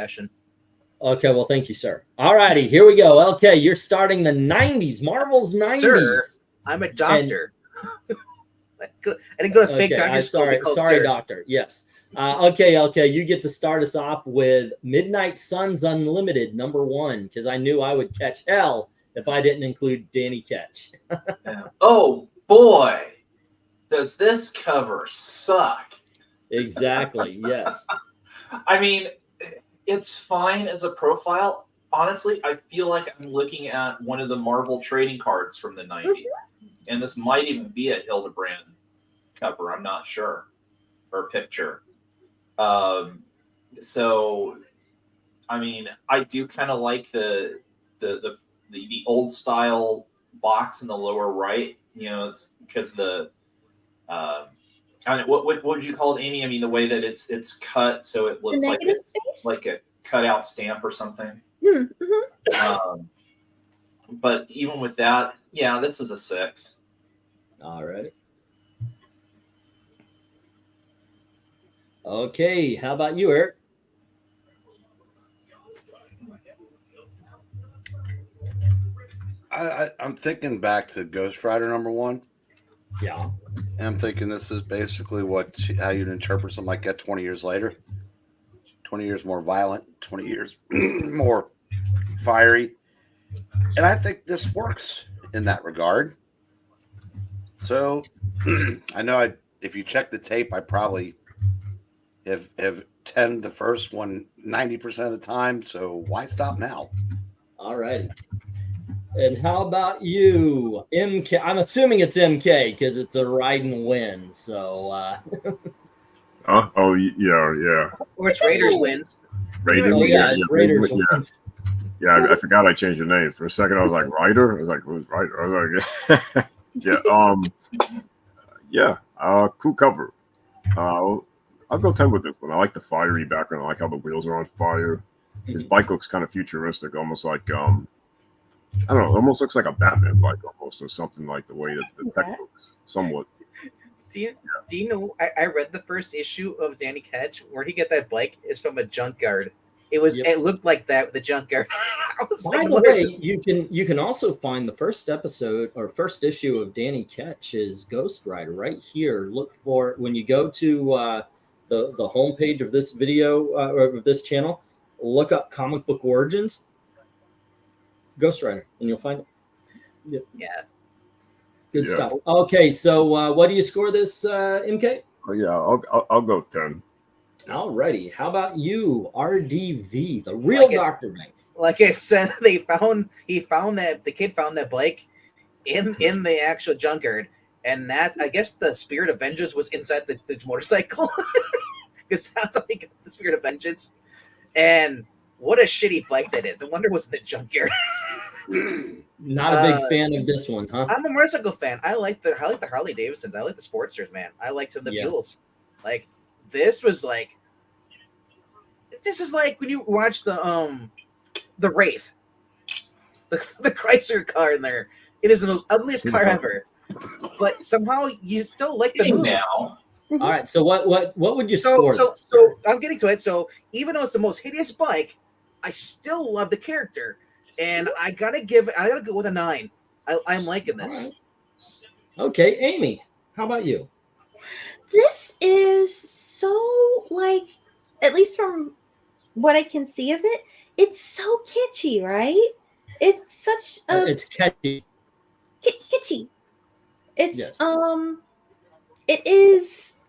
session. Okay, well, thank you, sir. All righty, here we go. Okay, you're starting the 90s, Marvel's 90s. Sir, I'm a doctor. I didn't go to fake doctor school. Sorry, doctor. Yes. Okay. You get to start us off with Midnight Suns Unlimited #1, because I knew I would catch hell if I didn't include Danny Ketch. Oh boy, does this cover suck? Exactly. Yes. I mean, it's fine as a profile. Honestly, I feel like I'm looking at one of the Marvel trading cards from the 90s. And this might even be a Hildebrand cover. I'm not sure. Or picture. So, I mean, I do kind of like the old style box in the lower right. You know, it's because the I mean, what would you call it, Amy? I mean, the way that it's cut so it looks like a cutout stamp or something. Mm-hmm. But even with that, yeah, this is a 6. All right. Okay, how about you, Eric? I'm thinking back to Ghost Rider #1. Yeah. And I'm thinking this is basically how you'd interpret something like that 20 years later. 20 years more violent, 20 years more fiery. And I think this works in that regard. So I know if you check the tape, I probably have 10 the first one 90% of the time. So why stop now? All righty. And how about you, MK? I'm assuming it's MK because it's a ride and win. So. Oh yeah. Or it's Raiders wins. Raiders. Oh, yeah, Raiders wins. Yeah, I forgot I changed the name for a second. I was like Ryder. I was like, who's Ryder? I was like, yeah. Cool cover. I'll go 10 with this one. I like the fiery background. I like how the wheels are on fire. His bike looks kind of futuristic, almost like I don't know, it almost looks like a Batman bike almost, or something like the way that the tech looks, somewhat. Do you know, I read the first issue of Danny Ketch. Where he get that bike is from a junkyard. It looked like that with the junkyard. By the way, you can also find the first episode or first issue of Danny Ketch's Ghost Rider right here. Look for when you go to the homepage of this video or of this channel, look up Comic Book Origins. Ghost Rider, and you'll find it. Yep. Yeah. Good stuff. Okay, so what do you score this, MK? Oh yeah, I'll go 10. All righty. How about you, RDV, the real Dr. Bank? Like I said, the kid found that bike in the actual junkyard, and that I guess the Spirit of Vengeance was inside the motorcycle. It sounds like the Spirit of Vengeance, and what a shitty bike that is. No wonder it was in the junkyard. Not a big fan of this one, huh? I'm a motorcycle fan. I like the Harley Davidsons. I like the Sportsters, man. I liked the Mules. Like this is like when you watch the Wraith, the Chrysler car in there. It is the most ugliest car ever, but somehow you still like the movie. Now. All right. So what would you score? So I'm getting to it. So even though it's the most hideous bike, I still love the character, and I gotta go with a 9. I'm liking this. Right. Okay, Amy, how about you? This is so like, at least from what I can see of it, it's so kitschy, right? It's such a it's catchy. Kitschy. It's it is.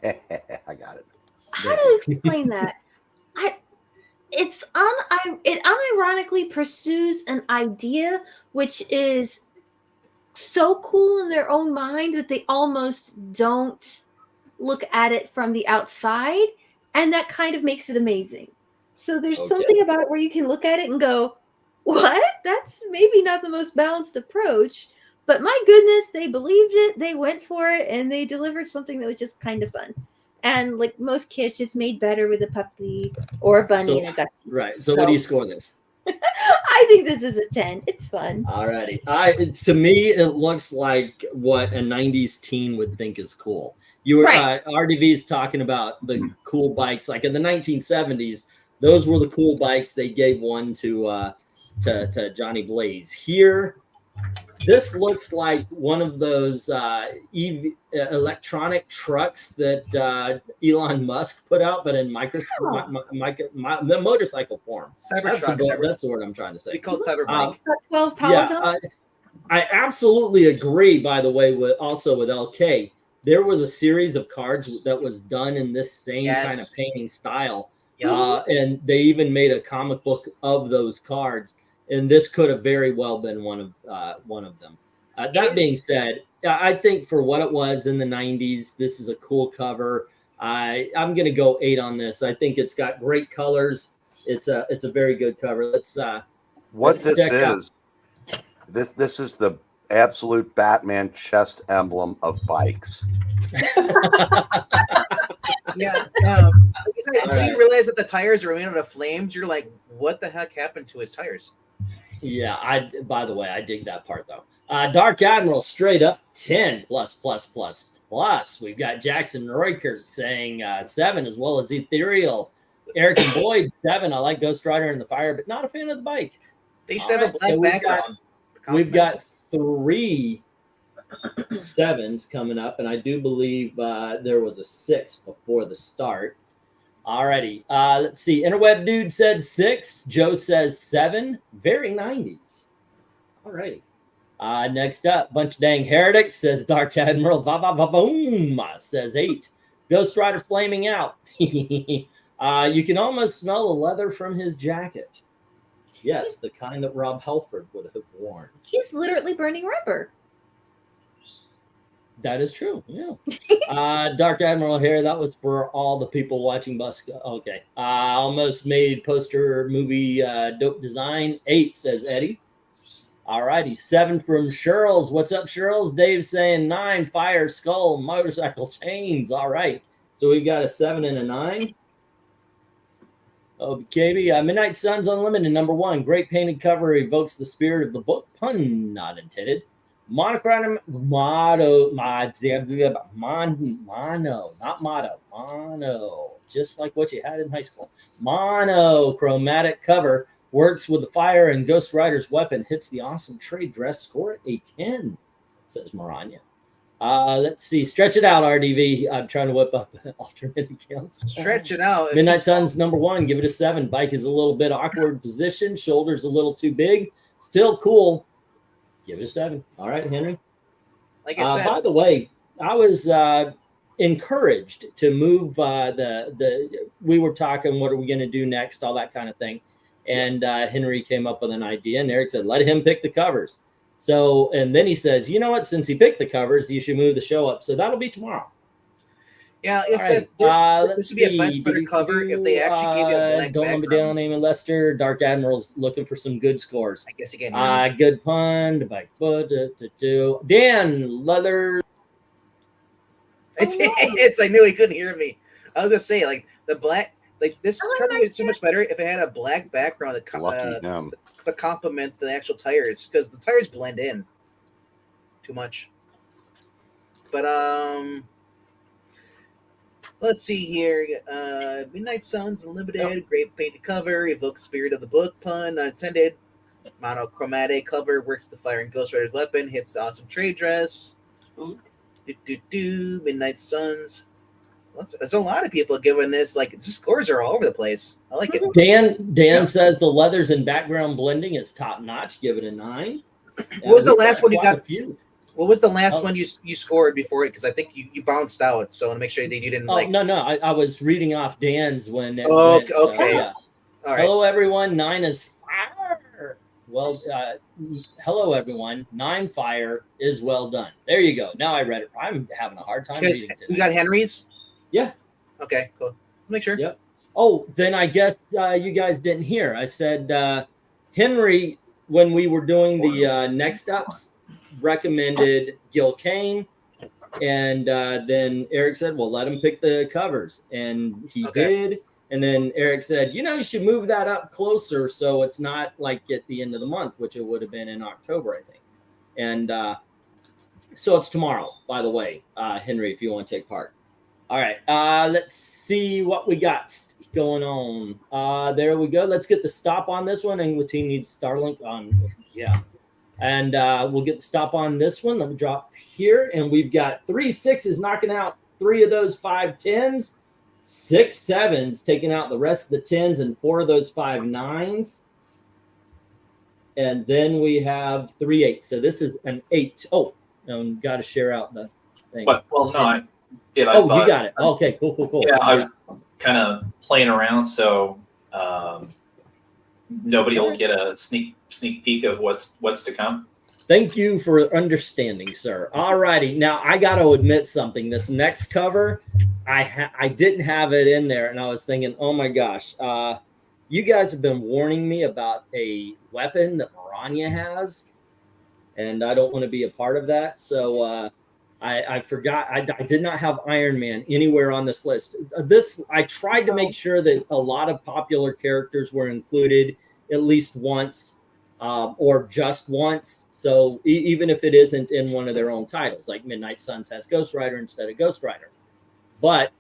I got it. How to explain that? It unironically pursues an idea which is so cool in their own mind that they almost don't look at it from the outside, and that kind of makes it amazing. So there's something about it where you can look at it and go, what? That's maybe not the most balanced approach, but my goodness, they believed it, they went for it, and they delivered something that was just kind of fun. And like most kids, it's made better with a puppy or a bunny and a duck. Right. So what do you score this? I think this is a 10. It's fun. All righty. To me, it looks like what a 90s teen would think is cool. You were RDV's talking about the cool bikes, like in the 1970s. Those were the cool bikes. They gave one to Johnny Blaze. Here, this looks like one of those electronic trucks that Elon Musk put out, but in the motorcycle form. That's the word I'm trying to say. We call it Cyberbike. 12 polygon. I absolutely agree, by the way, with LK. There was a series of cards that was done in this same kind of painting style. And they even made a comic book of those cards. And this could have very well been one of them. That being said, I think for what it was in the 90s, this is a cool cover. I'm going to go 8 on this. I think it's got great colors. It's a very good cover. This is the absolute Batman chest emblem of bikes. Until you realize that the tires are made out of flames, you're like, what the heck happened to his tires? Yeah, by the way, I dig that part though. Dark Admiral straight up 10 plus. We've got Jackson Roykert saying 7, as well as Ethereal. Eric and Boyd 7. I like Ghost Rider and the Fire, but not a fan of the bike. They should have a black background. We've got 3 7s coming up, and I do believe there was a 6 before the start. Alrighty, let's see. Interweb Dude said 6. Joe says 7. Very 90s. Alrighty. Next up, Bunch of Dang Heretics says Dark Admiral. Boom says 8. Ghost Rider flaming out. You can almost smell the leather from his jacket. Yes, the kind that Rob Halford would have worn. He's literally burning rubber. That is true. Yeah. Dark Admiral here. That was for all the people watching Buska. Okay. Almost made poster movie dope design. 8 says Eddie. All righty. 7 from Shirls. What's up, Shirls? Dave saying 9. Fire, skull, motorcycle chains. All right. So we've got a 7 and a 9. KB. Midnight Suns Unlimited number 1. Great painted cover. Evokes the spirit of the book. Pun not intended. Mono, just like what you had in high school. Monochromatic cover, works with the fire and Ghost Rider's weapon, hits the awesome trade dress, score it a 10, says Maranya. Let's see, stretch it out, RDV. I'm trying to whip up alternate accounts. Stretch it out. Midnight Suns number 1, give it a 7. Bike is a little bit awkward position, shoulders a little too big, still cool. Give it a 7. All right, Henry. Like I said, by the way, I was encouraged to move we were talking, what are we going to do next, all that kind of thing. And Henry came up with an idea, and Eric said, let him pick the covers. So, and then he says, you know what, since he picked the covers, you should move the show up. So that'll be tomorrow. Yeah, like I said, this would be a much better cover if they actually gave you a black Don't let me down, Amy Lester. Dark Admiral's looking for some good scores. I guess again. Good pun. Dan Leather. It's. I knew he couldn't hear me. I was gonna say, like the black, like this cover is so much better if it had a black background that complement the actual tires, because the tires blend in too much. But let's see here. Midnight Suns Unlimited, great painted cover, evokes spirit of the book, pun not intended. Monochromatic cover, works the fire and Ghost Rider's weapon, hits the awesome trade dress. Midnight Suns. There's a lot of people giving this, like, the scores are all over the place. I like it. Dan says the leathers and background blending is top notch. Give it a 9. What was the last one you got? What was the last one you scored before it? Because I think you bounced out. So I want to make sure that you didn't like. No. I was reading off Dan's when. Okay. So, yeah. All right. Hello, everyone. 9 is fire. Well, hello, everyone. 9 fire is well done. There you go. Now I read it. I'm having a hard time reading today. You got Henry's? Yeah. Okay, cool. Make sure. Yep. Oh, then I guess you guys didn't hear. I said Henry, when we were doing the next ups, recommended Gil Kane, and then Eric said, well, let him pick the covers, and he did. And then Eric said, you should move that up closer so it's not like at the end of the month, which it would have been in October, I think. And so it's tomorrow, by the way, Henry, if you want to take part. All right, let's see what we got. going on? There we go. Let's get the stop on this one. And the team needs Starlink on. Yeah. And we'll get the stop on this one. Let me drop here. And we've got 3 6s knocking out 3 of those 5 10s, 6 7s taking out the rest of the 10s, and 4 of those 5 9s. And then we have 3 8s. So this is an 8. Oh, got to share out the thing. But, well, no, I did. You got it. Okay, cool. Yeah, I was kind of playing around, so nobody will get a sneak peek of what's to come. Thank you for understanding, sir. All righty. Now, I got to admit something. This next cover, I didn't have it in there, and I was thinking, oh, my gosh. You guys have been warning me about a weapon that MARANYA has, and I don't want to be a part of that. So I forgot. I did not have Iron Man anywhere on this list. I tried to make sure that a lot of popular characters were included at least once or just once. So even if it isn't in one of their own titles, like Midnight Suns has Ghost Rider instead of Ghost Rider. But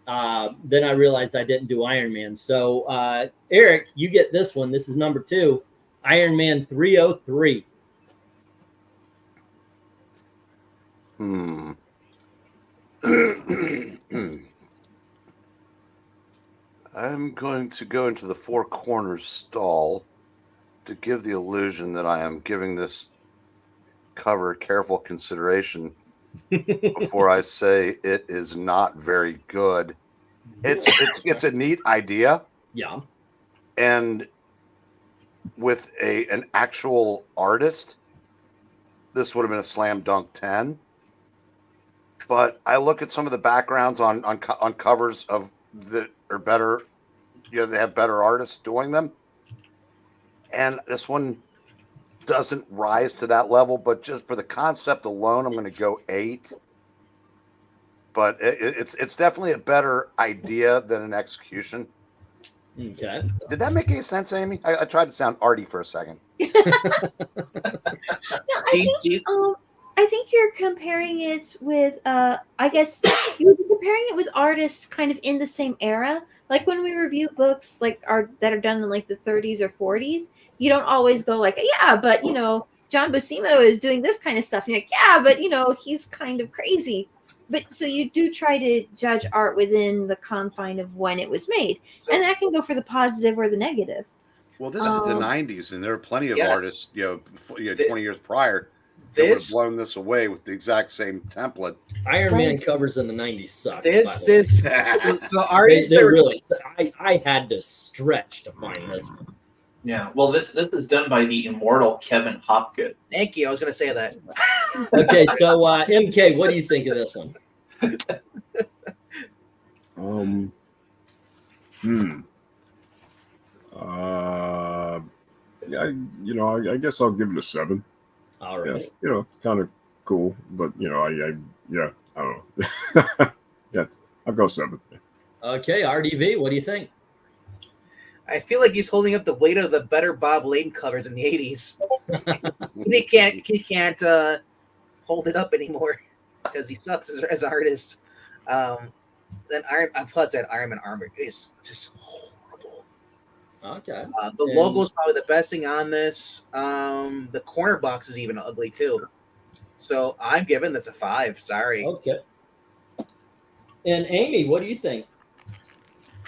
then I realized I didn't do Iron Man. So Eric, you get this one. This is number 2, Iron Man 303. I'm going to go into the 4 corners stall to give the illusion that I am giving this cover careful consideration before I say it is not very good. It's a neat idea. Yeah. And with an actual artist, this would have been a slam dunk 10. But I look at some of the backgrounds on covers of that are better, they have better artists doing them. And this one doesn't rise to that level, but just for the concept alone, I'm going to go 8. But it's definitely a better idea than an execution. Okay. Did that make any sense, Amy? I tried to sound arty for a second. I think you're comparing it with, I guess you're comparing it with artists kind of in the same era. Like when we review books that are done in like the 30s or 40s, you don't always go like, yeah, but John Buscema is doing this kind of stuff. And you're like, yeah, but he's kind of crazy. But so you do try to judge art within the confine of when it was made. And that can go for the positive or the negative. Well, this is the 90s, and there are plenty of artists, 20 years prior that would have blown this away with the exact same template. Iron Man covers in the 90s suck. This is so artists. They're really. I had to stretch to find this. Yeah, well, this is done by the immortal Kevin Hopgood. Thank you. I was going to say that. Okay, so MK, what do you think of this one? I guess I'll give it a 7. All right. Yeah, it's kind of cool, but I don't know. Yeah, I'll go 7. Okay, RDV, what do you think? I feel like he's holding up the weight of the better Bob Layton covers in the 80s. he can't hold it up anymore because he sucks as an artist. Then plus that Iron Man armor is just horrible. Okay. The logo is probably the best thing on this. The corner box is even ugly too. So I'm giving this a 5. Sorry. Okay. And Amy, what do you think?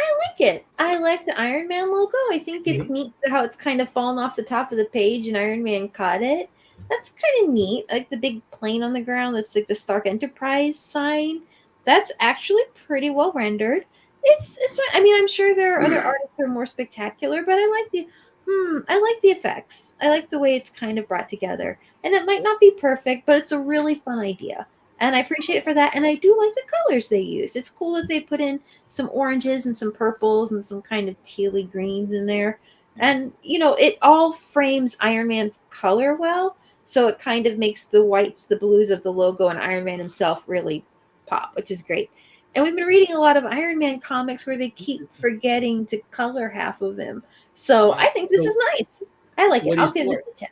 I like it. I like the Iron Man logo. I think it's neat how it's kind of fallen off the top of the page and Iron Man caught it. That's kind of neat. I like the big plane on the ground. That's like the Stark Enterprise sign. That's actually pretty well rendered. It's fine. I mean, I'm sure there are other artists who are more spectacular, but I like the effects. I like the way it's kind of brought together. And it might not be perfect, but it's a really fun idea. And I appreciate it for that. And I do like the colors they use. It's cool that they put in some oranges and some purples and some kind of tealy greens in there. And, it all frames Iron Man's color well. So it kind of makes the whites, the blues of the logo and Iron Man himself really pop, which is great. And we've been reading a lot of Iron Man comics where they keep forgetting to color half of him. So I think this is nice. I like it. I'll give this a 10.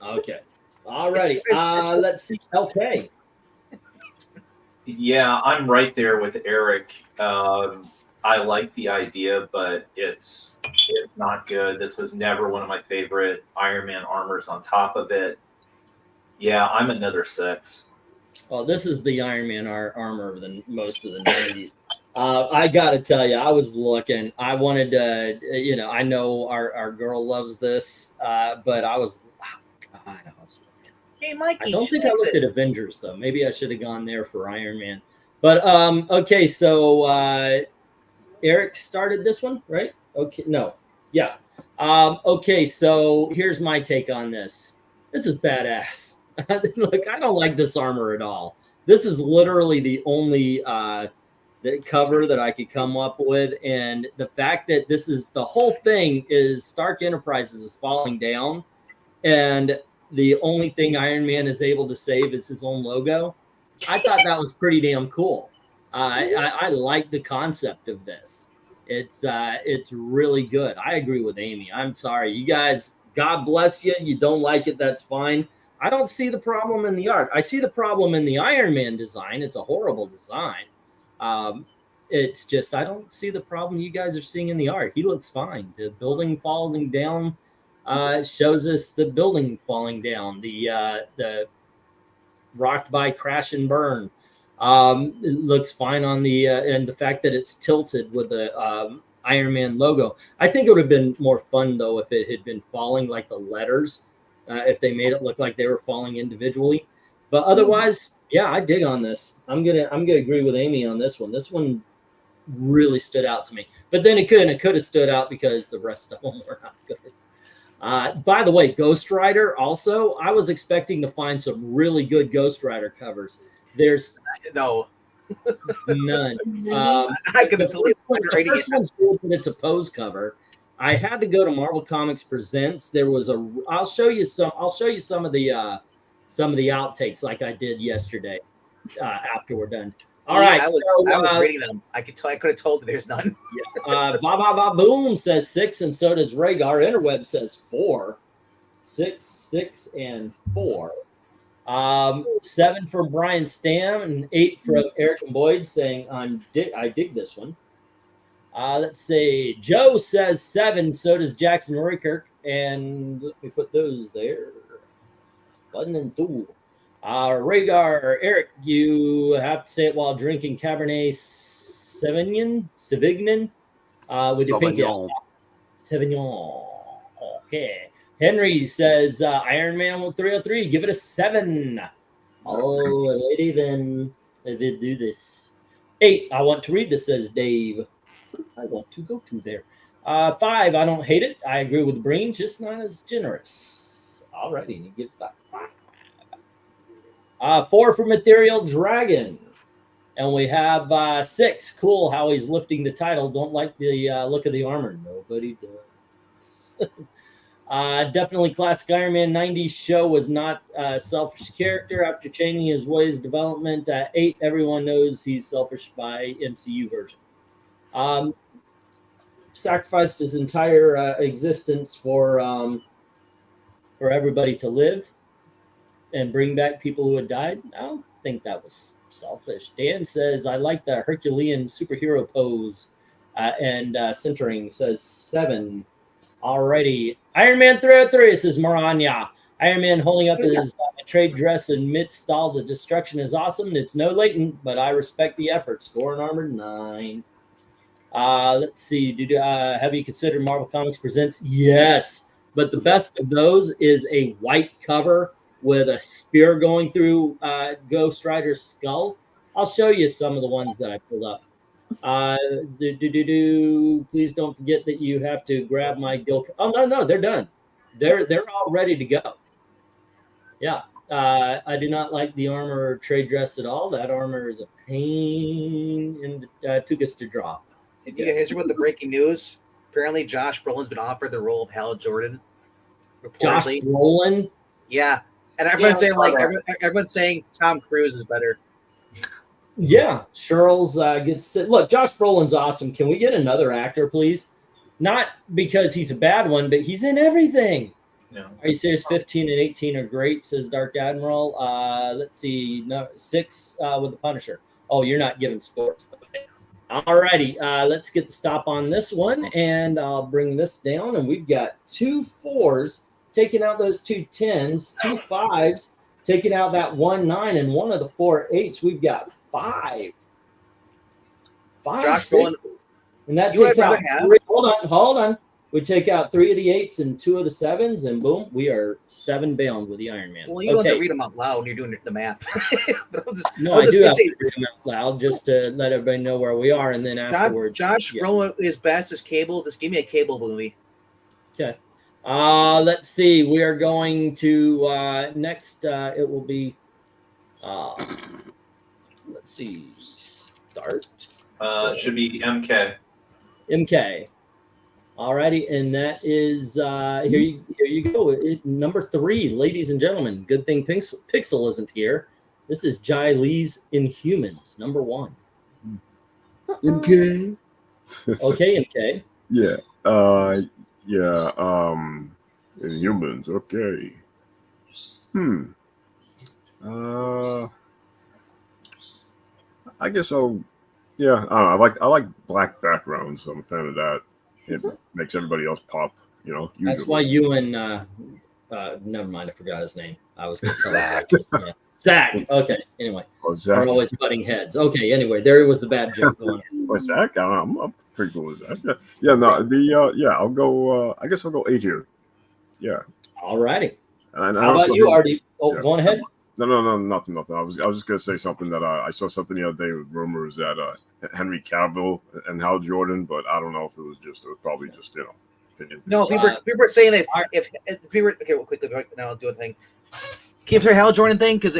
Okay. All righty. Let's see. Okay. Yeah, I'm right there with Eric. I I like the idea, but it's not good. This was never one of my favorite Iron Man armors on top of it. Yeah, I'm another 6. Well, this is the Iron Man armor of most of the 90s. I got to tell you, I was looking. I wanted to, I know our girl loves this, but I was looking. Hey, Mikey. I don't think I looked at Avengers, though. Maybe I should have gone there for Iron Man. But, okay, so Eric started this one, right? Okay, no. Yeah. Okay, so here's my take on this. This is badass. Look, I don't like this armor at all. This is literally the only the cover that I could come up with, and the fact that this is the whole thing is Stark Enterprises is falling down, and the only thing Iron Man is able to save is his own logo. I thought that was pretty damn cool. I like the concept of this. It's really good. I agree with Amy. I'm sorry, you guys. God bless you. You don't like it, that's fine. I don't see the problem in the art. I see the problem in the Iron Man design. It's a horrible design. It's just I don't see the problem you guys are seeing in the art. He looks fine. The building falling down shows us the building falling down. The rocked by crash and burn. It looks fine on the and the fact that it's tilted with the Iron Man logo. I think it would have been more fun though if it had been falling like the letters. If they made it look like they were falling individually, but otherwise, yeah, I dig on this. I'm gonna agree with Amy on this one. This one really stood out to me. But then it could have stood out because the rest of them were not good. By the way, Ghost Rider also. I was expecting to find some really good Ghost Rider covers. There's no none. I can tell you the first one's cool, but it's a pose cover. I had to go to Marvel Comics Presents. There was I'll show you some of the outtakes like I did yesterday after we're done. All right. I was reading them. I could have told you there's none. Yeah. Ba Boom says 6, and so does Rhaegar. Interweb says 4. 6, and 4. 7 from Brian Stam and 8 from Eric and Boyd saying I dig this one. Let's see. Joe says 7. So does Jackson Roykirk. And let me put those there. 1 and 2. Rhaegar, Eric, you have to say it while drinking Cabernet Sauvignon with your pinky out. Sauvignon. Okay. Henry says Iron Man 303. Give it a 7. Oh, lady, then I did do this. 8. I want to read this, says Dave. I want to go to there. 5. I don't hate it. I agree with Breen, just not as generous. Alrighty, and he gives back 5. 4 for Material Dragon. And we have 6. Cool how he's lifting the title. Don't like the look of the armor. Nobody does. Definitely classic Iron Man 90s show was not a selfish character after changing his ways of development. 8. Everyone knows he's selfish by MCU version. Sacrificed his entire existence for everybody to live and bring back people who had died. I don't think that was selfish. Dan says, I like the Herculean superhero pose and centering, says 7. Alrighty. Iron Man 303 says Maranya. Iron Man holding up his trade dress amidst all the destruction is awesome. It's no latent, but I respect the effort. Score and armor 9. Let's see. Have you considered Marvel Comics Presents? Yes. But the best of those is a white cover with a spear going through Ghost Rider's skull. I'll show you some of the ones that I pulled up. Please don't forget that you have to grab my Gil. Oh, no, they're done. They're all ready to go. Yeah. I do not like the armor trade dress at all. That armor is a pain and took us to draw. Did you guys hear about the breaking news? Apparently, Josh Brolin's been offered the role of Hal Jordan. Reportedly. Josh Brolin? Yeah, and everyone's saying Tom Cruise is better. Yeah, Charles gets. Look, Josh Brolin's awesome. Can we get another actor, please? Not because he's a bad one, but he's in everything. No. Are you serious? 15 and 18 are great, says Dark Admiral. Let's see, 6 with the Punisher. Oh, you're not giving scores. Okay. Alrighty, let's get the stop on this one, and I'll bring this down. And we've got 2 4s taking out those 2 10s, 2 5s taking out that 1 9, and one of the 4 8s. We've got 5 Josh 6s, and that You takes would out rather have- 3. Hold on. We take out 3 of the 8s and 2 of the 7s, and boom, we are 7 bound with the Iron Man. Well, you don't have to read them out loud when you're doing the math. But No, I I was do just have gonna to read them out loud just to let everybody know where we are, and then afterwards. Josh yeah. Brolin is best as Cable. Just give me a Cable movie. Okay. Let's see. We are going to next. It will be. Let's see. Start. Should be MK. MK. Alrighty, and that is here. You go. Number 3, ladies and gentlemen. Good thing Pixel isn't here. This is Jai Lee's Inhumans, number 1. MK. Okay, MK. Yeah. Inhumans. Okay. I guess I'll. Yeah. I like black backgrounds, so I'm a fan of that. It makes everybody else pop. You know. Usually. That's why you and never mind. I forgot his name. I was going to tell Zack. Yeah. Zach. Okay. Anyway, Oh, we're Zach. always butting heads. Okay. Anyway, there was the bad joke going. What's Zach? I don't know. I'm pretty cool with Zach. Yeah. No. I'll go. I guess I'll go 8 here. Yeah. Alrighty. And How about you, Artie? Oh, Yeah. go on ahead. No, nothing. I was just gonna say something that I saw something the other day with rumors that Henry Cavill and Hal Jordan, but I don't know if it was probably just opinion. No, people are saying that if people okay, well, quickly, now I'll do a thing. Keep their Hal Jordan thing because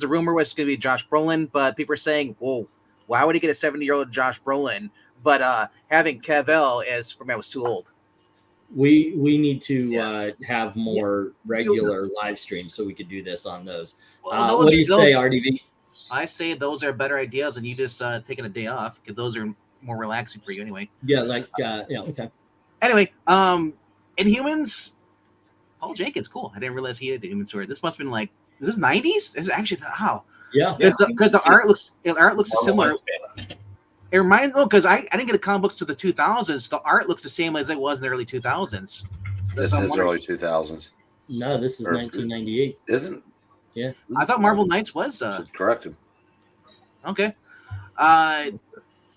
the rumor was going to be Josh Brolin, but people are saying, "Whoa, why would he get a 70-year-old Josh Brolin?" But having Cavill as Superman was too old. We need to have more regular live streams so we could do this on those. Well, What do you say, RDV? I say those are better ideas than you just taking a day off because those are more relaxing for you anyway. Yeah, like okay. Anyway, Inhumans, Paul Jenkins, cool. I didn't realize he had the Inhumans sword. This must have been like, is this 90s? Is it actually how? Yeah. Because the art looks similar. It reminds because I didn't get a comic books to the 2000s. The art looks the same as it was in the early 2000s. This is early 2000s. No, this is 1998. Isn't? Yeah. I thought Marvel Knights was Correct him. okay.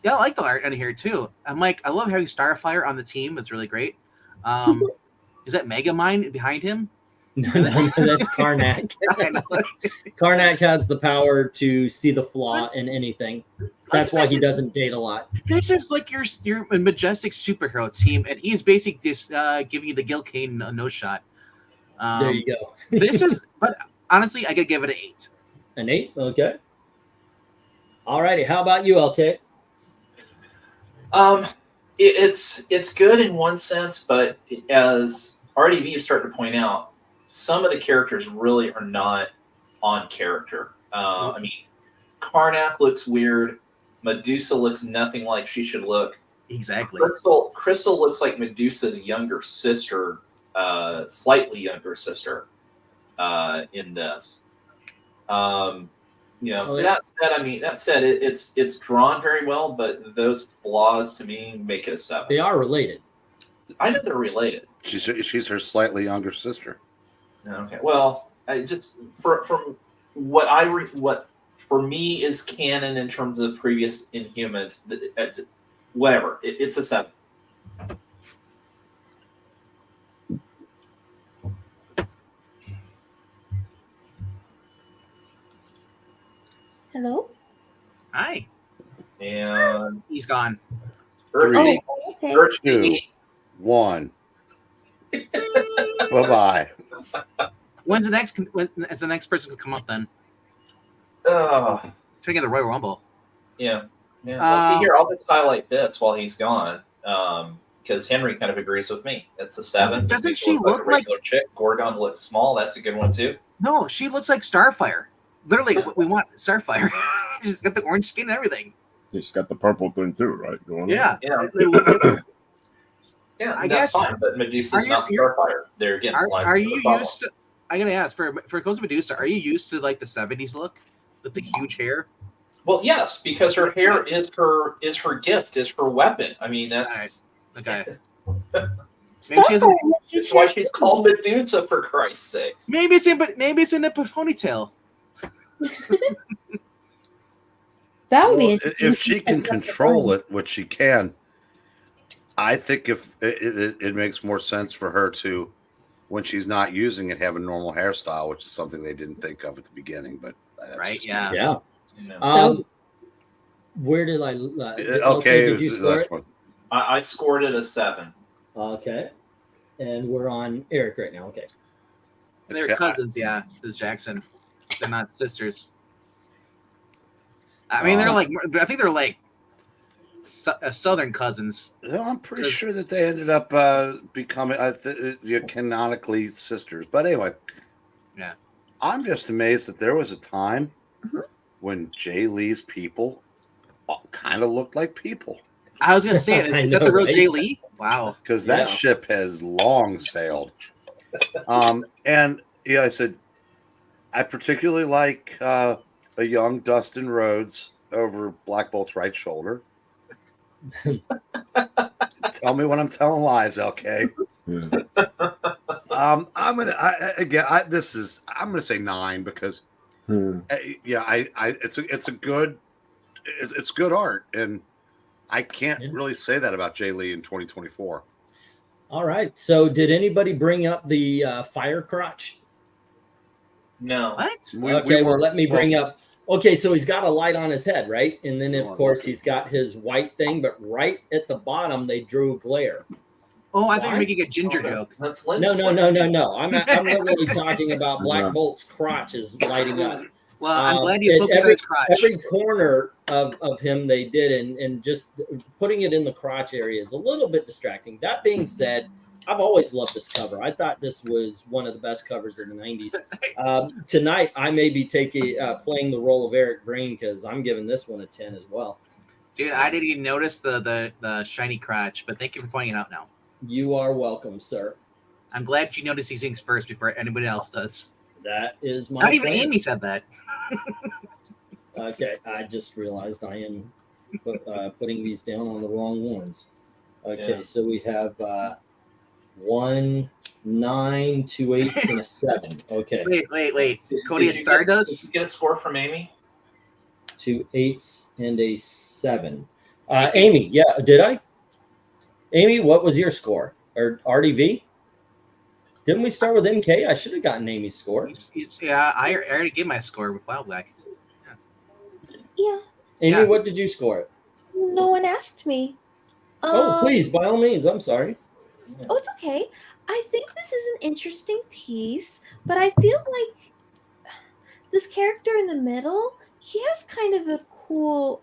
Yeah, I like the art in here too. I'm like, I love having Starfire on the team. It's really great. Is that Megamind behind him? No, that's Karnak. I know. Karnak has the power to see the flaw in anything. That's why he doesn't date a lot. This is like your majestic superhero team, and he's basically just giving you the Gil Kane no shot. There you go. This is, but honestly, I could give it an 8. An 8? Okay. All righty. How about you, LK? It's good in one sense, but as RDV is starting to point out, some of the characters really are not on character. I mean, Karnak looks weird. Medusa looks nothing like she should look. Exactly. Crystal looks like Medusa's younger sister, slightly younger sister, in this. That said, it's drawn very well, but those flaws to me make it a 7. They are related. I know they're related. She's her slightly younger sister. Okay. Well, I just from what for me is canon in terms of previous Inhumans, whatever. It's a 7. Hello? Hi. And He's gone. Earth, Three. Okay. Earth 2, 1. Bye-bye. When is the next person to come up then? Oh, Trying to get the Royal Rumble. yeah. Well, here, I'll just highlight this while he's gone, because Henry kind of agrees with me. It's a 7. Doesn't Medusa she looks look a regular chick? Gorgon looks small. That's a good one too. No, she looks like Starfire. Literally, what we want Starfire. She's got the orange skin and everything. He's got the purple thing too, right? Going on. Yeah. Yeah, I that's guess- fine, but Medusa's are not you- Starfire. There again, lies Are in the you problem. used to? I gotta ask for it goes to Medusa. Are you used to like the 70s look with the huge hair? Well, yes, because her hair is her gift, is her weapon. I mean, that's Okay. Maybe she has Starfire has that's future why she's called Medusa, for Christ's sakes. maybe it's in a ponytail. That would be Well, interesting. if she can control it, which she can, I think if it makes more sense for her to, when she's not using it, have a normal hairstyle, which is something they didn't think of at the beginning. But that's Right? just- Yeah. Yeah. Yeah. Where did I? Okay, did you score it? one. I scored it a 7. Okay, and we're on Eric right now. Okay. And they're cousins, yeah. This is Jackson. They're not sisters. I mean, they're like, I think they're like southern cousins. No, I'm pretty sure that they ended up becoming canonically sisters. But anyway, yeah, I'm just amazed that there was a time when Jay Lee's people kind of looked like people. I was gonna say, is that the real Jay Lee? Wow, because that ship has long sailed. And I said, I particularly like a young Dustin Rhodes over Black Bolt's right shoulder. Tell me when I'm telling lies, okay? I'm gonna say 9 because it's good art, and I can't really say that about Jay Lee in 2024. All right. So, did anybody bring up the fire crotch? No. What? Well, let me bring up. Okay, so he's got a light on his head, right? And then, of course, he's got his white thing, but right at the bottom, they drew glare. Oh, I thought you were making a ginger joke. That's No. I'm literally talking about Black Bolt's crotch is lighting up. Well, I'm glad you focused on his crotch. Every corner of him they did, and just putting it in the crotch area is a little bit distracting. That being said, I've always loved this cover. I thought this was one of the best covers in the 90s. Tonight, I may be playing the role of Eric Green because I'm giving this one a 10 as well. Dude, I didn't even notice the shiny crotch, but thank you for pointing it out now. You are welcome, sir. I'm glad you noticed these things first before anybody else does. That is my Not even plan. Amy said that. Okay, I just realized I am putting these down on the wrong ones. Okay, so we have 1, 9, 2 8s, and a 7. Okay. Wait. Cody, a star does? Did you get a score from Amy? 2 8s and a 7. Amy, yeah, did I? Amy, what was your score? Or RDV? Didn't we start with MK? I should have gotten Amy's score. Yeah, I already gave my score with Wild Black. Yeah. Amy, what did you score? No one asked me. Oh, please, by all means. I'm sorry. Oh, it's okay. I think this is an interesting piece, but I feel like this character in the middle, he has kind of a cool,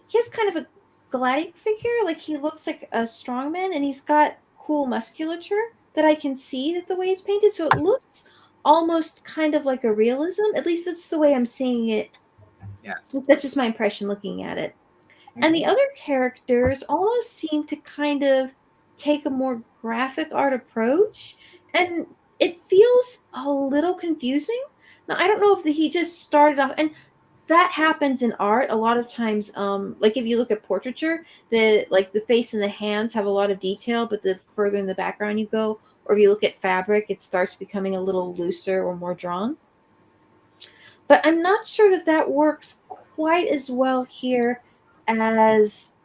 he has kind of a gladiator figure. Like, he looks like a strongman, and he's got cool musculature that I can see that the way it's painted. So it looks almost kind of like a realism. At least that's the way I'm seeing it. Yeah. That's just my impression looking at it. And the other characters almost seem to kind of take a more graphic art approach, and it feels a little confusing. Now, I don't know if he just started off, and that happens in art a lot of times. Like if you look at portraiture, the face and the hands have a lot of detail, but the further in the background you go, or if you look at fabric, it starts becoming a little looser or more drawn. But I'm not sure that works quite as well here as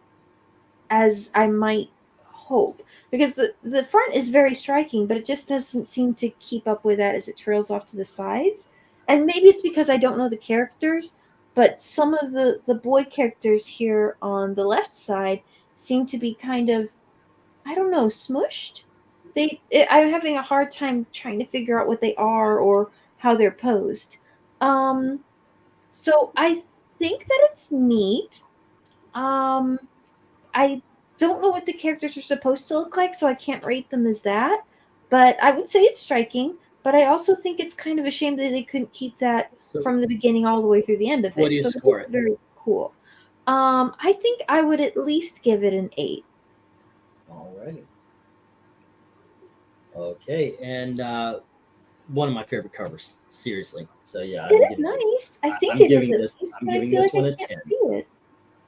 I might hope, because the front is very striking, but it just doesn't seem to keep up with that as it trails off to the sides. And maybe it's because I don't know the characters, but some of the boy characters here on the left side seem to be kind of, I don't know, smushed. I'm having a hard time trying to figure out what they are or how they're posed. So I think that it's neat. I don't know what the characters are supposed to look like, so I can't rate them as that. But I would say it's striking. But I also think it's kind of a shame that they couldn't keep that from the beginning all the way through the end of it. What do you score it? Very cool. I think I would at least give it an 8. All right. Okay, and one of my favorite covers. Seriously. So yeah, It is nice. I think I'm it giving is at this. least, I'm but I giving feel this like one I a can't 10. see it.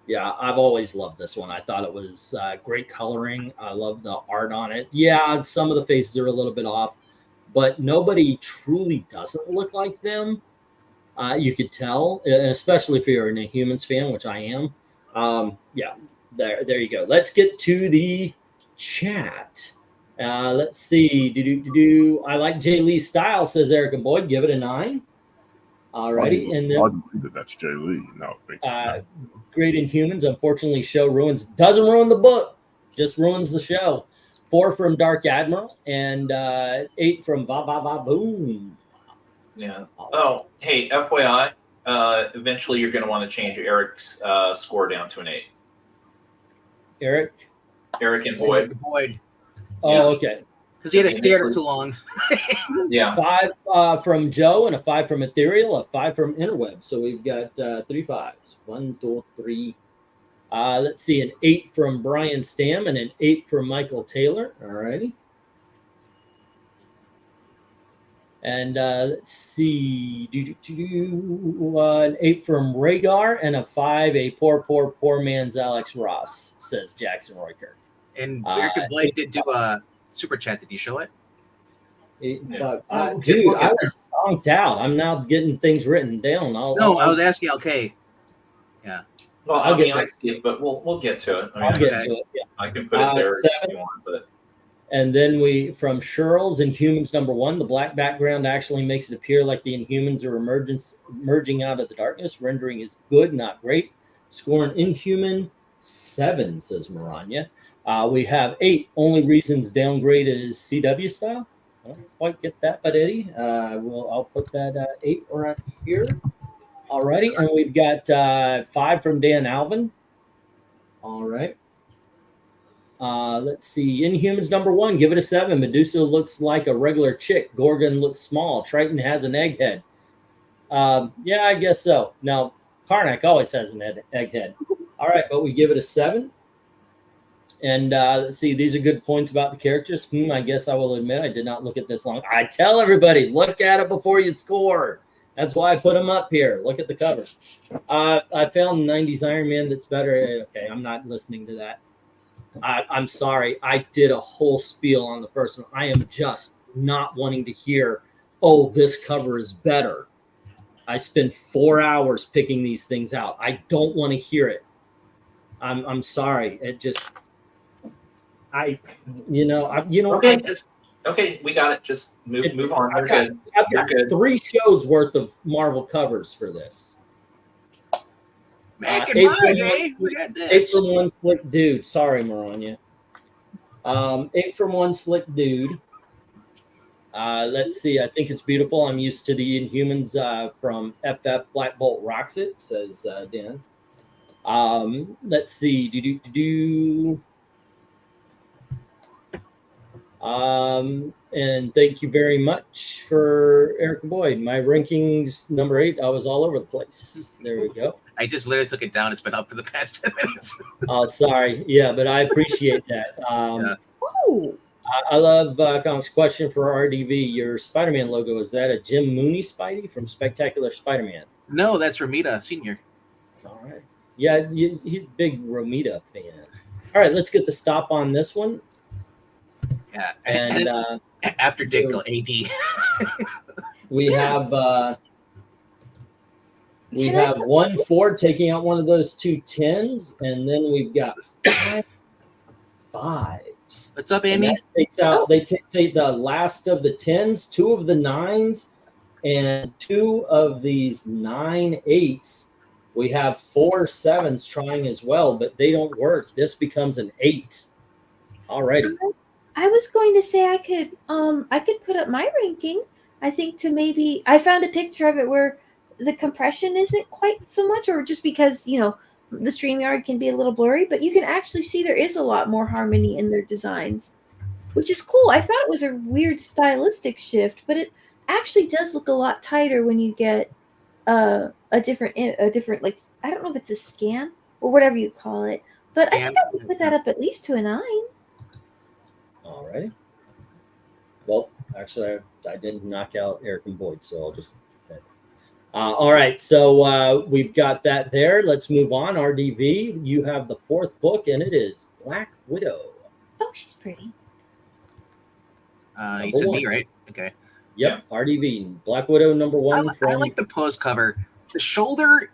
Yeah, I've always loved this one. I thought it was great coloring. I love the art on it. Yeah, some of the faces are a little bit off, but nobody truly doesn't look like them. You could tell, especially if you're an Inhumans fan, which I am. Yeah, there you go. Let's get to the chat. Let's see. I like Jay Lee's style, says Eric and Boyd. Give it a 9. Alrighty, and then hard to believe that that's Jay Lee. No, Great Inhumans. Unfortunately, show ruins. Doesn't ruin the book, just ruins the show. 4 from Dark Admiral and 8 from Va Va Va Boom. Yeah. Oh, hey, FYI, eventually you're going to want to change Eric's score down to an 8. Eric and Boyd. Oh, Yeah. Okay. Because he had to stare too long. Yeah. 5 from Joe and a 5 from Ethereal, a 5 from Interweb. So we've got 3 5s. 1, 2, 3. Let's see, an 8 from Brian Stam and an 8 from Michael Taylor. All righty. And let's see, an 8 from Rhaegar and a 5, a poor man's Alex Ross, says Jackson Roykirk. And Eric and Blake did do a super chat. Did you show it? 8 and 5. Oh, Dude, we'll get I was zonked out. I'm now getting things written down. No, I was asking LK. Yeah. Well, I'll I get mean, I there. see it, but we'll get to it. I mean, I'll get Okay. to it. Yeah. I can put it there 7. if you want, but And then we, from Sherrills Inhumans #1, the black background actually makes it appear like the Inhumans are emerging out of the darkness. Rendering is good, not great. Scoring Inhuman 7, says Maranya. We have 8. Only reasons downgrade is CW style. I don't quite get that, but Eddie, I'll put that 8 right here. Alrighty, and we've got 5 from Dan Alvin. All right. Let's see. Inhumans #1, give it a 7. Medusa looks like a regular chick. Gorgon looks small. Triton has an egghead. Yeah, I guess so. Now, Karnak always has an egghead. All right, but we give it a 7. And let's see. These are good points about the characters. I guess I will admit I did not look at this long. I tell everybody, look at it before you score. That's why I put them up here. Look at the covers. I found 90s Iron Man that's better. Okay, I'm not listening to that. I'm sorry. I did a whole spiel on the first one. I am just not wanting to hear, oh, this cover is better. I spent 4 hours picking these things out. I don't want to hear it. I'm sorry. It just, okay, we got it. Just move on. We're good. I've got 3 shows worth of Marvel covers for this. Making money. We got 8 this. from 1 slick dude. Sorry, Maranya. 8 from 1 slick dude. Let's see. I think it's beautiful. I'm used to the Inhumans from FF Black Bolt Rocks It, says Dan. Let's see. And thank you very much for Eric Boyd. My rankings #8. I was all over the place. There we go. I just literally took it down. It's been up for the past 10 minutes. Oh, sorry. Yeah, but I appreciate that. Yeah. Oh, I love comics. Question for RDV. Your Spider-Man logo, is that a Jim Mooney Spidey from Spectacular Spider-Man? No, that's Ramita Senior. All right. Yeah, he's a big Romita fan. All right, let's get the stop on this one. Yeah. And after Dick go AD. we have 1 4 taking out one of those 2 10s, and then we've got 5 5s. What's up, And Andy? that takes out, they take the last of the 10s, 2 of the 9s, and 2 of these 9 8s. We have 4 7s trying as well, but they don't work. This becomes an 8. Alrighty. I was going to say I could put up my ranking. I think to maybe I found a picture of it where the compression isn't quite so much, or just because the StreamYard can be a little blurry, but you can actually see there is a lot more harmony in their designs, which is cool. I thought it was a weird stylistic shift, but it actually does look a lot tighter when you get a different like, I don't know if it's a scan or whatever you call it, but I think I would put that up at least to a 9. All right. Well, actually, I didn't knock out Eric and Boyd, so I'll just. All right, so we've got that there. Let's move on. RDV, you have the 4th book, and it is Black Widow. Oh, she's pretty. You said me, right? Okay. Yep, RDV, Black Widow #1. I like the post cover. The shoulder,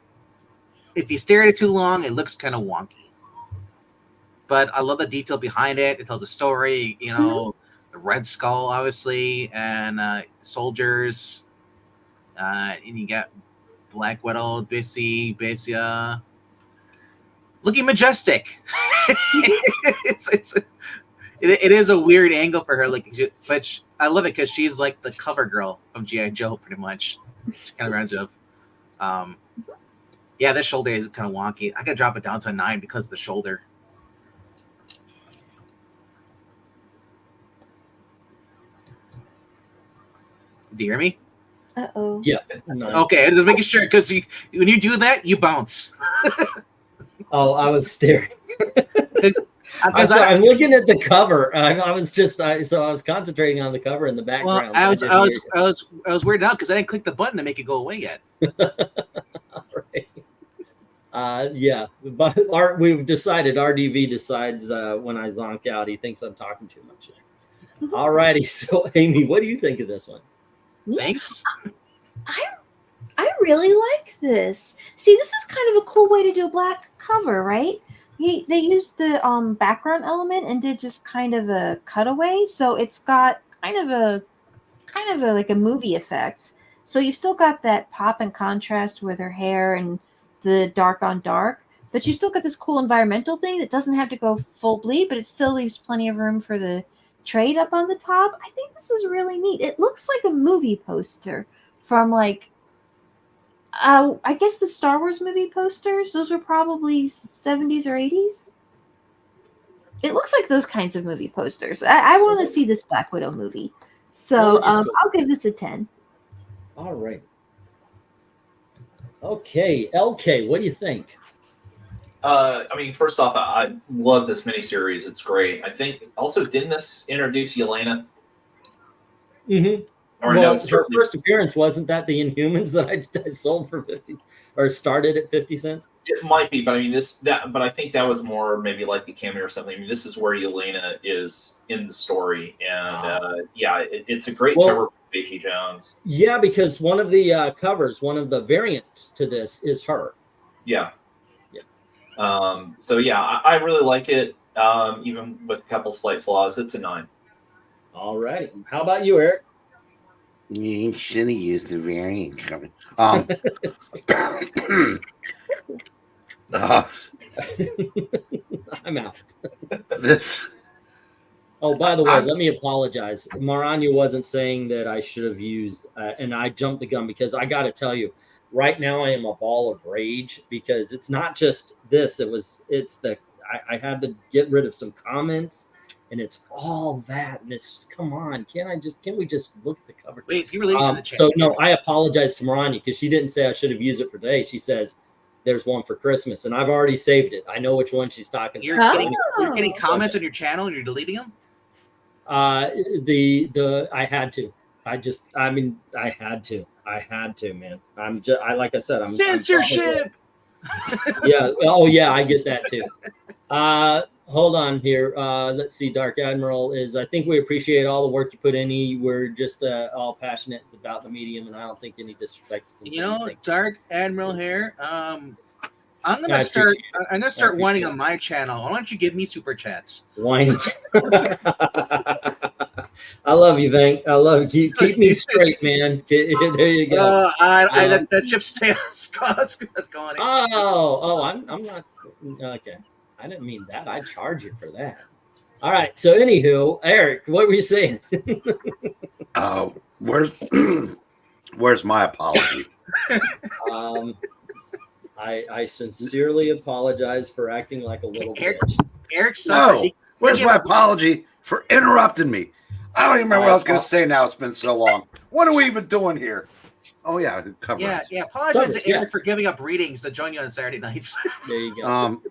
if you stare at it too long, it looks kind of wonky. But I love the detail behind it. It tells a story, you know, the Red Skull, obviously, and soldiers. And you got Black Widow, basically, looking majestic. It is a weird angle for her, but I love it because she's like the cover girl from G.I. Joe, pretty much. She kind of reminds me of. Yeah, this shoulder is kind of wonky. I gotta drop it down to a 9 because of the shoulder. Do you hear me? Uh-oh. Yeah. Okay, just making sure because when you do that, you bounce. Oh, I was staring. I'm looking at the cover. I was concentrating on the cover in the background. Well, I was weirded out because I didn't click the button to make it go away yet. All right. Yeah, but we've decided. RDV decides when I zonk out, he thinks I'm talking too much. All righty. So, Amy, what do you think of this one? Thanks. I really like this. See, this is kind of a cool way to do a black cover, right? They used the background element and did just kind of a cutaway, so it's got kind of a like a movie effect. So you still got that pop and contrast with her hair and the dark on dark, but you still got this cool environmental thing that doesn't have to go full bleed, but it still leaves plenty of room for the trade up on the top. I think this is really neat. It looks like a movie poster from like I guess the Star Wars movie posters. Those were probably 70s or 80s. It looks like those kinds of movie posters. I want to see this Black Widow movie. So I'll give this a 10. All right. Okay, LK, what do you think? I mean, first off, I love this miniseries. It's great. I think also, didn't this introduce Yelena? Mm-hmm. Or well, no, her first appearance, wasn't that the Inhumans that I sold for 50 or started at 50 cents? It might be, but I mean but I think that was more maybe like the cameo or something. I mean, this is where Yelena is in the story, and yeah, it's a great cover for Becky Jones. Yeah, because one of the covers, one of the variants to this is her. Yeah. So yeah, I really like it. Even with a couple slight flaws, it's a 9. All righty. How about you, Eric? You should have used the variant coming. I'm out. This. Oh, by the way, let me apologize. Maranya wasn't saying that I should have used, and I jumped the gun because I got to tell you, right now I am a ball of rage because it's not just this. I had to get rid of some comments. And it's all that, and it's just, come on, can we just look at the cover? Wait, you related to the chat. So no, I apologize to Maranya because she didn't say I should have used it for today. She says there's one for Christmas, and I've already saved it. I know which one she's talking about. You're getting comments on your channel, and you're deleting them. I had to. I had to, man. Like I said, I'm censorship. Yeah. Oh yeah, I get that too. Hold on here. Let's see. Dark Admiral is, I think we appreciate all the work you put in. We're just all passionate about the medium, and I don't think any disrespect. You know, Dark Admiral here. I'm gonna start whining on my channel. Why don't you give me super chats? Whining. I love you, Venk. I love you. Keep me straight, man. There you go. That ship's that's going. I'm not. Okay. I didn't mean that. I'd charge you for that. All right. So, anywho, Eric, what were you saying? Where's my apology? I sincerely apologize for acting like a little bitch. Eric, where's my apology for interrupting me? I don't even remember what I was going to say now. It's been so long. What are we even doing here? Oh, yeah. Yeah. Apologize to Eric for giving up readings to join you on Saturday nights. There you go.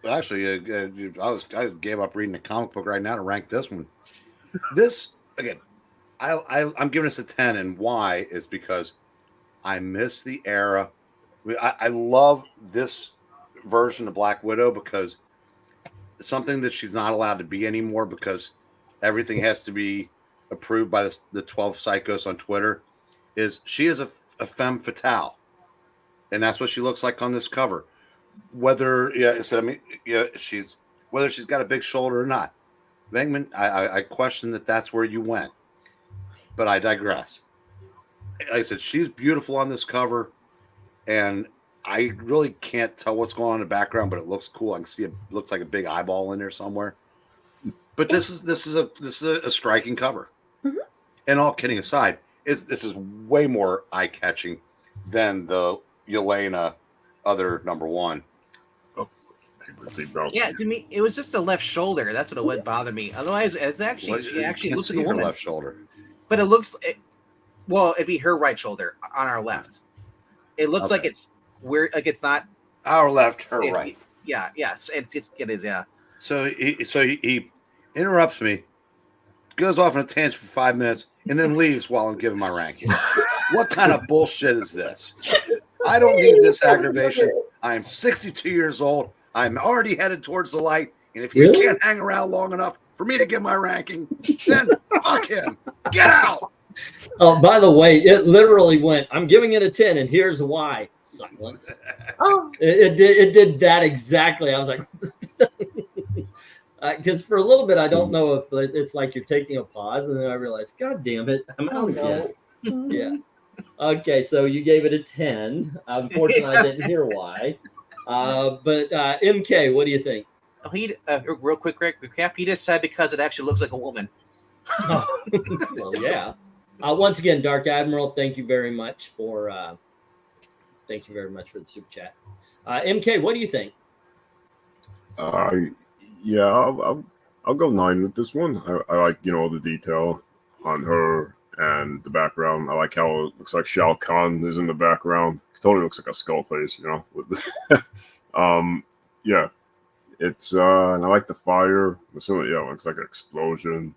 Actually, I gave up reading the comic book right now to rank this one. This again, I'm giving this a 10, and why is because I miss the era. I love this version of Black Widow because something that she's not allowed to be anymore because everything has to be approved by the 12 psychos on Twitter is she is a femme fatale, and that's what she looks like on this cover. Whether whether she's got a big shoulder or not. Venkman, I question that's where you went, but I digress. Like I said, she's beautiful on this cover, and I really can't tell what's going on in the background, but it looks cool. I can see it looks like a big eyeball in there somewhere. But this is a striking cover. Mm-hmm. And all kidding aside, this is way more eye catching than the Yelena other #1. Yeah, to me, it was just the left shoulder. That's what it would bother me. Otherwise, it's actually she actually looks like a woman. Left shoulder, but it looks well. It'd be her right shoulder on our left. It looks like it's weird. Like it's not our left, her right. Yeah, yes, it is. Yeah. So he interrupts me, goes off on a tangent for 5 minutes, and then leaves while I'm giving my ranking. What kind of bullshit is this? I don't need this aggravation. I am 62 years old. I'm already headed towards the light, and if you can't hang around long enough for me to give my ranking, then fuck him. Get out. Oh, by the way, it literally went, I'm giving it a 10, and here's why. Silence. Oh, It did that exactly. I was like, because for a little bit, I don't know if it's like you're taking a pause, and then I realized, God damn it, I'm out again. Yeah. Okay, so you gave it a 10. Unfortunately, I didn't hear why. But MK, what do you think? He real quick recap. He just said because it actually looks like a woman. Oh, well, yeah. Once again, Dark Admiral, thank you very much for the super chat. MK, what do you think? Yeah, I'll go 9 with this one. I like the detail on her and the background. I like how it looks like Shao Kahn is in the background. It totally looks like a skull face, yeah. It's and I like the fire. It looks like an explosion.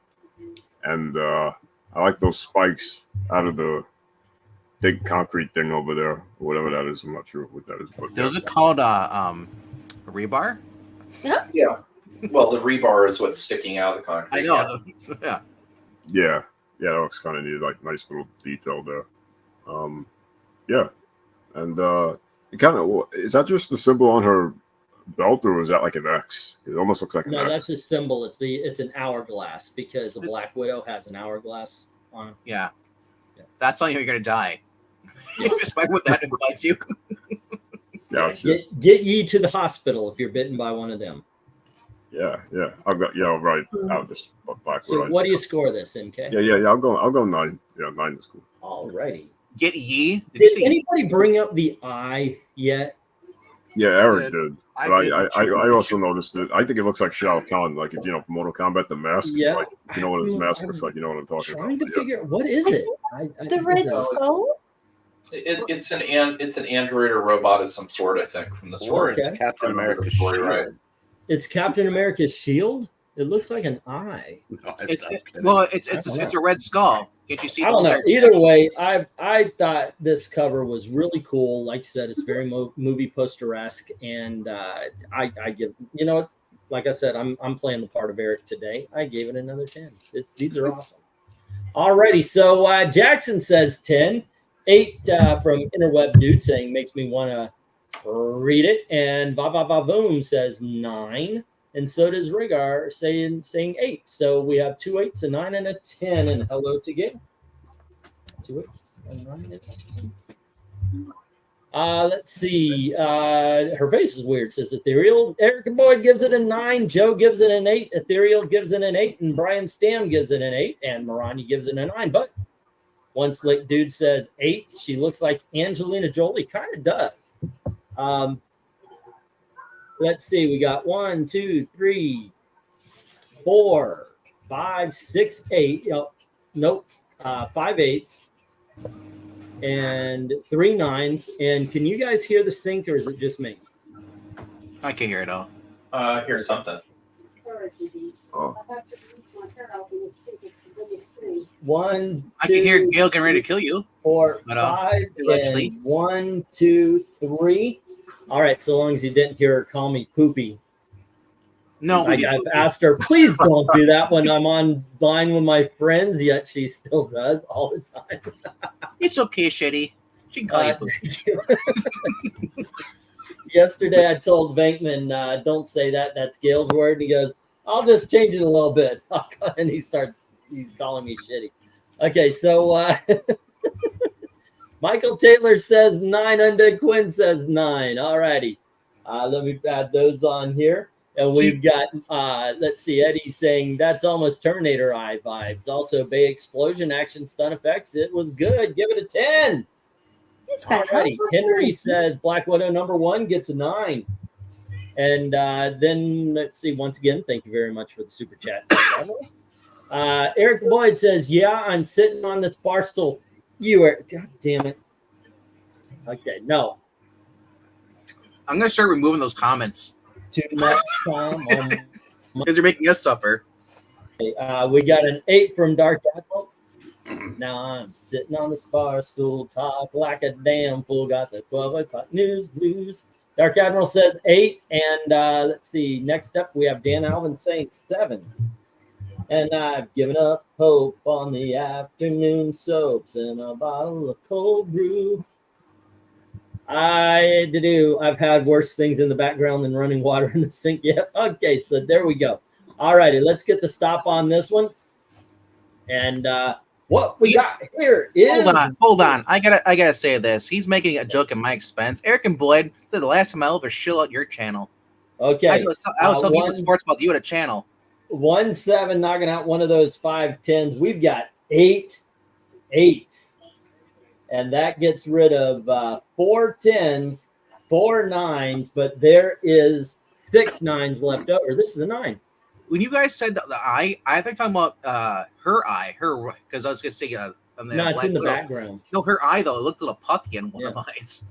And I like those spikes out of the big concrete thing over there, or whatever that is. I'm not sure what that is. But those are called rebar. Yeah. Well, the rebar is what's sticking out of the concrete. I know. Yeah. Yeah, that looks kind of neat. Like nice little detail there. Yeah, and it kind of is that just the symbol on her belt, or is that like an X? It almost looks like an X. No, that's a symbol. It's an hourglass because the Black Widow has an hourglass on it. Yeah. That's not you're gonna die. Despite what that implies you. Yeah, get ye to the hospital if you're bitten by one of them. Yeah. I'll go. Yeah, right. Out this Black So Widow. what do you score this, MK? Yeah. I'll go 9. Yeah, 9 is cool. Alrighty. Get ye. Did anybody bring up the eye yet? Yeah, Eric did. But I also did. noticed it. I think it looks like Shao Kahn, like if from Mortal Kombat, the mask. Yeah. Like, you know what his mask looks like. You know what I'm talking Trying about. to figure what is it? the red skull? It's an android or robot of some sort, I think, from the Or story. Okay. it's Captain America's story, shield. right? It's Captain America's shield. It looks like an eye. No, It's not. a red skull. Can't you see? I don't know. Either way, I thought this cover was really cool. Like you said, it's very movie poster-esque, and I give like I said, I'm playing the part of Eric today. I gave it another 10. These are awesome. Alrighty, so Jackson says 10, 8 from Interweb Dude saying makes me want to read it, and Boom says 9. And so does Rigar saying 8. So we have 2 8s, a 9, and a 10. And hello to Gabe. 2 8s, a 9, and a 10. Let's see. Her face is weird, says Ethereal. Eric Boyd gives it a 9. Joe gives it an 8. Ethereal gives it an 8. And Brian Stam gives it an 8. And Maranya gives it a 9. But one slick dude says 8. She looks like Angelina Jolie. Kind of does. Let's see. We got 1, 2, 3, 4, 5, 6, 8. Nope. 5 8s and 3 9s. And can you guys hear the sync, or is it just me? I can hear it all. Here's something. Oh. 1, I can hear 2, Gail getting ready to kill you. 4, But, 5, allegedly. and 1, 2, 3. All right, so long as you didn't hear her call me poopy. No, we I've didn't. asked her, please don't do that when I'm online with my friends, yet she still does all the time. It's okay, Shitty. She can call you poopy. Yesterday, I told VENKMAN, don't say that. That's Gail's word. And he goes, I'll just change it a little bit. And he's calling me shitty. Okay, so Michael Taylor says 9. Undead Quinn says 9. All righty. Let me add those on here. And we've got, let's see, Eddie saying that's almost Terminator Eye vibes. Also, Bay Explosion action stun effects. It was good. Give it a 10. It's got Alrighty. Henry says Black Widow #1 gets a 9. And then let's see, once again, thank you very much for the super chat. Eric Boyd says, yeah, I'm sitting on this bar stool. You are, god damn it. Okay, no. I'm gonna start removing those comments To next time. because you're making us suffer. We got an 8 from Dark Admiral. Now I'm sitting on this bar stool, talk like a damn fool, got the 12 o'clock news blues. Dark Admiral says 8, and let's see, next up we have Dan Alvin saying 7. And I've given up hope on the afternoon soaps and a bottle of cold brew. I've had worse things in the background than running water in the sink yet. Okay, so there we go. All righty, let's get the stop on this one. And what we got here is Hold on. I gotta say this. He's making a joke at my expense. Eric and Boyd said the last time I'll ever shill out your channel. okay. I was telling people sports about you at a channel. 1-7 knocking out one of those 5-10s. We've got 8 8s. And that gets rid of 4 10s, 4 9s, but there is 6 9s left over. This is a 9. When you guys said the eye, I think talking about her eye, because I was gonna say No, it's in the background. No, her eye though. It looked a little puffy in one of my eyes.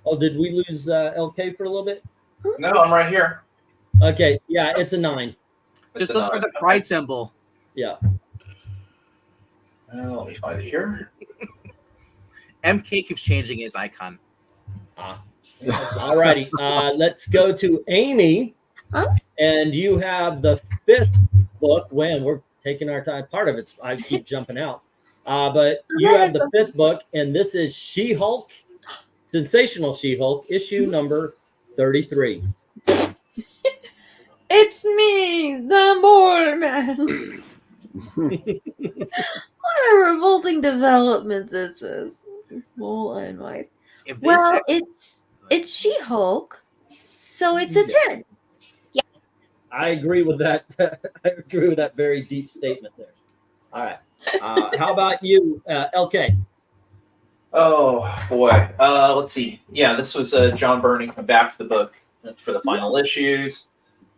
Oh, did we lose LK for a little bit? No, I'm right here. Okay, yeah, it's a 9. Just look for the pride symbol. Yeah. Let me find it here. MK keeps changing his icon. All righty. Let's go to Amy. Huh? And you have the 5th book. When we're taking our time. Part of it's I keep jumping out. But you have the 5th book, and this is She-Hulk, Sensational She-Hulk, issue number 33. It's me, the Mole Man. What a revolting development this is. Mole and White. Well, it's She-Hulk, so it's a 10. I agree with that. I agree with that very deep statement there. All right. How about you, LK? Oh boy. Let's see. Yeah, this was John Byrne coming back to the book for the final issues.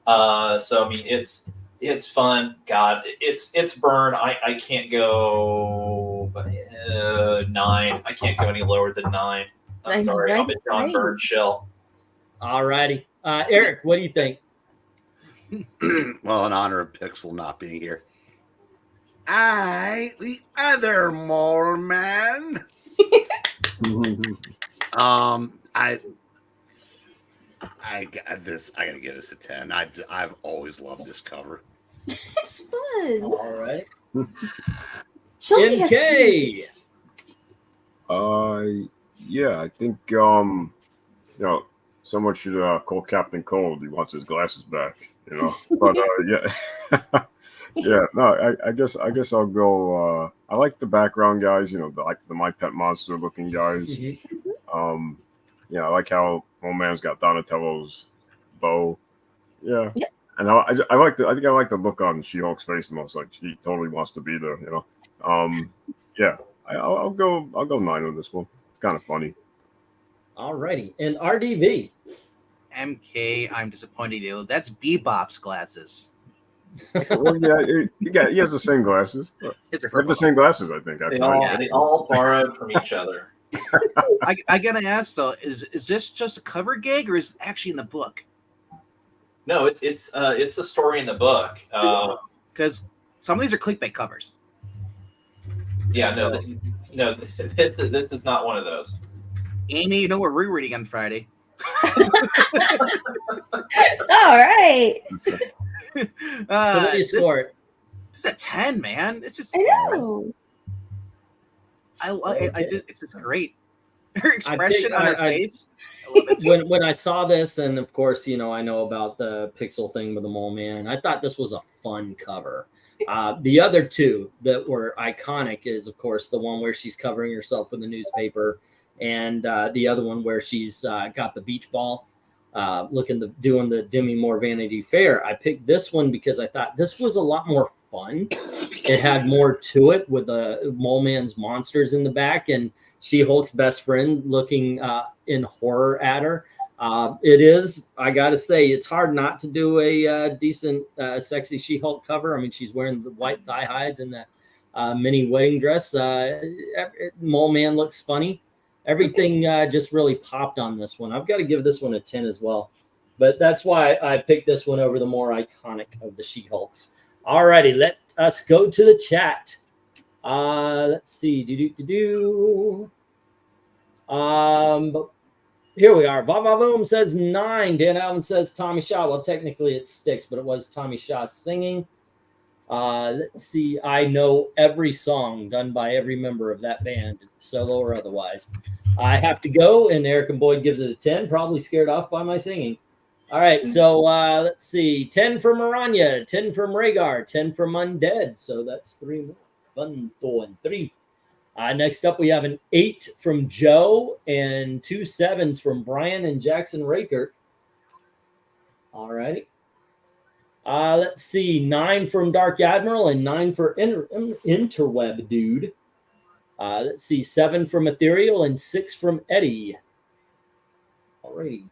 So I mean, it's fun. God, it's Byrne. I can't go 9. I can't go any lower than 9. I'm sorry. I'm a John Byrne shill. All righty. Eric, what do you think? Well, in honor of Pixel not being here, the other Mole Man. I gotta give this a 10. I've always loved this cover. It's fun. All right. MK. Yeah, I think someone should call Captain Cold. He wants his glasses back, But yeah. Yeah, no, I guess I'll go. I like the background guys, the My Pet Monster looking guys. Mm-hmm. Yeah, I like how Old Man's got Donatello's bow. Yeah. Yep. And I think I like the look on She-Hulk's face the most. Like she totally wants to be there, Yeah, I'll go 9 on this one. It's kind of funny. All righty. And RDV. MK, I'm disappointed in you. That's Bebop's glasses. Well, yeah, he has the same glasses. They have the same glasses, I think. They all borrowed from each other. I gotta ask though, is this just a cover gag or is it actually in the book? No, it's a story in the book. Because some of these are clickbait covers. Yeah, no, So- no. This is not one of those. Amy, you know we're rereading on Friday. All right. So what do you score it? This is a 10, man. It's just I know. I love it. Okay. It's just great. Her expression think on her I- face. I love it. When I saw this, and of course, you know, I know about the pixel thing with the mole man. I thought this was a fun cover. The other two that were iconic is, of course, the one where she's covering herself with a newspaper, and the other one where she's got the beach ball, doing the Demi Moore Vanity Fair. I picked this one because I thought this was a lot more fun. It had more to it with the mole man's monsters in the back, and She-Hulk's best friend looking in horror at her. It is, I gotta say, it's hard not to do a decent, sexy She-Hulk cover. I mean, she's wearing the white thigh highs and the mini wedding dress. Mole Man looks funny. Everything just really popped on this one. I've got to give this one a 10 as well. But that's why I picked this one over the more iconic of the She-Hulks. All righty, let us go to the chat. Let's see. Here we are. Baba Boom says 9. Dan Allen says Tommy Shaw. Well, technically it sticks, but it was Tommy Shaw singing. Let's see. I know every song done by every member of that band, solo or otherwise. I have to go, and Eric and Boyd gives it a 10, probably scared off by my singing. All right, so let's see. 10 for Maranya, 10 from Rhaegar, 10 from Undead. So that's 3 more. 1, 2, and 3. Next up, we have an 8 from Joe and 2 7s from Brian and Jackson Rakert. All righty. Let's see. 9 from Dark Admiral and 9 for Interweb Dude. Let's see. 7 from Ethereal and 6 from Eddie. All righty.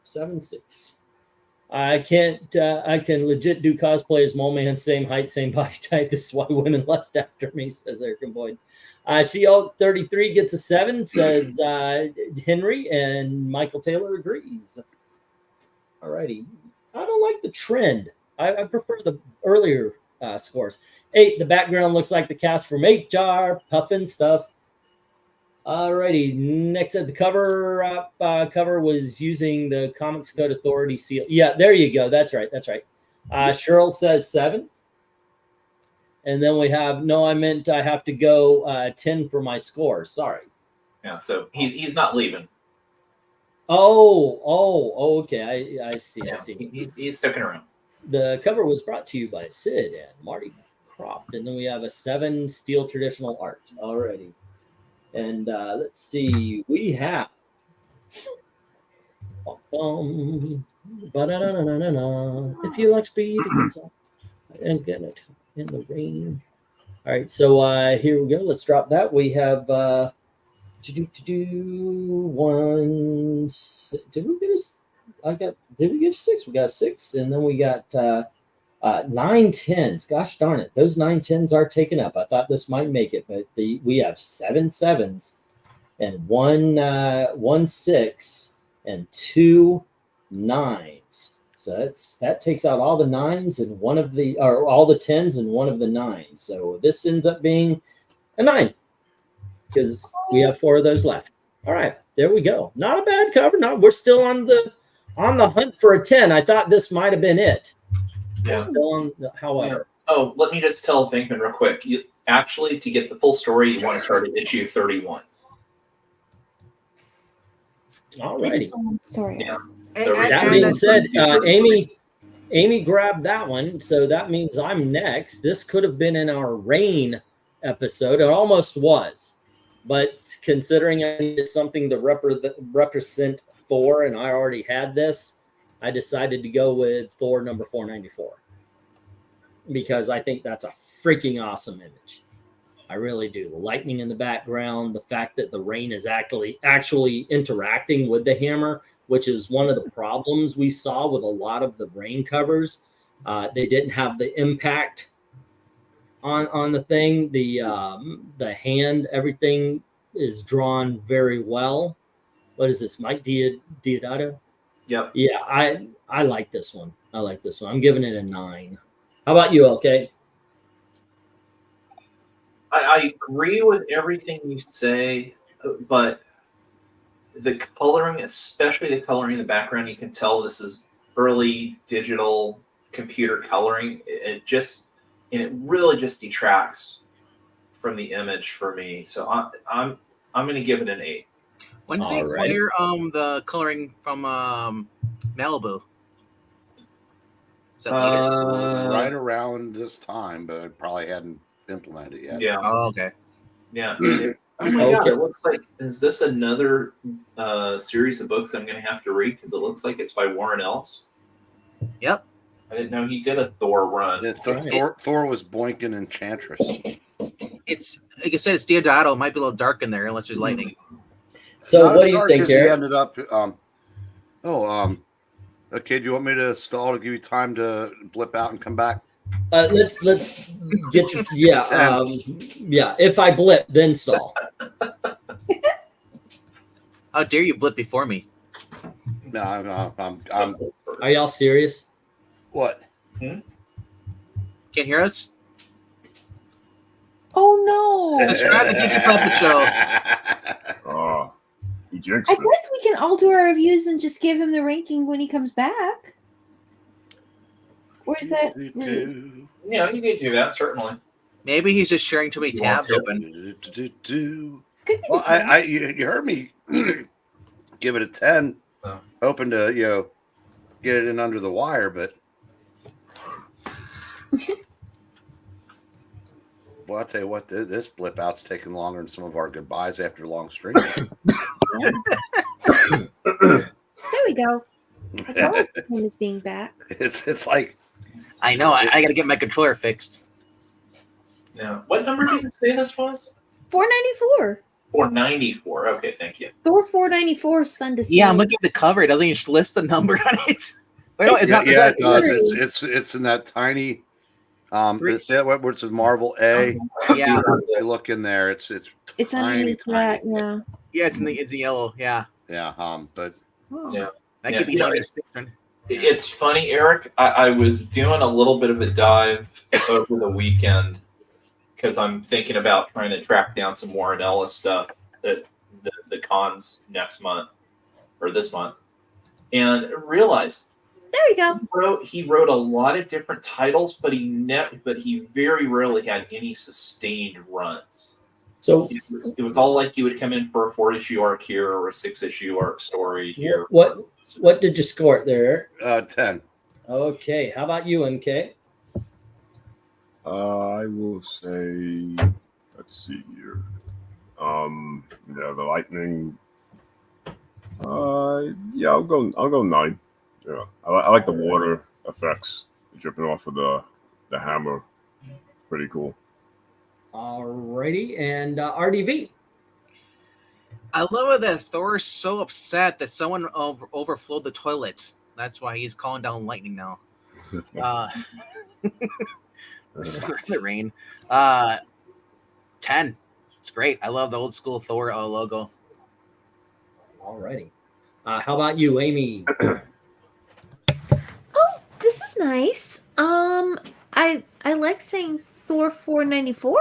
7, 6. I can legit do cosplay as Mole Man, same height, same body type. This is why women lust after me, says Eric and Boyd. She-Hulk 33 gets a 7, says Henry, and Michael Taylor agrees. All righty. I don't like the trend. I prefer the earlier scores. 8, the background looks like the cast from 8-Jar, puffin stuff. Alrighty, next at the cover was using the Comics Code Authority seal. Yeah, there you go. That's right. Cheryl says 7. And then we have, no, I meant I have to go 10 for my score. Sorry. Yeah, so he's not leaving. Okay. I see. Yeah, I see. He's sticking around. The cover was brought to you by Sid and Marty Croft. And then we have a 7 steel traditional art. Alrighty. And let's see, we have if you like speed, and get it in the rain. All right, so here we go. Let's drop that. We have one. Did we get 6? We got 6, and then we got 9 10s. Gosh darn it, those 9 10s are taken up. I thought this might make it, but we have 7 7s and 1 6 and 2 9s. So that takes out all the 9s and one of the, or all the 10s and one of the 9s. So this ends up being a 9 because we have 4 of those left. All right, there we go. Not a bad cover. No, we're still on the hunt for a 10. I thought this might have been it. Yeah. Still on, however. Oh, let me just tell Venkman real quick. Actually, to get the full story, you want to start at issue 31. All righty. Sorry. Yeah. That being said, Amy grabbed that one, so that means I'm next. This could have been in our rain episode. It almost was, but considering I needed something to represent Thor, and I already had this, I decided to go with Thor number 494 because I think that's a freaking awesome image. I really do. The lightning in the background, the fact that the rain is actually interacting with the hammer, which is one of the problems we saw with a lot of the rain covers. They didn't have the impact on the thing. The hand, everything is drawn very well. What is this, Mike Diodato? Yep. Yeah, I like this one. I'm giving it a 9. How about you, okay? I agree with everything you say, but the coloring, especially the coloring in the background, you can tell this is early digital computer coloring. It really just detracts from the image for me. So I'm going to give it an 8. When did they acquire the coloring from Malibu? Is that later? Right around this time, but I probably hadn't implemented it yet. Yeah. Oh, okay. Yeah. Oh my god! It looks like, is this another series of books I'm going to have to read? Because it looks like it's by Warren Ellis. Yep. I didn't know he did a Thor run. Yeah, Thor was Boinkin Enchantress. It's like I said, it's Deodato. It might be a little dark in there unless there's lightning. So what do you think, Eric? He ended up. Okay, do you want me to stall to give you time to blip out and come back? Let's get you. Yeah, yeah. If I blip, then stall. How dare you blip before me? No, I'm. Are y'all serious? What? Can't hear us? Oh no! Subscribe to Geeky Puppet Show. He jinxed I it. guess we can all do our reviews and just give him the ranking when he comes back. Or is that? Yeah, you can do that, certainly. Maybe he's just sharing too many tabs open. Well, you heard me give it a 10, hoping to get it in under the wire, but well, I'll tell you what, this blip out's taking longer than some of our goodbyes after long streams. There we go. That's all him is being back. It's like, I know. I got to get my controller fixed. Yeah. What number did you say this was? 494. 494. Okay, thank you. Thor 494 is fun to see. Yeah, I'm looking at the cover. It doesn't even list the number on it. it does. It's in that tiny. What's it? Marvel A. Yeah, you look in there. It's It's tiny, underneath that. Yeah. Yeah, it's in yellow. Yeah. Yeah. But Yeah. That could be 96. It's funny, Eric. I was doing a little bit of a dive over the weekend because I'm thinking about trying to track down some Warren Ellis stuff at the cons next month or this month, and realized There we go. he wrote a lot of different titles, but he very rarely had any sustained runs. So it was all like he would come in for a 4-issue arc here or a 6-issue arc story here. What did you score it there, Eric? 10. Okay. How about you, MK? I will say, let's see here. The lightning. Yeah, I'll go 9. Yeah, I like the water effects dripping off of the hammer. Pretty cool. Alrighty, and RDV. I love it that Thor's so upset that someone overflowed the toilet. That's why he's calling down lightning now. The rain. 10. It's great. I love the old school Thor logo. Alrighty. How about you, Amy? Oh, this is nice. I like saying Thor 494,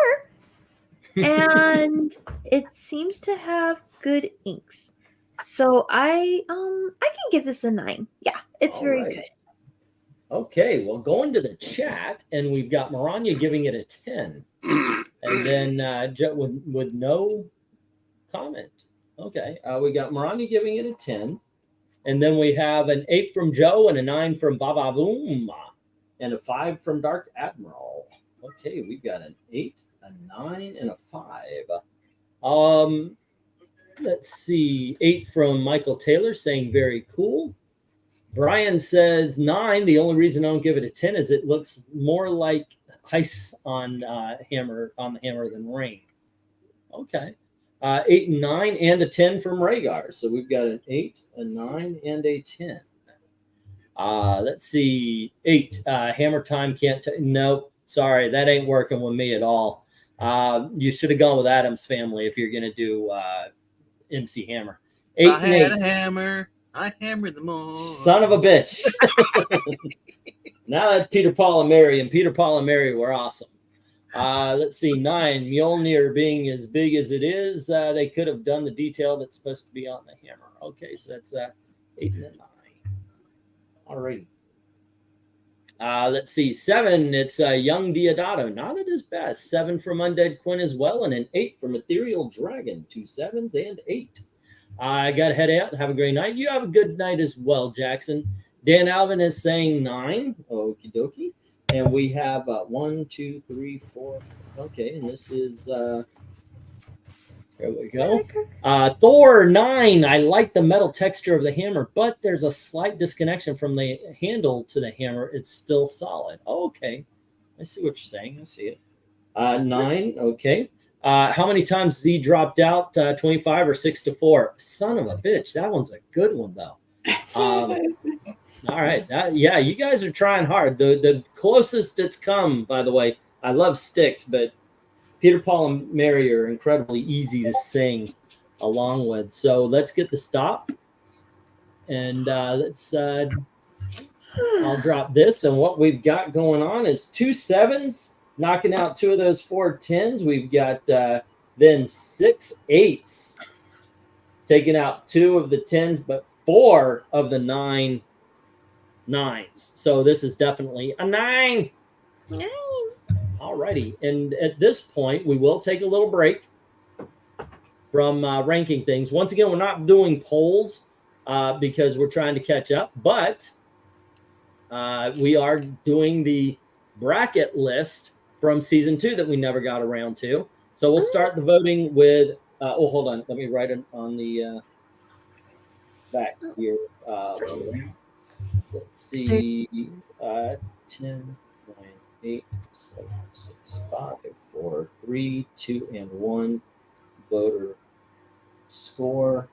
and it seems to have good inks. So I can give this a 9. Yeah, it's very good. Okay, well, going to the chat, and we've got Maranya giving it a 10, and then with no comment. Okay, we got Maranya giving it a 10, and then we have an 8 from Joe and a 9 from Baba Boom, and a 5 from Dark Admiral. Okay, we've got an 8, a 9, and a 5. Let's see, 8 from Michael Taylor saying very cool. Brian says 9. The only reason I don't give it a 10 is it looks more like ice on the hammer than rain. Okay. 8 and 9 and a 10 from Rhaegar. So we've got an 8, a 9, and a 10. Let's see. 8. Hammer time can't. Nope. Sorry, that ain't working with me at all. You should have gone with Adam's Family if you're going to do MC Hammer. 8 I had a hammer. I hammered them all. Son of a bitch. Now that's Peter, Paul, and Mary, and Peter, Paul, and Mary were awesome. Let's see, 9, Mjolnir being as big as it is, they could have done the detail that's supposed to be on the hammer. Okay, so that's 8 and a 9. All righty. Let's see, 7, it's Young Diodato, not at his best. 7 from Undead Quinn as well, and an 8 from Ethereal Dragon. 2 7s and 8. I got to head out. Have a great night. You have a good night as well, Jackson. Dan Alvin is saying 9. Okie dokie. And we have 1, 2, 3, 4. Okay, and this is there we go. Thor 9. I like the metal texture of the hammer, but there's a slight disconnection from the handle to the hammer. It's still solid. Oh, okay. I see what you're saying. I see it. 9. Okay. How many times Z dropped out? 25 or 6 to 4. Son of a bitch. That one's a good one though. All right. Yeah, you guys are trying hard. The closest it's come, by the way, I love Styx, but Peter, Paul, and Mary are incredibly easy to sing along with. So let's get the stop. And let's I'll drop this. And what we've got going on is 2 7s, knocking out 2 of those 4 10s. We've got then 6 8s, taking out 2 of the 10s, but 4 of the 9 9s. So this is definitely a 9. 9. All righty. And at this point, we will take a little break from ranking things. Once again, we're not doing polls because we're trying to catch up, but we are doing the bracket list from season 2 that we never got around to. So we'll start the voting with, oh, hold on. Let me write it on the back here. Let's see, 10, 9, 8, 7, 6, 5, 4, 3, 2, and 1 voter score.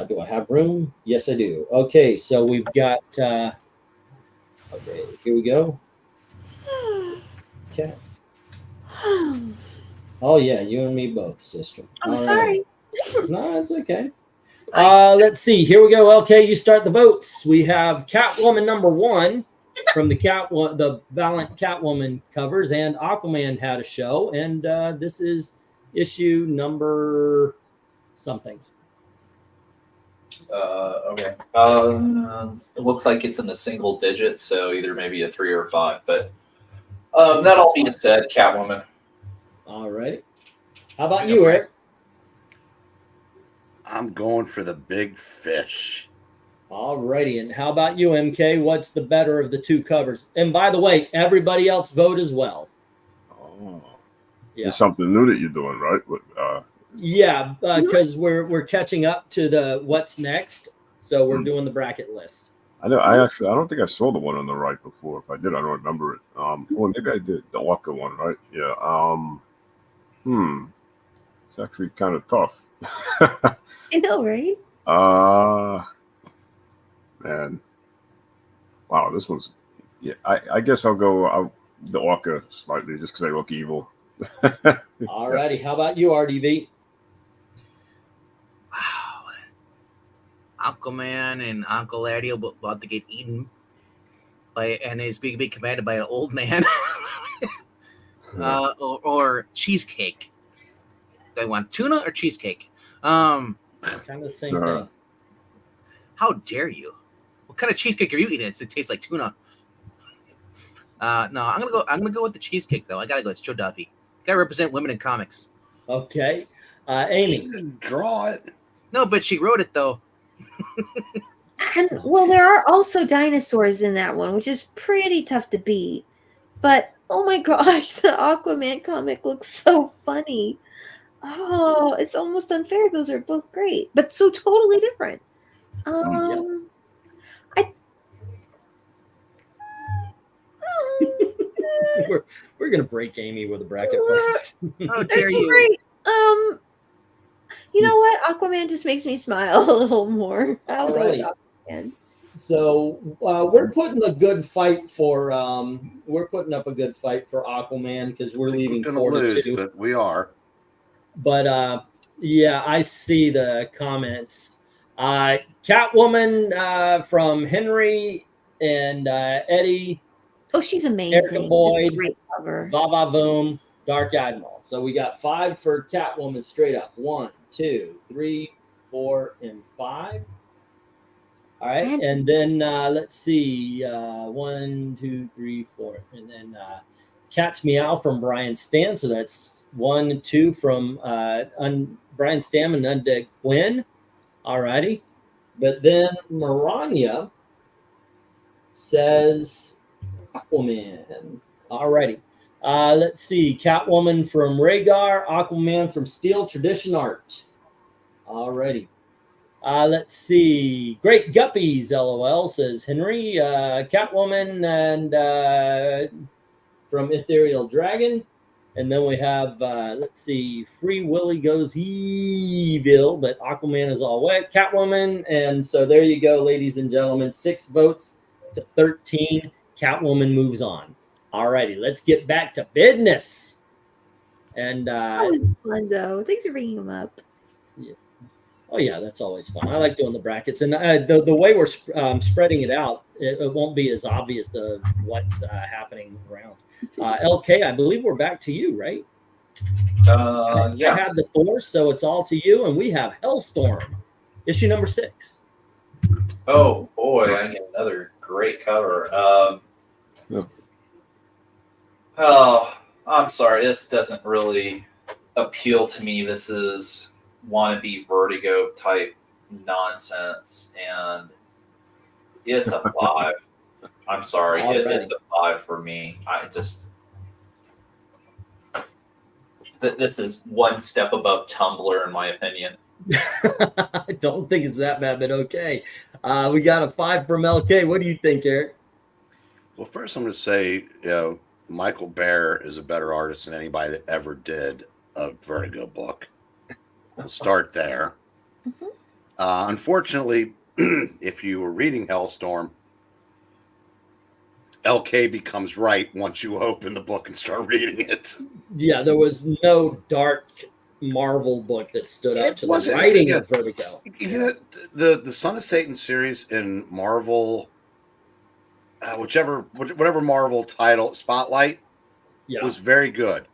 Do I have room? Yes, I do. Okay, so we've got, okay, here we go. Okay. Oh, yeah, you and me both, sister. I'm sorry. No, it's okay. Let's see. Here we go. LK, you start the votes. We have Catwoman number 1 from the Valiant Catwoman covers, and Aquaman had a show, and this is issue number something. Okay. It looks like it's in the single digits, so either maybe a 3 or a 5. But that all being said, Catwoman. All right. How about you, Eric? I'm going for the big fish. All righty. And how about you, MK? What's the better of the 2 covers? And by the way, everybody else vote as well. Oh, yeah. It's something new that you're doing, right? Yeah, because we're catching up to the what's next. So we're doing the bracket list. I know. I don't think I saw the one on the right before. If I did, I don't remember it. Well, maybe I did the Orca one, right? Yeah. It's actually kind of tough. I know, right? Man. Wow, this one's, yeah, I guess I'll go the Orca slightly just because they look evil. All righty. How about you, RDV? Wow. Aquaman and Uncle Eddie about to get eaten and he's being commanded by an old man. or cheesecake. Do I want tuna or cheesecake? Kind of the same thing. How dare you? What kind of cheesecake are you eating? It tastes like tuna. No, I'm gonna go with the cheesecake though. I gotta go. It's Joe Duffy. Gotta represent women in comics. Okay, Amy. She didn't draw it. No, but she wrote it though. And well, there are also dinosaurs in that one, which is pretty tough to beat. But oh my gosh, the Aquaman comic looks so funny. Oh, it's almost unfair. Those are both great, but so totally different. We're gonna break Amy with a bracket points. How dare you? Great. You know what? Aquaman just makes me smile a little more. I'll go with Aquaman. So we're putting a good fight for we're putting up a good fight for Aquaman because we're leaving 4-2. But we are. But yeah, I see the comments. Catwoman from Henry and Eddie. Oh, she's Erica amazing. It's a Boyd, great cover. Vava Boom, Dark Admiral. So we got 5 for Catwoman straight up. 1, 2, 3, 4, and 5. All right, and then let's see, 1, 2, 3, 4, and then Cat's Meow from Brian Stan. So that's 1, 2 from Brian Stan and Undead Quinn. All righty, but then Maranya says Aquaman. All righty, let's see, Catwoman from Rhaegar, Aquaman from Steel Tradition Art. All righty. Let's see. Great Guppies, LOL, says Henry. Catwoman and from Ethereal Dragon. And then we have, let's see, Free Willy Goes Evil, but Aquaman is all wet. Catwoman. And so there you go, ladies and gentlemen. 6 votes to 13. Catwoman moves on. All righty, let's get back to business. And That was fun, though. Thanks for bringing them up. Yeah. Oh yeah, that's always fun. I like doing the brackets, and the way we're spreading it out, it won't be as obvious of what's happening around. LK, I believe we're back to you, right? Yeah. I had the Force, so it's all to you, and we have Hellstorm, issue number 6. Oh boy, I get another great cover. Oh, I'm sorry, this doesn't really appeal to me. This is wannabe Vertigo type nonsense, and it's a 5. I'm sorry, it's a 5 for me. I just this is one step above Tumblr in my opinion. I don't think it's that bad, but okay. We got a 5 from LK. What do you think, Eric? Well, first I'm going to say, Michael Baer is a better artist than anybody that ever did a Vertigo book. We'll start there. Mm-hmm. Unfortunately, if you were reading Hellstorm, LK becomes right once you open the book and start reading it. Yeah, there was no dark Marvel book that stood up to the writing of Vertigo. You know, the Son of Satan series in Marvel, whatever Marvel title, Spotlight, was very good.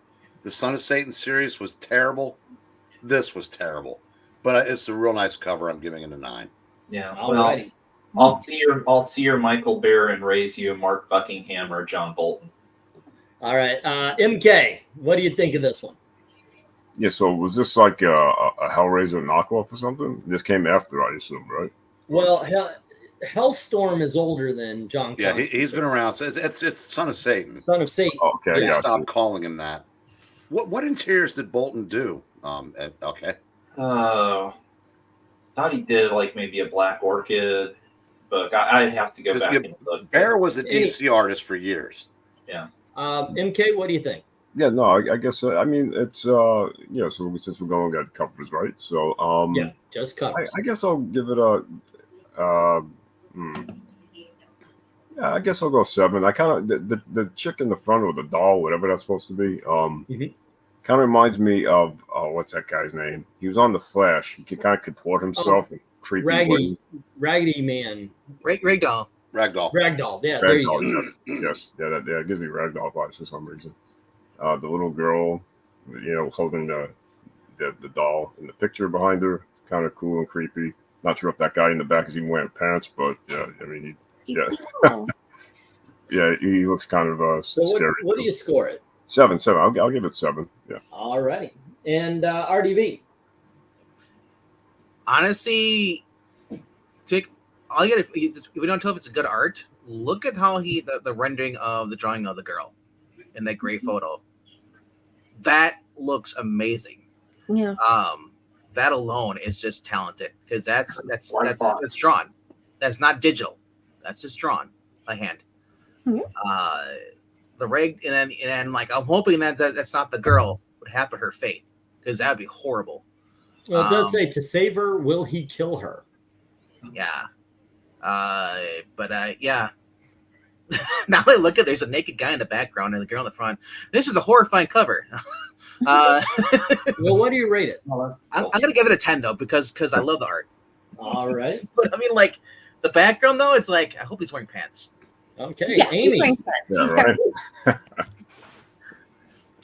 The Son of Satan series was terrible. This was terrible, but it's a real nice cover. I'm giving it a 9. Yeah, alrighty. I'll see your Michael Baer and raise you Mark Buckingham or John Bolton. All right, MK, what do you think of this one? Yeah, so was this like a Hellraiser knockoff or something? This came after, I assume, right? Well, Hellstorm is older than John Constantine. Yeah, he's been around. So it's Son of Satan. Son of Satan. Oh, okay, yeah, stop calling him that. What interiors did Bolton do? Okay. Thought he did like maybe a Black Orchid book. I have to go back and look. Bear was a DC artist for years. Yeah. MK, what do you think? Yeah, no, I guess I mean it's so since we're going to get covers, right? So yeah, just covers. I guess I'll give it a yeah, I guess I'll go 7. I kind of the chick in the front or the doll, whatever that's supposed to be, kind of reminds me of what's that guy's name? He was on The Flash. He could kind of contort himself and creepy. Raggedy Man. Ragdoll. Ragdoll. Yeah, Ragdoll, there you go. Yes, yeah, that gives me Ragdoll vibes for some reason. The little girl, holding the doll in the picture behind her. It's kind of cool and creepy. Not sure if that guy in the back is even wearing pants, but yeah, I mean, yeah, he looks kind of scary. What do you score it? 7. I'll give it 7. Yeah. All right. And RDV. Honestly, all you gotta, if we don't tell if it's a good art, look at how the rendering of the drawing of the girl in that gray photo. That looks amazing. Yeah. That alone is just talented because that's drawn. That's not digital. That's just drawn by hand. Mm-hmm. The rig, and then like I'm hoping that's not the girl. What happened to her fate? Because that would be horrible. Well, it does say to save her, will he kill her? Yeah. Yeah. Now I look at there's a naked guy in the background and the girl in the front. This is a horrifying cover. Well, what do you rate it? I'm gonna give it a 10 though because I love the art. All right. But I mean, like the background though, it's like I hope he's wearing pants. Okay, Yeah, Amy. brain cuts. Yeah, He's got- right.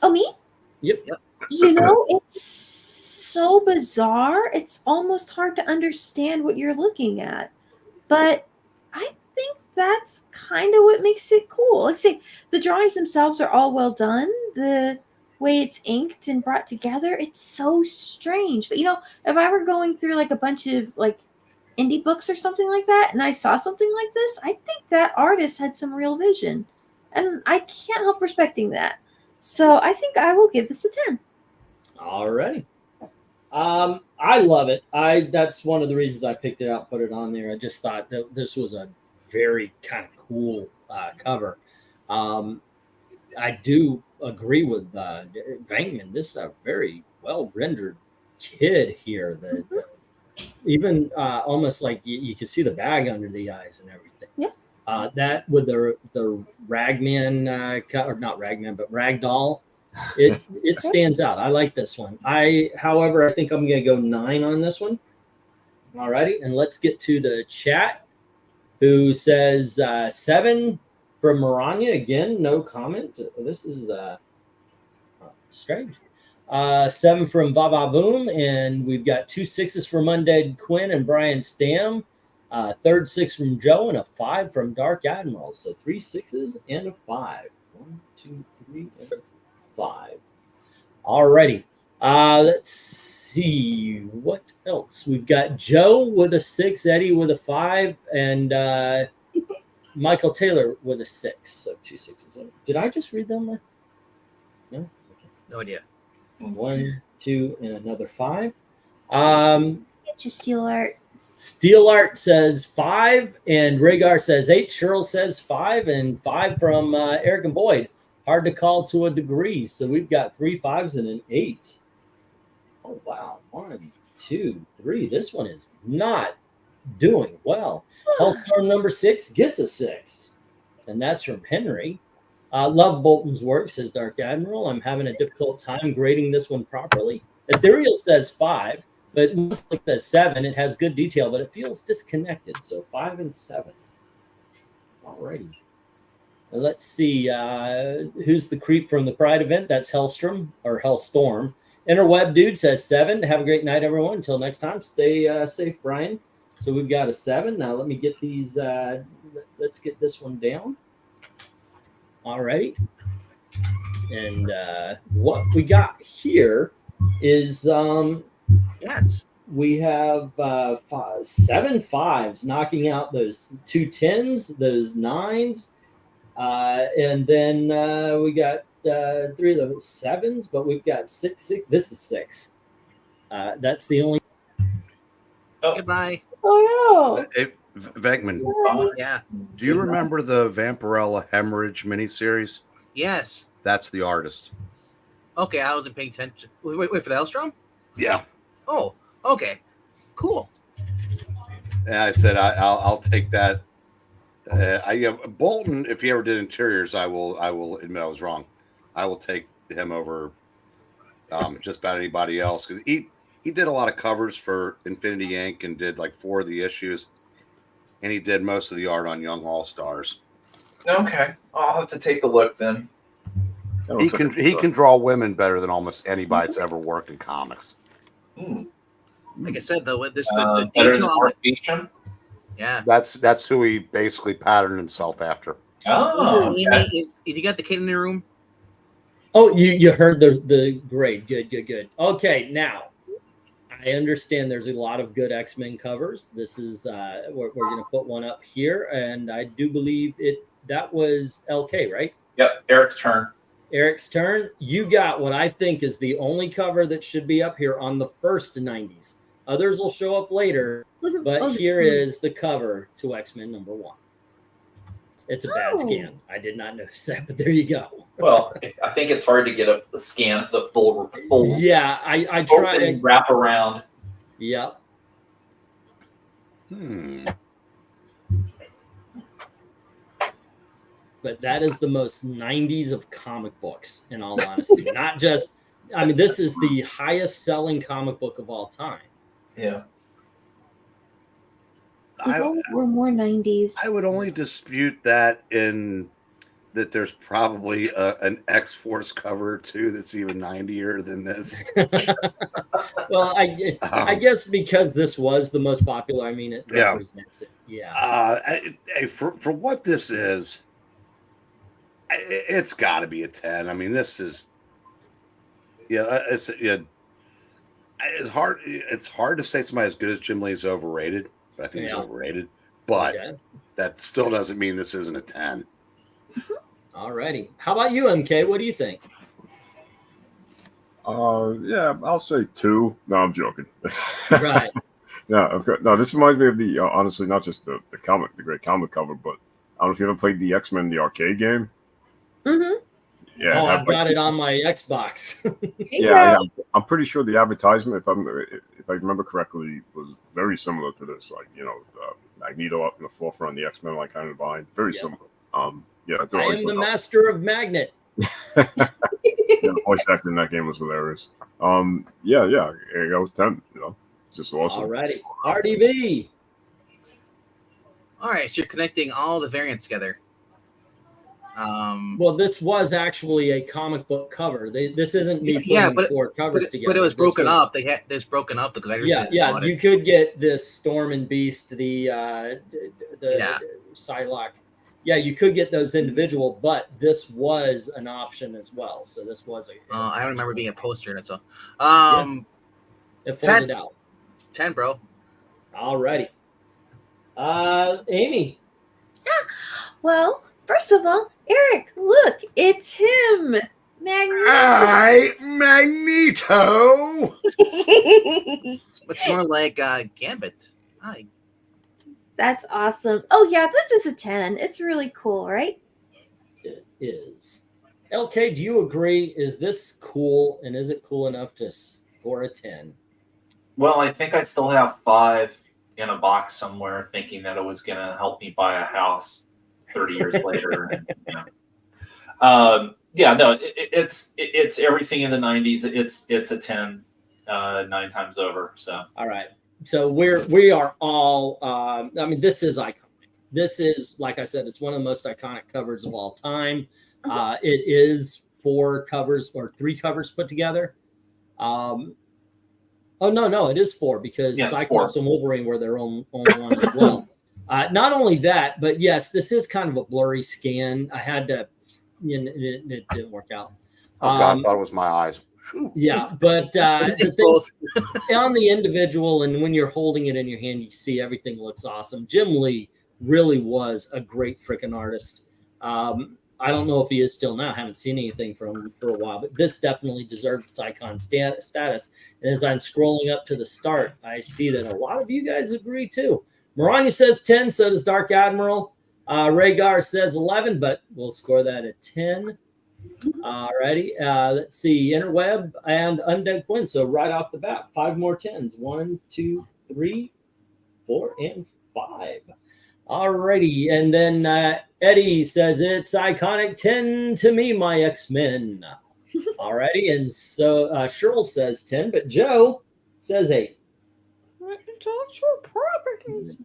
Oh, me? Yep. You know, it's so bizarre. It's almost hard to understand what you're looking at. But I think that's kind of what makes it cool. Like I say, the drawings themselves are all well done. The way it's inked and brought together, it's so strange. But you know, if I were going through like a bunch of like indie books or something like that, and I saw something like this, I think that artist had some real vision. And I can't help respecting that. So I think I will give this a 10. Alrighty. I love it. That's one of the reasons I picked it out, put it on there. I just thought that this was a very kind of cool cover. I do agree with VENKMAN. This is a very well rendered kid here. That even almost like you can see the bag under the eyes and everything. Yeah. That with the Ragman or not Ragman, but Ragdoll. It stands out. I like this one. However, I think I'm going to go 9 on this one. Alrighty, and let's get to the chat, who says 7 from MARANYA. Again, no comment. This is strange. 7 from Baba Boom, and we've got 2 6s from Undead Quinn and Brian Stam. Third 6 from Joe and a 5 from Dark Admiral. So 3 6s and a 5. 1, 2, 3, and a 5. Alrighty. Let's see what else. We've got Joe with a 6, Eddie with a 5, and Michael Taylor with a 6. So 2 6s. Did I just read them? No? Okay. No idea. 1, 2, and another 5. It's just steel art. Steel Art says 5, and Rhaegar says 8. Cheryl says 5, and 5 from Eric and Boyd. Hard to call to a degree. So we've got 3 5s and an 8. Oh, wow. 1, 2, 3. This one is not doing well. Hellstorm number 6 gets a 6. And that's from Henry. Love Bolton's work, says Dark Admiral. I'm having a difficult time grading this one properly. Ethereal says 5, but once it says 7, it has good detail, but it feels disconnected. So 5 and 7. Alrighty. Let's see, who's the creep from the Pride event? That's Hellstrom or Hellstorm. Interweb Dude says 7. Have a great night, everyone. Until next time, stay safe, Brian. So we've got a 7. Now let me get these. Let's get this one down. All right. And what we got here is Yes. we have 7 5s knocking out those 2 10s, those 9s. And then we got 3 of those 7s, but we've got 6 6. This is 6. That's the only. Goodbye. Oh, Hey, VENKMAN, Yeah. do you remember the Vampirella Hemorrhage miniseries? Yes. That's the artist. Okay, I wasn't paying attention. Wait for the Hellstrom? Yeah. Oh, okay. Cool. And I said I'll take that. Bolton, if he ever did interiors, I will admit I was wrong. I will take him over just about anybody else, because he did a lot of covers for Infinity Inc. and did like 4 of the issues, and he did most of the art on Young All Stars. Okay, I'll have to take a look then. He can draw women better than almost anybody that's ever worked in comics. Like I said, though, with this Better the than detail. Mark Beecham? Yeah. That's who he basically patterned himself after. Oh, Amy, okay. you got the kid in the room? Oh, you heard the grade. Good. Okay, now I understand there's a lot of good X-Men covers. This is we're going to put one up here, and I do believe that was LK, right? Yep, Eric's turn. Eric's turn. You got what I think is the only cover that should be up here on the first 90s. Others will show up later, but here is the cover to X-Men number 1. It's a bad scan. I did not notice that, but there you go. Well, I think it's hard to get the scan, the full Yeah, I tried and wrap around. Yep. But that is the most 90s of comic books, in all honesty. Not just, I mean, this is the highest selling comic book of all time. Yeah. We're more 90s. I would only dispute that in that there's probably an X-Force cover too that's even 90er than this. Well, I guess because this was the most popular, I mean, it represents it. Yeah. For what this is, it's got to be a 10. I mean, this is it's hard. It's hard to say somebody as good as Jim Lee is overrated. But I think he's overrated. But that still doesn't mean this isn't a 10. All righty. How about you, MK? What do you think? Yeah, I'll say 2. No, I'm joking. Right. No, this reminds me of the honestly, not just the comic, the great comic cover, but I don't know if you ever played the X-Men, the arcade game. Mm-hmm. Yeah, I've got it on my Xbox. Yeah, I'm pretty sure the advertisement, if I remember correctly, was very similar to this. Like, you know, Magneto up in the forefront, the X-Men like kind of behind. Very similar. Yeah, I am the master of magnet. The voice acting in that game was hilarious. Yeah, here you go with 10. You know, just awesome. Alrighty, RDV. All right, so you're connecting all the variants together. Well, this was actually a comic book cover. This isn't me putting 4 covers together. But it was broken up. They had this broken up because I understand. You could get this Storm and Beast, the Psylocke. Yeah, you could get those individual, but this was an option as well. So this was I don't remember being a poster in it. So, it folded out. 10, bro. Alrighty. Amy. Well, first of all, Eric, look, it's him, Magneto. It's more like Gambit. Hi. That's awesome. Oh yeah, this is a 10. It's really cool, right? It is. LK, do you agree? Is this cool, and is it cool enough to score a 10? Well, I think I still have 5 in a box somewhere, thinking that it was going to help me buy a house 30 years later. And, it's everything in the 90s. It's a 10, 9 times over. So all right. So we are all. I mean, this is iconic. This is, like I said, it's one of the most iconic covers of all time. It is 4 covers or 3 covers put together. Oh no, it is 4 because Cyclops 4. And Wolverine were their own one as well. Not only that, but yes, this is kind of a blurry scan. I had to, it didn't work out. Oh God, I thought it was my eyes. Yeah, but it's both on the individual, and when you're holding it in your hand, you see everything looks awesome. Jim Lee really was a great freaking artist. I don't know if he is still now. I haven't seen anything from him for a while, but this definitely deserves its icon status. And as I'm scrolling up to the start, I see that a lot of you guys agree too. Maranya says 10, so does Dark Admiral. Rhaegar says 11, but we'll score that at 10. Alrighty. Let's see. Interweb and Undead Quinn. So right off the bat, 5 more 10s. 1, 2, 3, 4, and 5. Alrighty. And then Eddie says it's iconic 10 to me, my X-Men. Alrighty. And so Cheryl says 10, but Joe says 8. Intellectual properties.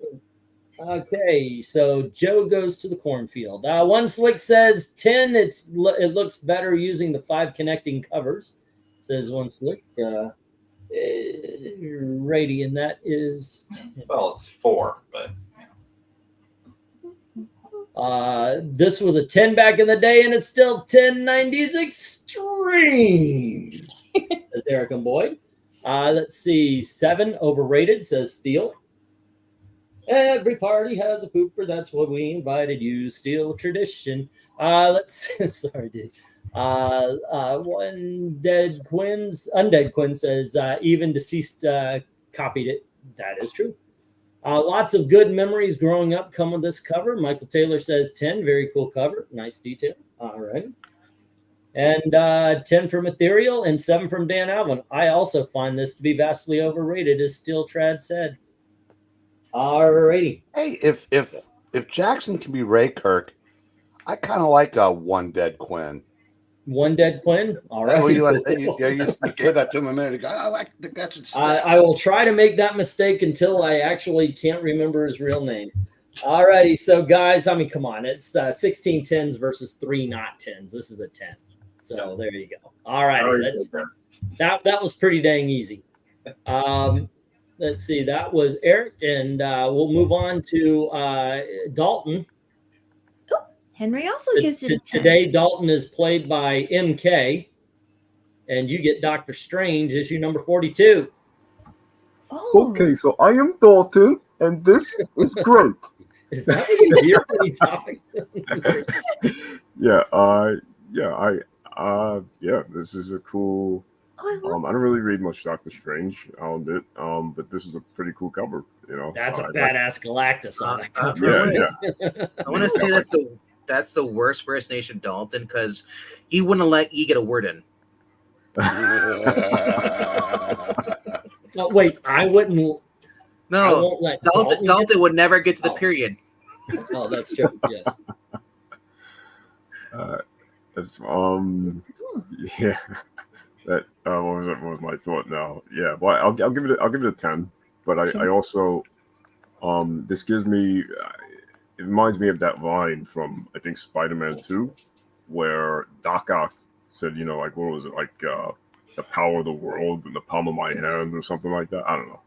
Okay, so Joe goes to the cornfield. One Slick says 10. It looks better using the 5 connecting covers. Says One Slick. Rady, and that is 10. Well, it's 4, but this was a 10 back in the day, and it's still 1090s extreme. Says Eric and Boyd. Let's see. 7 overrated, says Steele. Every party has a pooper. That's what we invited you. Steel tradition. Let's sorry, dude. Undead Quinn says even deceased copied it. That is true. Lots of good memories growing up come with this cover. Michael Taylor says 10. Very cool cover. Nice detail. All right. And 10 from Ethereal and 7 from Dan Alvin. I also find this to be vastly overrated, as Steel Trad said. Alrighty. Hey, if Jackson can be Ray Kirk, I kind of like a One Dead Quinn. One dead Quinn. All right. Well, you gave that to him a minute ago. I think that should stay. I will try to make that mistake until I actually can't remember his real name. All righty. So, guys, I mean, come on. It's 16 10s versus 3 not 10s. This is a 10. So there you go. All righty. That was pretty dang easy. Let's see. That was Eric. And we'll move on to Dalton. Henry also gives it a 10. Today, Dalton is played by MK, and you get Doctor Strange, issue number 42. Oh. Okay, so I am Dalton, and this is great. Is that what you hear when he talks? This is a cool. I don't really read much Doctor Strange, but this is a pretty cool cover. You know, that's a badass Galactus on it. I want to say that's the worst impersonation of Dalton because he wouldn't let you get a word in. No, wait, I wouldn't. No, I won't let Dalton would never get to the period. Oh, that's true. Yes. Yeah. That what was my thought now? Yeah, well, I'll give it a 10. But I also this gives me. It reminds me of that line from, I think, Spider-Man 2, where Doc Ock said, you know, like, what was it? Like, the power of the world in the palm of my hand or something like that. I don't know.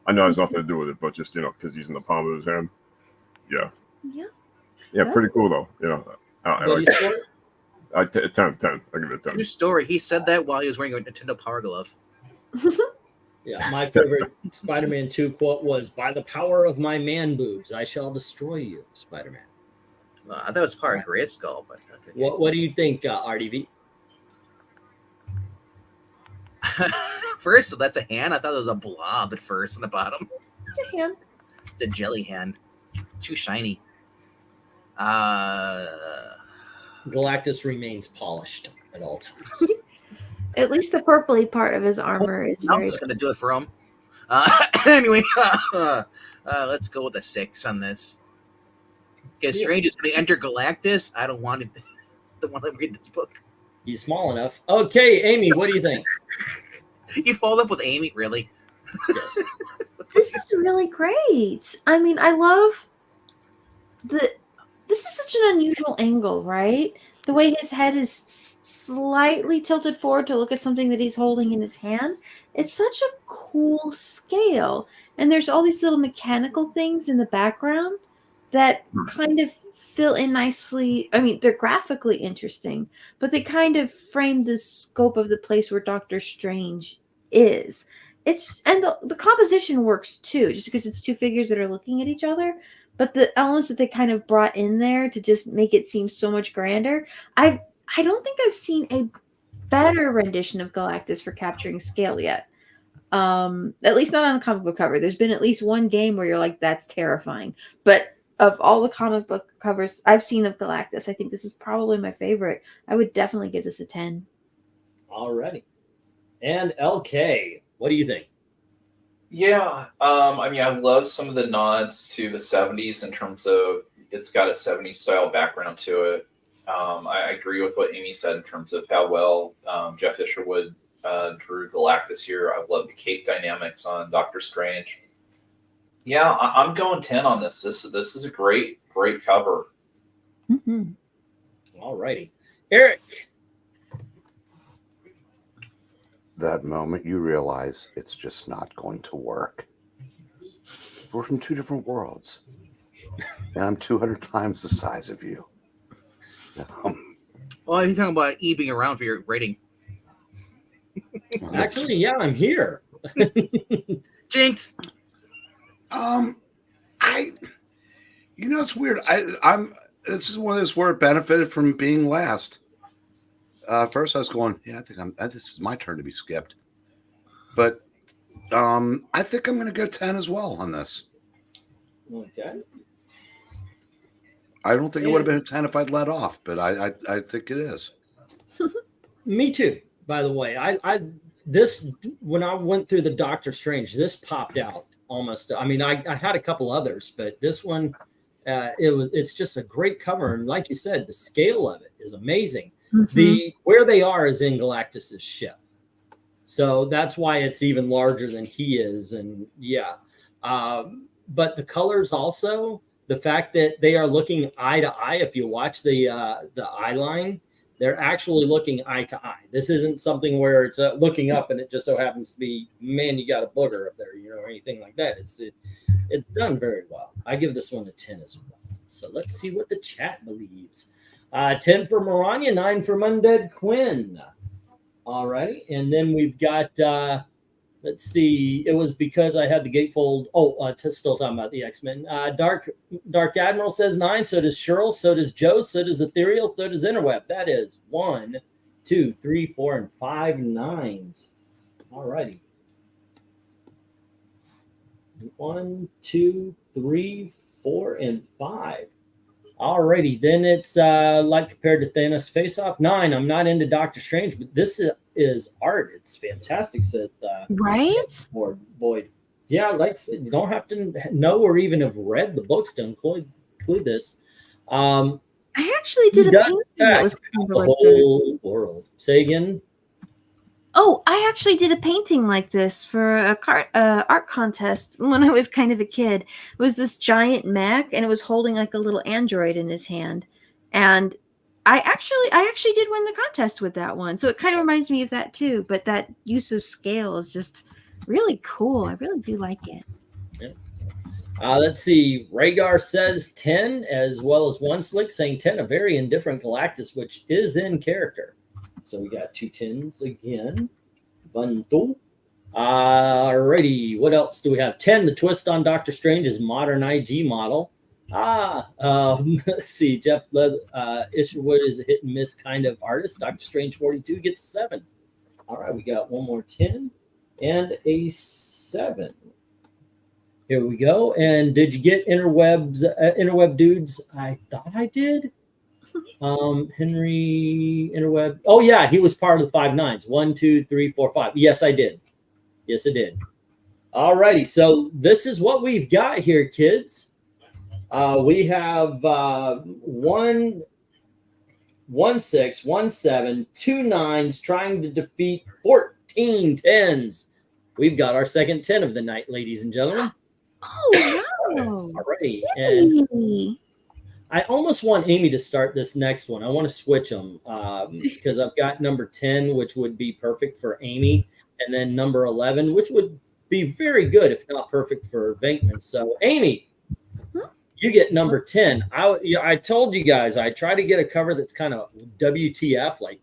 I know it has nothing to do with it, but just, you know, because he's in the palm of his hand. Yeah. Yeah, pretty cool, though. You know, I like it. 10. I give it a 10. True story. He said that while he was wearing a Nintendo Power Glove. Yeah, my favorite Spider-Man 2 quote was, "By the power of my man boobs, I shall destroy you, Spider-Man." I thought it was part of Great Skull, but okay. What do you think, RDV? First, that's a hand. I thought it was a blob at first on the bottom. It's a hand. It's a jelly hand. Too shiny. Galactus remains polished at all times. At least the purpley part of his armor is very. I'm going to do it for him. Anyway, let's go with a 6 on this. Because Strange is going to enter Galactus. I don't want to read this book. He's small enough. Okay, Amy, what do you think? You followed up with Amy, really? Yes. This is really great. I mean, I love this is such an unusual angle, right? The way his head is slightly tilted forward to look at something that he's holding in his hand. It's such a cool scale. And there's all these little mechanical things in the background that kind of fill in nicely. I mean, they're graphically interesting, but they kind of frame the scope of the place where Doctor Strange is. And the composition works too, just because it's two figures that are looking at each other. But the elements that they kind of brought in there to just make it seem so much grander. I don't think I've seen a better rendition of Galactus for capturing scale yet. At least not on a comic book cover. There's been at least one game where you're like, that's terrifying. But of all the comic book covers I've seen of Galactus, I think this is probably my favorite. I would definitely give this a 10. Alrighty. And LK, what do you think? Yeah, I mean, I love some of the nods to the 70s in terms of it's got a 70s style background to it. I agree with what Amy said in terms of how well Jeff Isherwood drew Galactus here. I love the cape dynamics on Doctor Strange. Yeah, I'm going 10 on this. This is a great cover. Mm-hmm. All righty. Eric. That moment you realize it's just not going to work. We're from two different worlds. And I'm 200 times the size of you. Well, you're talking about E being around for your rating. Actually, yeah, I'm here. Jinx. It's weird. This is one of those where it benefited from being last. First I was going, I think this is my turn to be skipped. But I think I'm going to go 10 as well on this. Okay. I don't think it would have been a 10 if I'd let off, but I think it is. Me too, by the way. When I went through the Doctor Strange, this popped out almost. I mean, I had a couple others, but this one, it's just a great cover. And like you said, the scale of it is amazing. Where they are is in Galactus's ship. So that's why it's even larger than he is. And yeah. But the colors also, the fact that they are looking eye to eye, if you watch the eye line, they're actually looking eye to eye. This isn't something where it's looking up and it just so happens to be, man, you got a booger up there, you know, or anything like that. It's done very well. I give this one a 10 as well. So let's see what the chat believes. 10 for Maranya, 9 for Undead Quinn. All right. And then we've got, let's see, it was because I had the gatefold. Oh, still talking about the X-Men. Dark Admiral says 9. So does Cheryl. So does Joe. So does Ethereal. So does Interweb. That is 1, 2, 3, 4, and 5 9s. All righty. 1, 2, 3, 4, and 5. Alrighty, then it's like compared to Thanos Face Off 9. I'm not into Doctor Strange, but this is art. It's fantastic. Said right, Boyd. Yeah, like you don't have to know or even have read the books to include this. I actually did a painting that was kind of the like whole world. Say again. Oh, I actually did a painting like this for a art contest when I was kind of a kid. It was this giant mech, and it was holding like a little android in his hand. And I actually did win the contest with that one. So it kind of reminds me of that too. But that use of scale is just really cool. I really do like it. Yeah. Let's see. Rhaegar says 10, as well as One Slick saying 10. A very indifferent Galactus, which is in character. So we got 2 10s again. 1, 2. Alrighty. What else do we have? 10. The twist on Doctor Strange is modern IG model. Let's see. Jeff Isherwood is a hit and miss kind of artist. Doctor Strange 42 gets 7. All right. We got one more 10 and a 7. Here we go. And did you get Interweb dudes? I thought I did. Henry Interweb. Oh yeah, he was part of the 5 9s. 1, 2, 3, 4, 5. Yes, I did. Yes, I did. All righty. So this is what we've got here, kids. We have 1 6, 1 7, 2 9s trying to defeat 14 10s. We've got our second 10 of the night, ladies and gentlemen. Oh wow! All righty. And I almost want Amy to start this next one. I want to switch them because I've got number 10, which would be perfect for Amy, and then number 11, which would be very good, if not perfect, for Venkman. So, Amy, you get number 10. I told you guys I try to get a cover that's kind of WTF, like,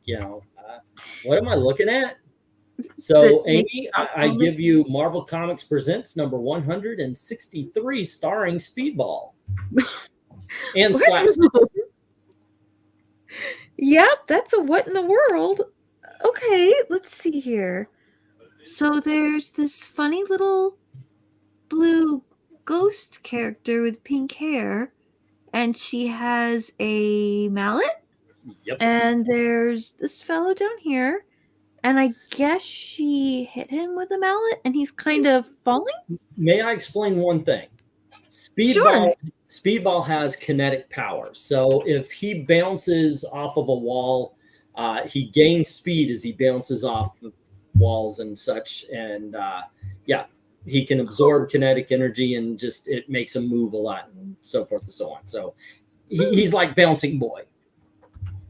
what am I looking at? So, Amy, I give you Marvel Comics Presents number 163, starring Speedball. And Slapstick. Yep, that's a what in the world. Okay, let's see here. So there's this funny little blue ghost character with pink hair, and she has a mallet. Yep. And there's this fellow down here, and I guess she hit him with a mallet, and he's kind of falling. May I explain one thing? Speedball has kinetic power. So if he bounces off of a wall, he gains speed as he bounces off of walls and such. And he can absorb kinetic energy, and just it makes him move a lot and so forth and so on. So he's like Bouncing Boy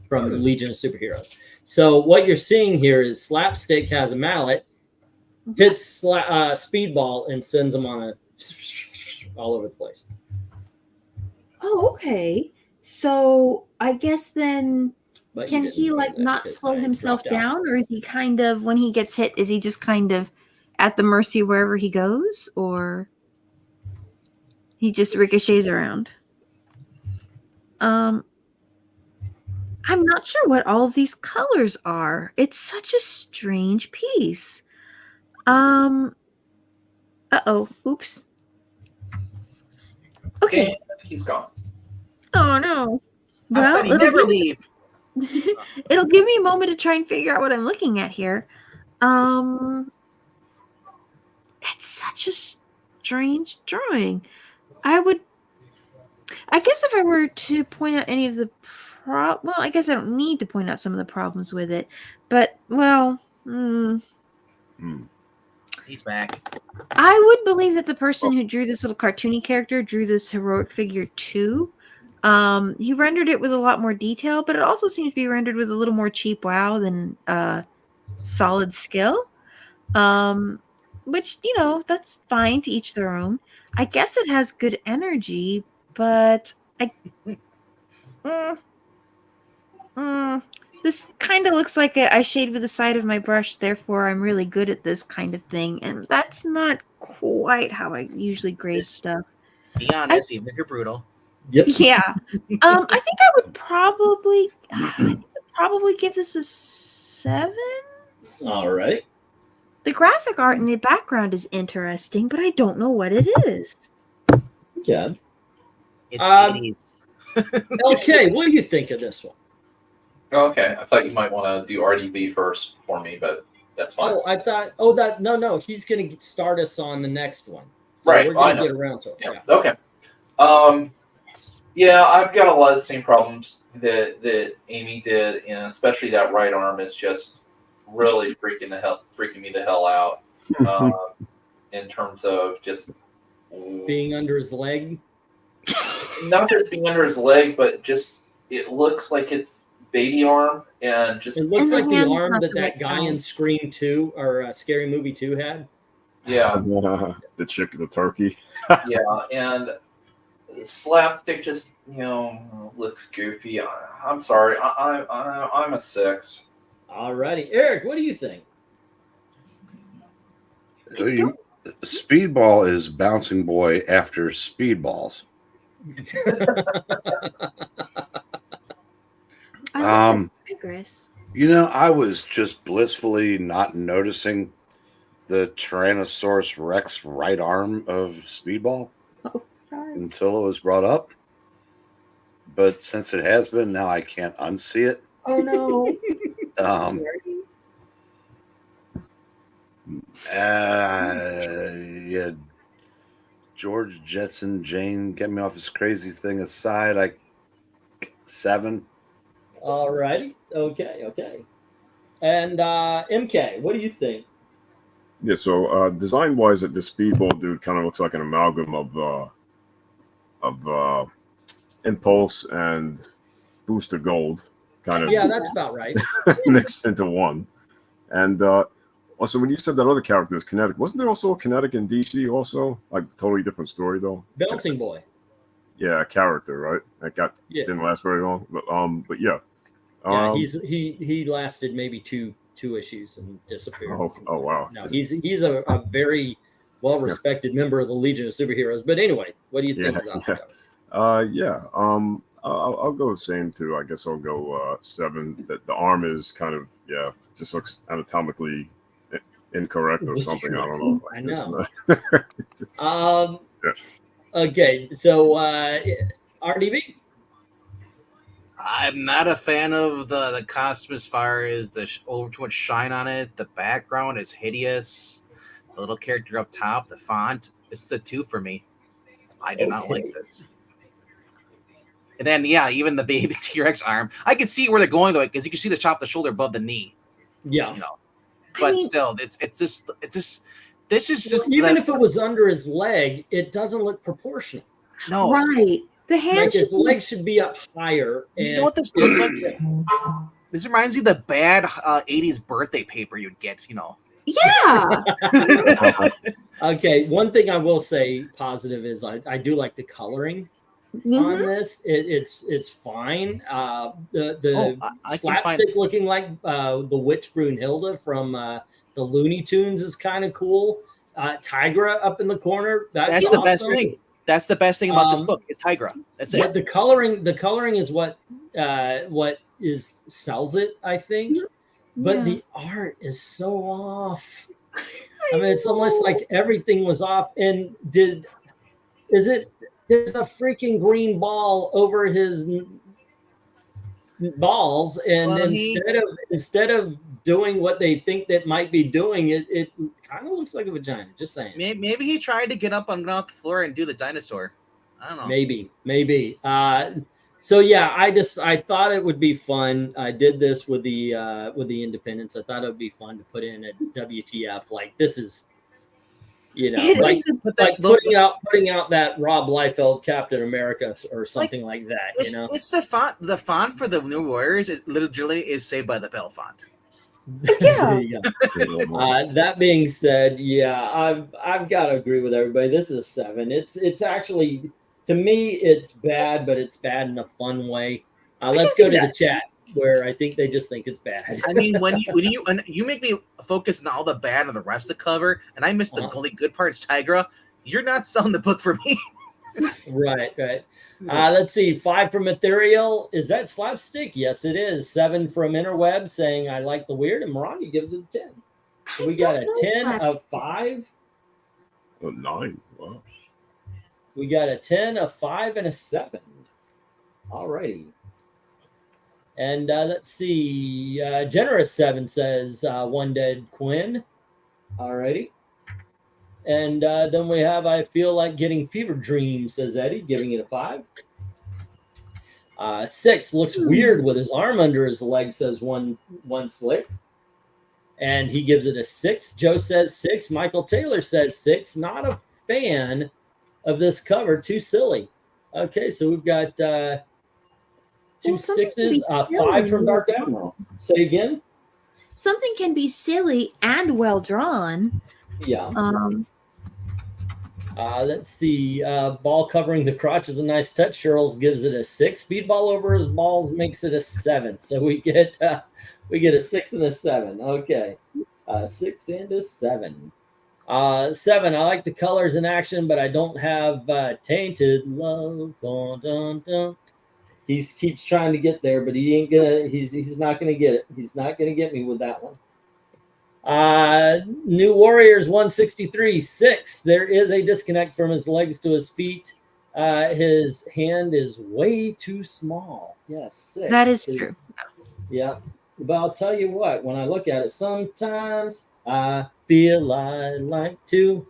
from the Legion of Superheroes. So what you're seeing here is Slapstick has a mallet, hits Speedball, and sends him on all over the place. Oh, okay. So I guess then But can he like not slow himself down, or is he kind of, when he gets hit, is he just kind of at the mercy of wherever he goes, or he just ricochets around? I'm not sure what all of these colors are. It's such a strange piece. Uh-oh. Oops. Okay. And he's gone. Oh no. I thought he'd never leave. It'll give me a moment to try and figure out what I'm looking at here. It's such a strange drawing. I guess if I were to point out any of the well, I guess I don't need to point out some of the problems with it, but well, He's back. I would believe that the person who drew this little cartoony character drew this heroic figure too. He rendered it with a lot more detail, but it also seems to be rendered with a little more cheap wow than solid skill. Which, you know, that's fine, to each their own. I guess it has good energy, but this kind of looks like I shade with the side of my brush, therefore I'm really good at this kind of thing, and that's not quite how I usually grade stuff. Be honest, even if you're brutal. Yep. Yeah. I think I would probably give this a 7. All right. The graphic art in the background is interesting, but I don't know what it is. Yeah. It's 80s. Okay, what do you think of this one? Oh, okay, I thought you might want to do RDB first for me, but that's fine. Oh, I thought. Oh, no. He's going to start us on the next one. So Right, We're going I to know. get around to it. Yeah. Yeah. Okay. Yeah, I've got a lot of the same problems that Amy did, and especially that right arm is just really freaking me the hell out. In terms of just Being under his leg. not just being under his leg, but just it looks like it's baby arm and just It looks And the like the hand's arm not that the that right guy in size. Scream 2 or Scary Movie 2 had. yeah. The chick, the turkey. Yeah, and slapstick just looks goofy. I'm sorry, I'm a 6. Alrighty, Eric, what do you think? Speedball is bouncing boy after speedballs. I digress. You know, I was just blissfully not noticing the Tyrannosaurus Rex right arm of Speedball Oh, sorry. until it was brought up. But since it has been, now I can't unsee it. Oh no. Yeah, George Jetson Jane, get me off this crazy thing aside. 7. Alrighty, okay. And MK, what do you think? Yeah, so design wise, the speedball dude kind of looks like an amalgam of Impulse and Booster Gold, kind of Yeah, that's about right. mixed into one. And also, when you said that other character was kinetic, wasn't there also a kinetic in DC also? Like totally different story though. Bouncing boy. Yeah, a character, right? That didn't last very long, but yeah. Yeah, he lasted maybe two issues and disappeared. Oh wow. No, he's a very well respected member of the Legion of Superheroes. But anyway, what do you think about that? I'll go the same too. I guess I'll go 7. The arm is kind of just looks anatomically incorrect or something. I don't know. I know. Okay, so RDB. I'm not a fan of the costume as far as the over too much shine on it. The background is hideous. The little character up top, the font, it's a 2 for me. I do not like this. And then, even the baby T-Rex arm, I can see where they're going though, because you can see the top of the shoulder above the knee. Yeah, But still, it's just this is just even if it was under his leg, it doesn't look proportional. No, Right. The hand Like his should legs should be up higher. And you know what this looks like? This reminds me of the bad 80s birthday paper you'd get, Yeah. Okay, one thing I will say positive is I do like the coloring on this. It's fine. The I slapstick looking like the witch Brunhilde from the Looney Tunes is kind of cool. Tigra up in the corner. That's the best thing. That's the best thing about this book. It's Tigra. That's it. The coloring is what sells it, I think. But the art is so off. I mean, it's almost like everything was off. And there's a freaking green ball over his balls, and instead of doing what they think that might be doing, it kind of looks like a vagina. Just saying. Maybe he tried to get up on the floor and do the dinosaur. I don't know. Maybe. So yeah, I thought it would be fun. I did this with the independents. I thought it would be fun to put in a WTF. Like this is, It like is putting out that Rob Liefeld Captain America or something like that. It's the font. The font for the New Warriors is literally is Saved by the Bell font. Yeah. That being said, yeah, I've got to agree with everybody. This is a 7. It's actually, to me, it's bad, but it's bad in a fun way. Let's go to the chat where I think they just think it's bad. I mean, when you make me focus on all the bad and the rest of the cover, and I miss the only good parts, Tigra, you're not selling the book for me. Right. Let's see. 5 from Ethereal. Is that slapstick? Yes, it is. 7 from Interweb saying I like the weird, and Maranya gives it a 10. So we got a 10 of 5. A 9. Wow. We got a 10, a 5, and a 7. All righty. And let's see. Generous 7 says One Dead Quinn. All righty. And then we have I Feel Like Getting Fever Dreams, says Eddie, giving it a 5. 6 looks weird with his arm under his leg, says one slick. And he gives it a 6. Joe says 6. Michael Taylor says 6. Not a fan of this cover. Too silly. Okay, so we've got 2 6s, 5 from Dark Admiral. Say again? Something can be silly and well drawn. Yeah. Let's see. Ball covering the crotch is a nice touch. Sherrills gives it a 6. Speedball over his balls makes it a 7. So we get a 6 and a 7. Okay. 6 and a 7. 7. I like the colors in action, but I don't have Tainted Love. Dun, dun, dun. He keeps trying to get there, but he ain't gonna. He's not gonna get it. He's not gonna get me with that one. New Warriors 163 6. There is a disconnect from his legs to his feet. His hand is way too small. Yes, 6. That is true. Yeah, but I'll tell you what. When I look at it, sometimes I feel I like to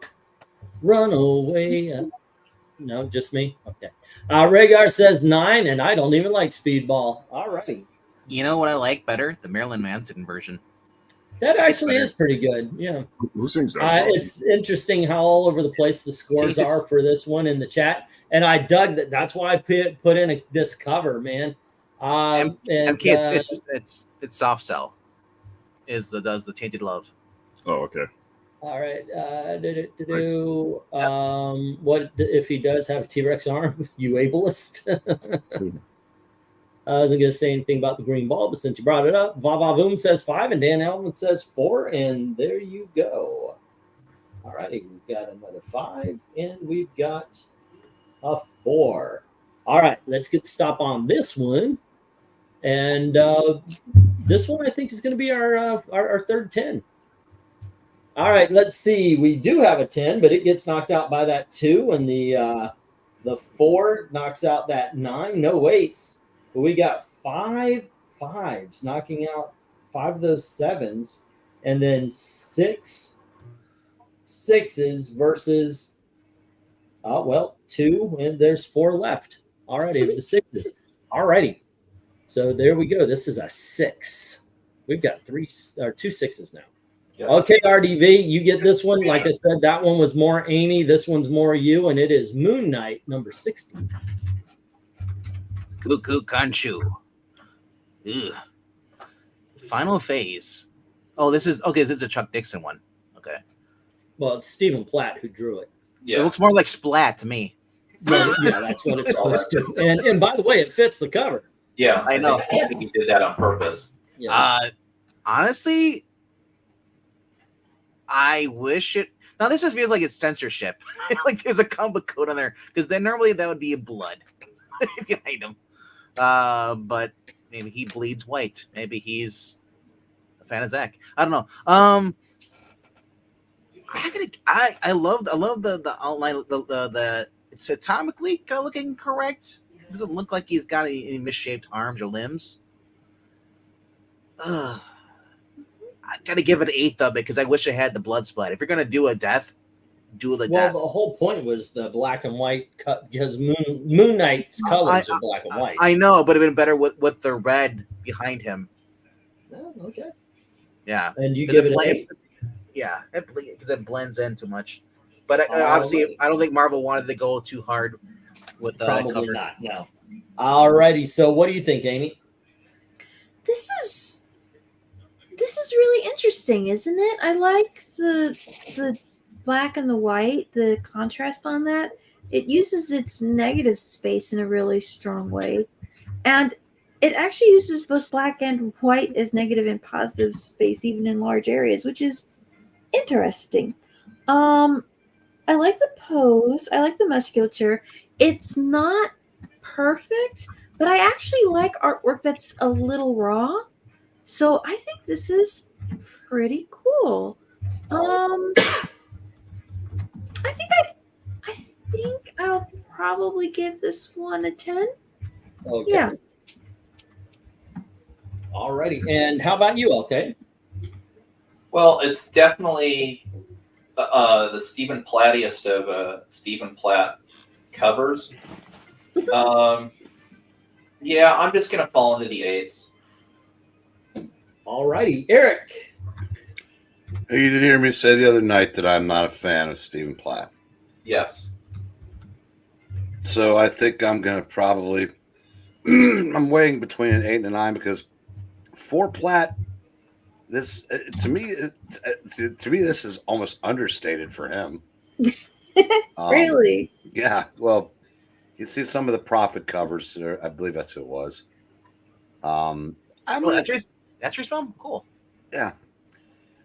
run away. No, just me. Okay. Rhaegar says 9, and I don't even like Speedball. All righty. You know what I like better? The Marilyn Manson version. That actually is pretty good. Yeah. Who sings that? It's interesting how all over the place the scores are for this one in the chat, and I dug that. That's why I put in this cover, man. Kids, it's soft sell. Does the Tainted Love? Oh, okay. All right. What if he does have a T-Rex arm? You ableist. I wasn't going to say anything about the green ball, but since you brought it up, Vavavoom says 5 and Dan Elman says 4, and there you go. All righty, we've got another 5, and we've got a 4. All right, let's get the stop on this one. And this one I think is going to be our third 10. All right, let's see. We do have a 10, but it gets knocked out by that 2, and the 4 knocks out that 9. No weights. But we got 5 5s, knocking out 5 of those 7s, and then 6 6s versus 2, and there's 4 left. All righty, the 6s. All righty. So there we go. This is a 6. We've got 2 6s now. Yep. Okay, RDV, you get this one. Like I said, that one was more Amy. This one's more you, and it is Moon Knight, number 60. Cuckoo Kanchu. Ugh. Final phase. Oh, this is a Chuck Dixon one. Okay. Well, it's Stephen Platt who drew it. Yeah. It looks more like Splat to me. Well, yeah, that's what it's supposed to. And by the way, it fits the cover. Yeah, I know. I think he did that on purpose. Yeah. Honestly, I wish it. Now this just feels like it's censorship. Like there's a comic code on there because then normally that would be blood if you hate him. But maybe he bleeds white. Maybe he's a fan of Zack. I don't know. I love the outline. The it's atomically looking correct. It doesn't look like he's got any misshaped arms or limbs. I gotta give it an 8 though because I wish I had the blood splat. If you're gonna do a death, Duel of Well, Death. the whole point was the black and white cut because Moon Knight's colors are black and white. I know, but it'd been better with the red behind him. Oh, okay. Yeah, And you 'Cause give it it an 8? yeah, because it blends in too much. But obviously, I don't think Marvel wanted to go too hard with the Probably cover. not. No. Alrighty. So, what do you think, Amy? This is really interesting, isn't it? I like the black and the white, the contrast on that. It uses its negative space in a really strong way, and it actually uses both black and white as negative and positive space, even in large areas, which is interesting. I like the pose. I like the musculature. It's not perfect, but I actually like artwork that's a little raw. So I think this is pretty cool. I think I'll probably give this one a 10. Okay. Yeah. Alrighty. And how about you, okay? Well, it's definitely the Stephen Plattiest of Stephen Platt covers. Yeah, I'm just gonna fall into the 8s. Alrighty, Eric. You did hear me say the other night that I'm not a fan of Stephen Platt. Yes. So I think I'm going to probably I'm weighing between an 8 and a 9 because for Platt, this to me this is almost understated for him. Really? Yeah. Well, you see some of the Prophet covers. I believe that's who it was. That's your film. Cool. Yeah.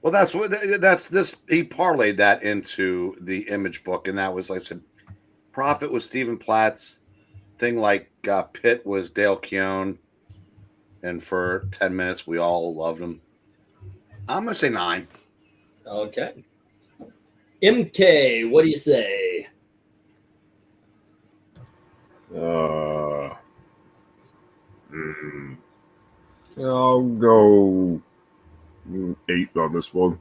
Well, that's this. He parlayed that into the Image book, and that was, like I said, Prophet was Stephen Platt's thing. Like Pitt was Dale Keown, and for 10 minutes we all loved him. I'm gonna say 9. Okay. MK, what do you say? I'll go 8 on this one.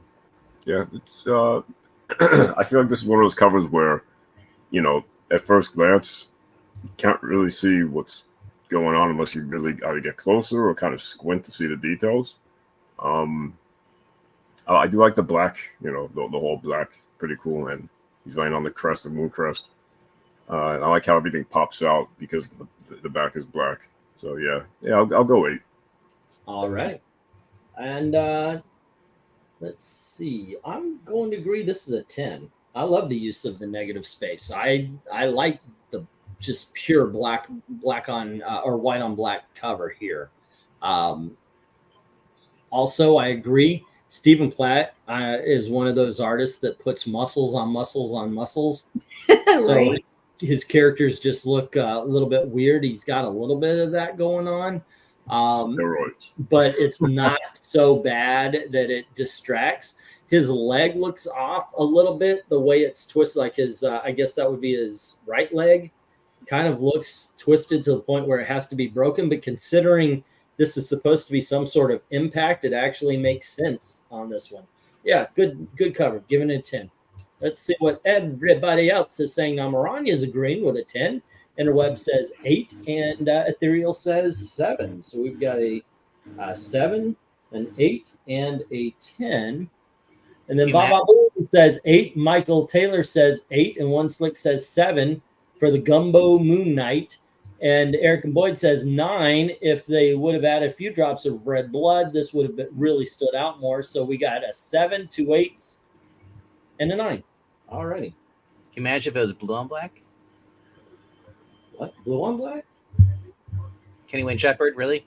Yeah, it's I feel like this is one of those covers where, you know, at first glance, you can't really see what's going on unless you really either get closer or kind of squint to see the details. I do like the black, you know, the whole black, pretty cool, and he's laying on the crest, the moon crest. And I like how everything pops out because the back is black. So yeah, I'll go 8. All right. And let's see. I'm going to agree this is a 10. I love the use of the negative space. I like the just pure black on or white on black cover here. Also, I agree. Stephen Platt is one of those artists that puts muscles on muscles on muscles. So Right. his characters just look a little bit weird. He's got a little bit of that going on. Steroids. But it's not so bad that it distracts. His leg looks off a little bit, the way it's twisted, like his, I guess that would be his right leg, kind of looks twisted to the point where it has to be broken. But considering this is supposed to be some sort of impact, it actually makes sense on this one. Yeah, good cover. Giving it a 10. Let's see what everybody else is saying. Now, Maranya is agreeing with a 10. Interweb says 8, and Ethereal says 7. So we've got a 7, an 8, and a 10. And then Baba Boom says 8. Michael Taylor says 8, and One Slick says 7 for the Gumbo Moon Knight. And Eric and Boyd says 9. If they would have added a few drops of red blood, this would have really stood out more. So we got a 7, 2 8s, and a 9. Alrighty. Can you imagine if it was blue on black? What? Blue on black? Kenny Wayne Shepherd, really?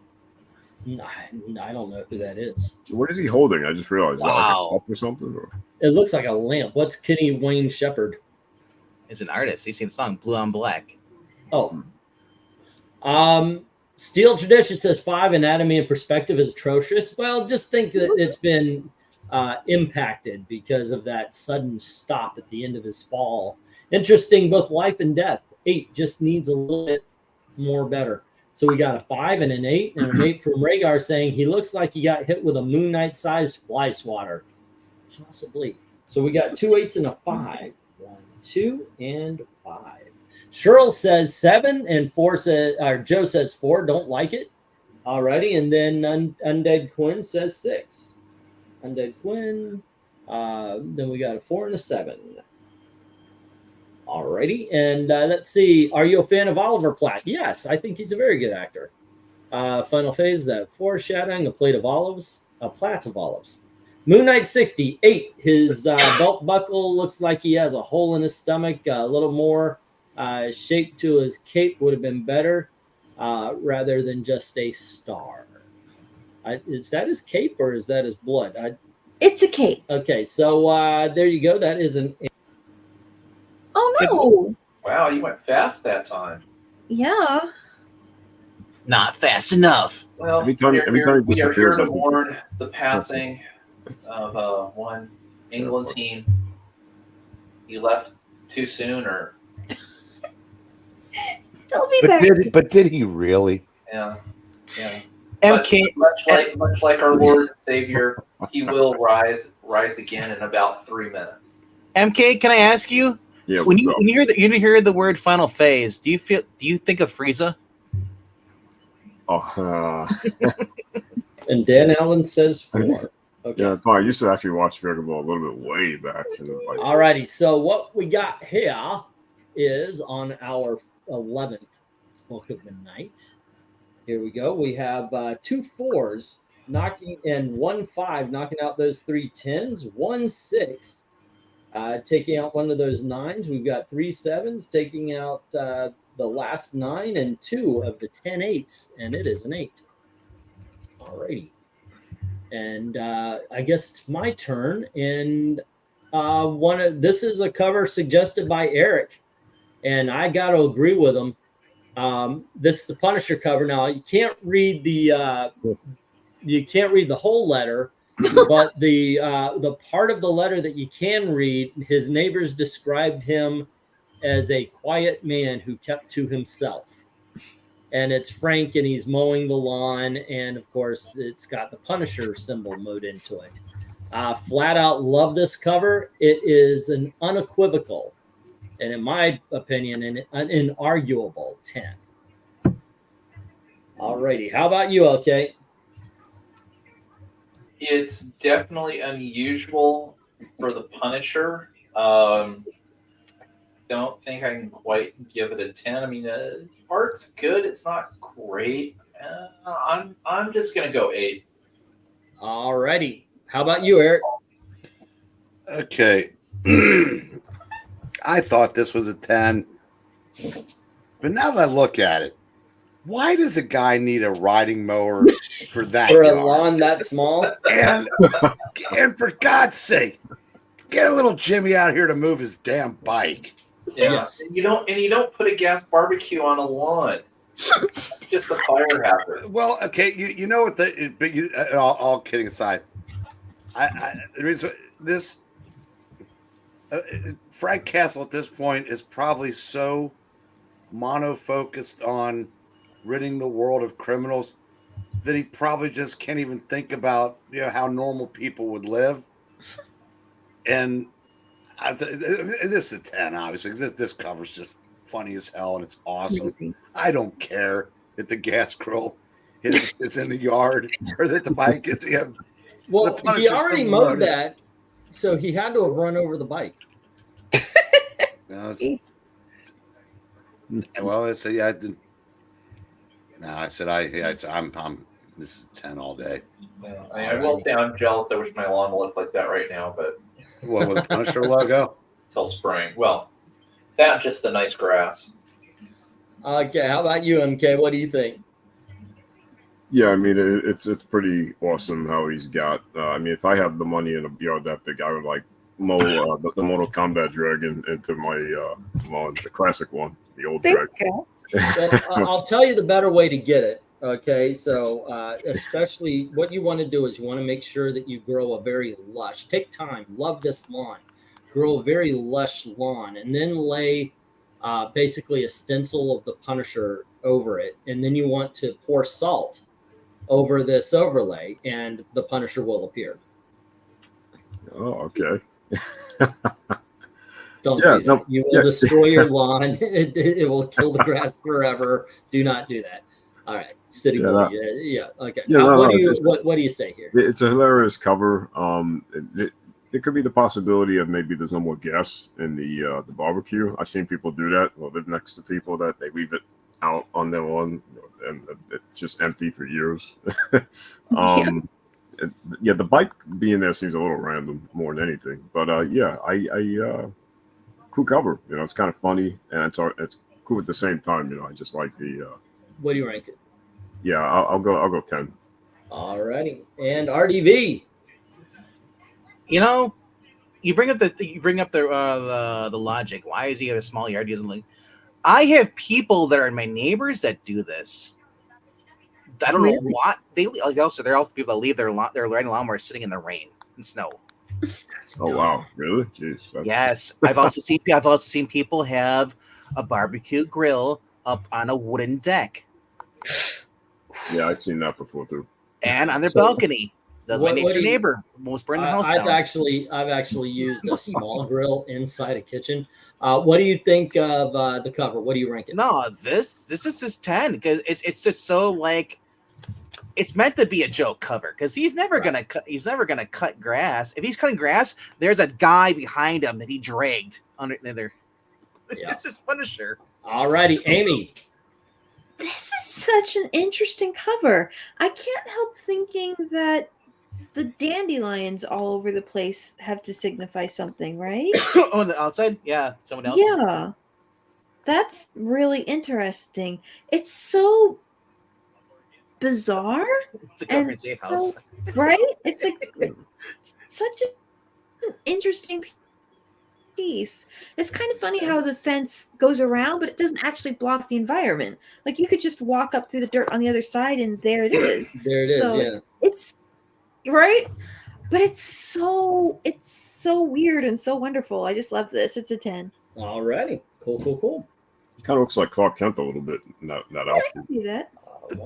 No, I don't know who that is. What is he holding? I just realized. Is that like Wow. a cup or something? Or? It looks like a lamp. What's Kenny Wayne Shepherd? He's an artist. He's seen the song Blue on Black. Oh. Steel Tradition says 5. Anatomy and perspective is atrocious. Well, just think that it's been impacted because of that sudden stop at the end of his fall. Interesting, both life and death. 8 just needs a little bit more better. So we got a 5 and an 8, and an 8 from Rhaegar saying he looks like he got hit with a Moon Knight-sized fly swatter. Possibly. So we got 2 8s and a 5. 1, 2, and 5. Cheryl says 7, and 4 says, or Joe says 4. Don't like it. Alrighty, and then Undead Quinn says 6. Undead Quinn. Then we got a 4 and a 7. Alrighty, and let's see. Are you a fan of Oliver Platt? Yes, I think he's a very good actor. Final phase, that foreshadowing, a plate of olives, a plat of olives. Moon Knight 68. His belt buckle looks like he has a hole in his stomach. A little more shape to his cape would have been better, rather than just a star. Is that his cape or is that his blood? It's a cape. Okay, so there you go. That is an. Oh no! Wow, you went fast that time. Yeah. Not fast enough. Well, Every time he we are here disappears, to I think- mourn the passing of one England team. You left too soon, or They'll be back. But did he really? yeah. MK, Much like our Lord and Savior, he will rise again in about 3 minutes. MK, can I ask you? Yeah. When you what's up? hear the word final phase, do you think of Frieza? Oh, And Dan Allen says 4. Okay. yeah, fine. I used to actually watch Dragon Ball a little bit way back. Like, Alrighty, so what we got here is on our 11th book of the night. Here we go. We have 2 4s knocking and 1 5 knocking out those 3 10s, 1 6 taking out one of those 9s. We've got 3 7s taking out the last 9 and 2 of the 10 8s, and it is an 8. Alrighty. And I guess it's my turn. And this is a cover suggested by Eric, and I got to agree with him. This is the Punisher cover. Now you can't read the whole letter, but the part of the letter that you can read, his neighbors described him as a quiet man who kept to himself. And it's Frank, and he's mowing the lawn, and of course it's got the Punisher symbol mowed into it. Flat out love this cover. It is an unequivocal, and in my opinion, an inarguable 10. Alrighty, how about you, LK? It's definitely unusual for the Punisher. Don't think I can quite give it a 10. I mean, art's good. It's not great. I'm just gonna go 8. Alrighty, how about you, Eric? Okay. I thought this was a 10. But now that I look at it, why does a guy need a riding mower for that? For a yard? lawn that small? And for God's sake, get a little Jimmy out here to move his damn bike. Yeah, Yes. and you don't put a gas barbecue on a lawn. It's just a fire hazard. Well, okay, you know what but all kidding aside, the reason this Frank Castle at this point is probably so mono-focused on ridding the world of criminals that he probably just can't even think about how normal people would live. And this is a 10, obviously. This cover's just funny as hell, and it's awesome. I don't care that the gas grill is in the yard or that the bike is. Well, The he Punisher's already so mowed loaded. that, so he had to have run over the bike. No, well, I said, I didn't. No, I said, I'm. This is 10 all day. Yeah, I will say I'm jealous. I wish my lawn looked like that right now, but What with the Punisher logo? till spring. Well, that just the nice grass. Okay, how about you, MK? What do you think? yeah, I mean, it's pretty awesome how he's got. I mean, if I had the money in a yard that big, I would like mow the Mortal Kombat dragon into my lawn, the classic one, the old There dragon. you go. Well, I'll tell you the better way to get it. Okay, so especially what you want to do is you want to make sure that you grow a very lush. Take time, love this lawn, grow a very lush lawn, and then lay basically a stencil of the Punisher over it, and then you want to pour salt over this overlay, and the Punisher will appear. Oh, okay. Don't Yeah, do that. no, You will yeah. destroy your lawn. It will kill the grass forever. Do not do that. All right, City Yeah, Boy. that- Yeah. Okay. Yeah, no, what no, do you it's- what do you say here? It's a hilarious cover. It could be the possibility of maybe there's no more gas in the barbecue. I've seen people do that. Well, live next to people that they leave it out on their lawn and it's just empty for years. Yeah, the bike being there seems a little random more than anything. But I cool cover. You know, it's kind of funny and it's cool at the same time. You know, I just like the. What do you rank it? Yeah, I'll go 10. All righty, and RDV. You know, you bring up the logic. Why does he have a small yard? He doesn't like. I have people that are my neighbors that do this. I don't know what they also. They're also people that leave their riding lawnmowers sitting in the rain and snow. Oh wow, really? Jeez. Yes, I've also seen people have a barbecue grill up on a wooden deck Yeah, I've seen that before too. and on their balcony. That's my What next do you- neighbor. Almost burned the house I've down. actually used a small grill inside a kitchen. What do you think of the cover? What do you rank it? No, this is just 10 because it's just so like it's meant to be a joke cover because he's never gonna cut grass. If he's cutting grass, there's a guy behind him that he dragged under there. Yeah. It's his Punisher. All righty, Amy. This is such an interesting cover. I can't help thinking that the dandelions all over the place have to signify something, right? Oh, on the outside, yeah, someone else. Yeah. That's really interesting. It's so bizarre, It's a government safe house. right? It's like such an interesting piece. It's kind of funny how the fence goes around, but it doesn't actually block the environment. Like you could just walk up through the dirt on the other side, and there it is. There it is. So Yeah. it's right, but it's so weird and so wonderful. I just love this. It's a 10. All righty. Cool. Kind of looks like Clark Kent a little bit in that I outfit. can see that.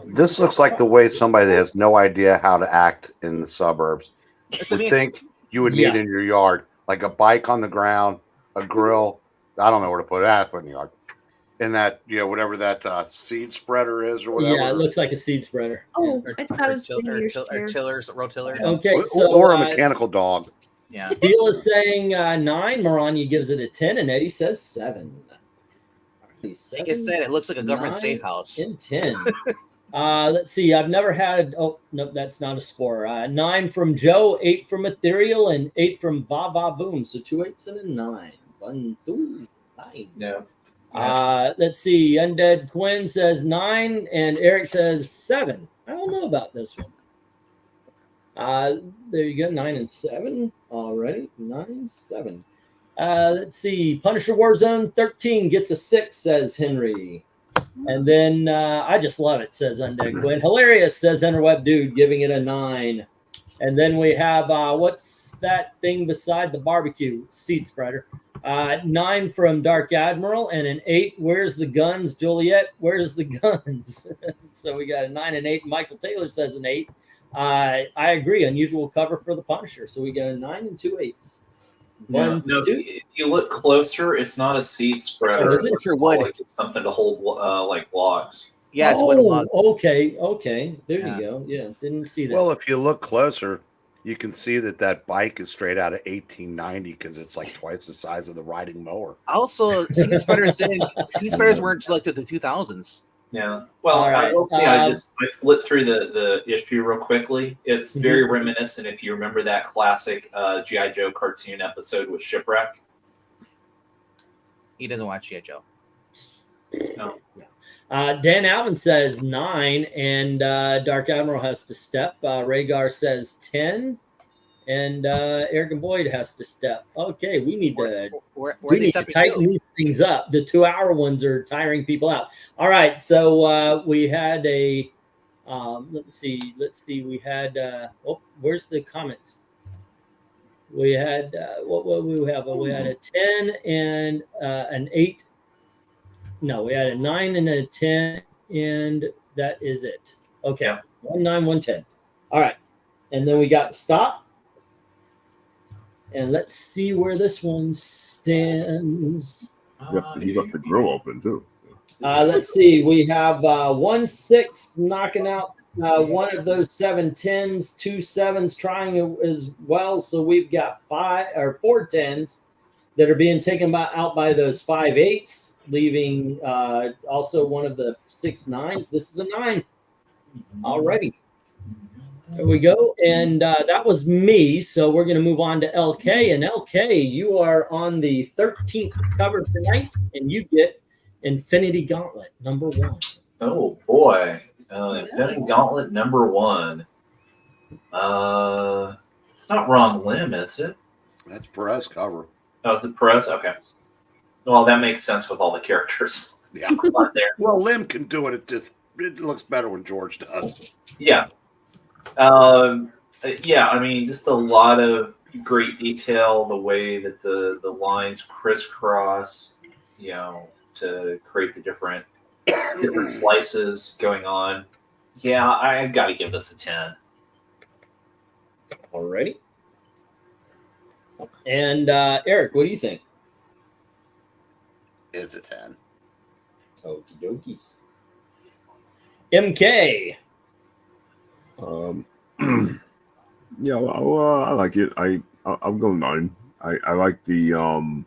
This looks like the way somebody that has no idea how to act in the suburbs It's would think you would need in your yard, like a bike on the ground, a grill. I don't know where to put that, but in the yard. And that, whatever that seed spreader is or whatever. Yeah, it looks like a seed spreader. Oh, I thought it was rotiller. Okay, or, so or a mechanical dog. Yeah. Steele is saying 9. Maranya gives it a 10, and Eddie says 7. Like I said, it looks like a government 9, safe house. and 10. Let's see. I've never had. Oh no, that's not a score. 9 from Joe, 8 from Ethereal, and 8 from Va Boom. So 2 8s and a 9. 1, 2, 9. No. Let's see. Undead Quinn says 9, and Eric says 7. I don't know about this one. There you go. 9 and 7 already. 9, 7. Let's see. Punisher Warzone 13 gets a 6, says Henry. And then I just love it, says Undead Quinn. Hilarious, says Interweb Dude, giving it a 9. And then we have what's that thing beside the barbecue? Seed spreader. 9 from Dark Admiral and an 8. Where's the guns, Juliet? Where's the guns? So we got a 9 and 8. Michael Taylor says an 8. I agree. Unusual cover for the Punisher. So we got a 9 and 2 8s. No, 1, 2. if you look closer, it's not a seed spreader. It's for wood. Like it's something to hold like logs. Yeah, it's wooden logs. Okay. There Yeah. you go. Yeah, didn't see that. Well, if you look closer, you can see that bike is straight out of 1890 because it's like twice the size of the riding mower. Also, seed spreaders weren't like to the 2000s. Yeah. Well, All right. I will say I flipped through the issue real quickly. It's very reminiscent if you remember that classic G.I. Joe cartoon episode with Shipwreck. He doesn't watch G.I. Joe. No. Dan Alvin says 9, and Dark Admiral has to step. Rhaegar says 10, and Eric and Boyd has to step. Okay, we need to tighten these things up. The 2-hour ones are tiring people out. All right, so we had a let's see. We had where's the comments? We had what we have? We had a 10 and an 8. No, we had a 9 and a 10, and that is it. Okay, Yeah. 1 9 1 10. All right, and then we got the stop, And let's see where this one stands. You left the grill open too. Let's see. We have 1-6 knocking out one of those 7-10s, 2 7s trying as well. So we've got 4 10s that are being taken out by those 5 8s, leaving also one of the 6 9s. This is a 9. Alrighty. There we go. And that was me. So we're going to move on to LK. And LK, you are on the 13th cover tonight, and you get Infinity Gauntlet #1. Oh boy, Infinity Gauntlet #1. It's not Ron Lim, is it? That's Perez cover. Oh, is it Perez? Okay. Well, that makes sense with all the characters. Yeah. On there. Well, Lim can do it. It looks better when George does. Yeah. Yeah, I mean, just a lot of great detail, the way that the lines crisscross, you know, to create the different slices going on. Yeah, I got to give this a 10. Alrighty. And Eric, what do you think? It's a 10. Okie dokies. MK. Yeah, I like it. I'll go 9. I like the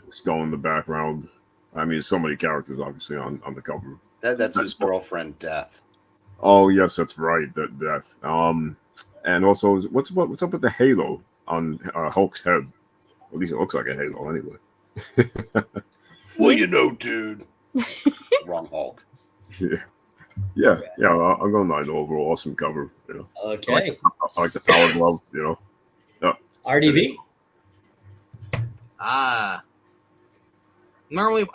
skull in the background. I mean, there's so many characters obviously on the cover. That's his girlfriend, Death. Oh yes, that's right, that Death. And also, what's up with the halo on Hulk's head? At least it looks like a halo, anyway. Well, you know, dude. Wrong Hulk. Yeah. I'll go 9 overall. Awesome cover. You know. Okay. I like the power glove. You know. RDB. Normally,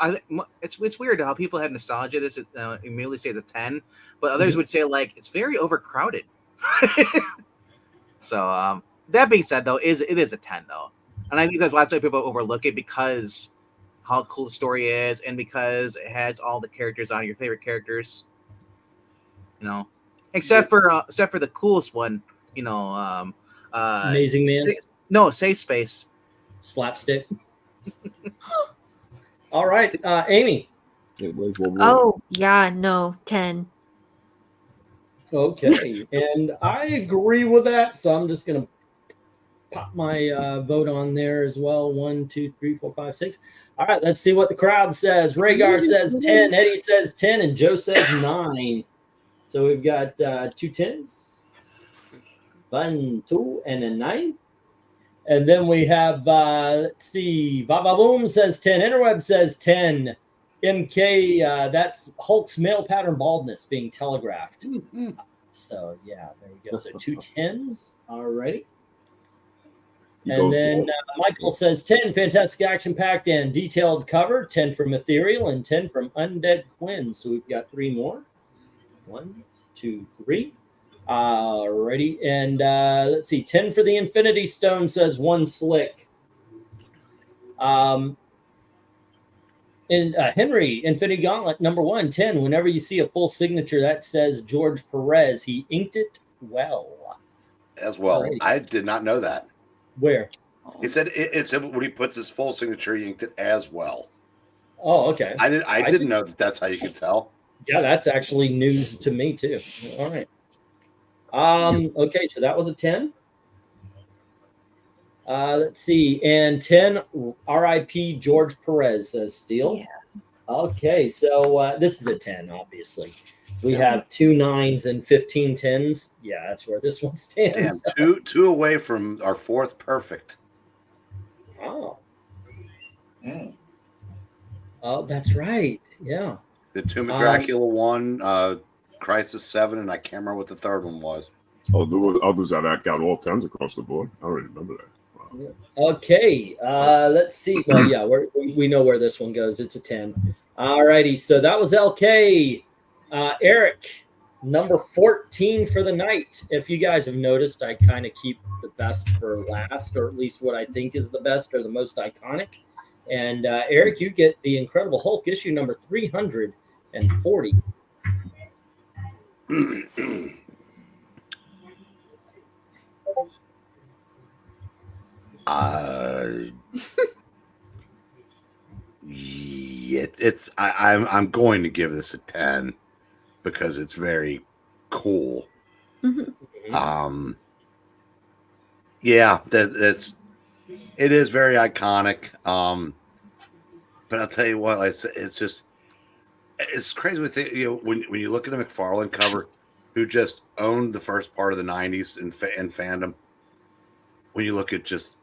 it's weird how people have nostalgia. This immediately say it's a 10, but others would say like it's very overcrowded. So that being said, though, it is a 10 though, and I think that's why some people overlook it because how cool the story is, and because it has all the characters on your favorite characters. You know, except for the coolest one. You know, Amazing Man. No, Safe Space. Slapstick. All right, Amy. Oh, yeah, no, 10. Okay, and I agree with that, so I'm just gonna pop my vote on there as well. 1, 2, 3, 4, 5, 6. All right, let's see what the crowd says. Rhaegar says 10, Eddie says 10, and Joe says 9. So we've got 2 10s, 1, 2, and a 9. And then we have, let's see, Vava Boom says 10, Interweb says 10, MK, that's Hulk's male pattern baldness being telegraphed. So, yeah, there we go. So 2 10s, all righty. And then Michael says 10, fantastic action-packed and detailed cover, 10 from Ethereal, and 10 from Undead Quinn. So we've got 3 more. 1, 2, 3. Alrighty, and let's see, 10 for the Infinity Stone says 1 Slick. And Henry, Infinity Gauntlet #1, 10. Whenever you see a full signature that says George Perez, he inked it well. As well. Alrighty. I did not know that. Where? He said it said when he puts his full signature, he inked it as well. Oh, okay. I didn't know that's how you could tell. Yeah, that's actually news to me too. All right. Okay, so that was a 10. Let's see, and 10 R.I.P. George Perez says Steele. Yeah. Okay, so this is a 10, obviously. So we have 2 9s and 15 10s. Yeah, that's where this one stands. Damn, two away from our 4th perfect. Oh. Mm. Oh, that's right. Yeah. The Tomb of Dracula 1, Crisis 7, and I can't remember what the 3rd one was. Oh, there were others that got all 10s across the board. I already remember that. Wow. Okay, let's see. Well, yeah, we know where this one goes. It's a 10. All righty, so that was LK. Eric, number 14 for the night. If you guys have noticed, I kind of keep the best for last, or at least what I think is the best or the most iconic. And Eric, you get the Incredible Hulk issue number 340. Yeah, I'm going to give this a 10 because it's very cool. Mhm. Yeah, it is very iconic. But I'll tell you what, it's crazy with it, when you look at a McFarlane cover, who just owned the first part of the '90s in fandom. When you look at just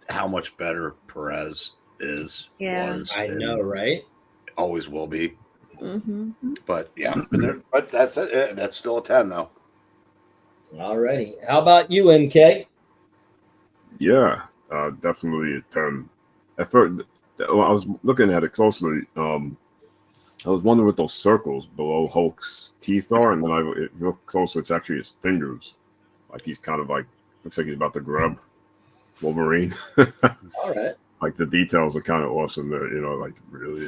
how much better Perez was, I know, right? Always will be. But yeah, but that's it. That's still a 10 though. Alrighty. How about you, MK? Yeah, definitely a 10. At first, I was looking at it closely. I was wondering what those circles below Hulk's teeth are, and then I look closer. It's actually his fingers. Like he's kind of like, looks like he's about to grab Wolverine. All right. Like the details are kind of awesome there, like really,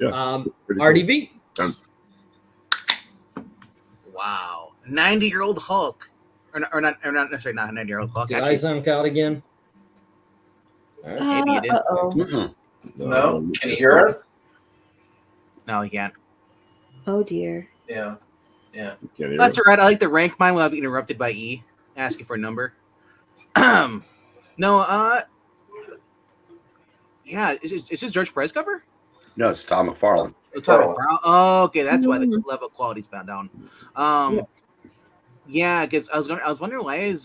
yeah. RDV. Cool. Wow, 90-year-old Hulk, or not necessarily not a 90-year-old Hulk. Did I zonk out again? All right. Maybe you did. No, can you hear us? No, he can't. Oh dear. Yeah. That's all right. I like to rank mine without being interrupted by E asking for a number. No, yeah, is this George Perez cover? No, it's Tom McFarlane. Oh, okay, that's why the level of quality's found down. Yeah, because I was wondering why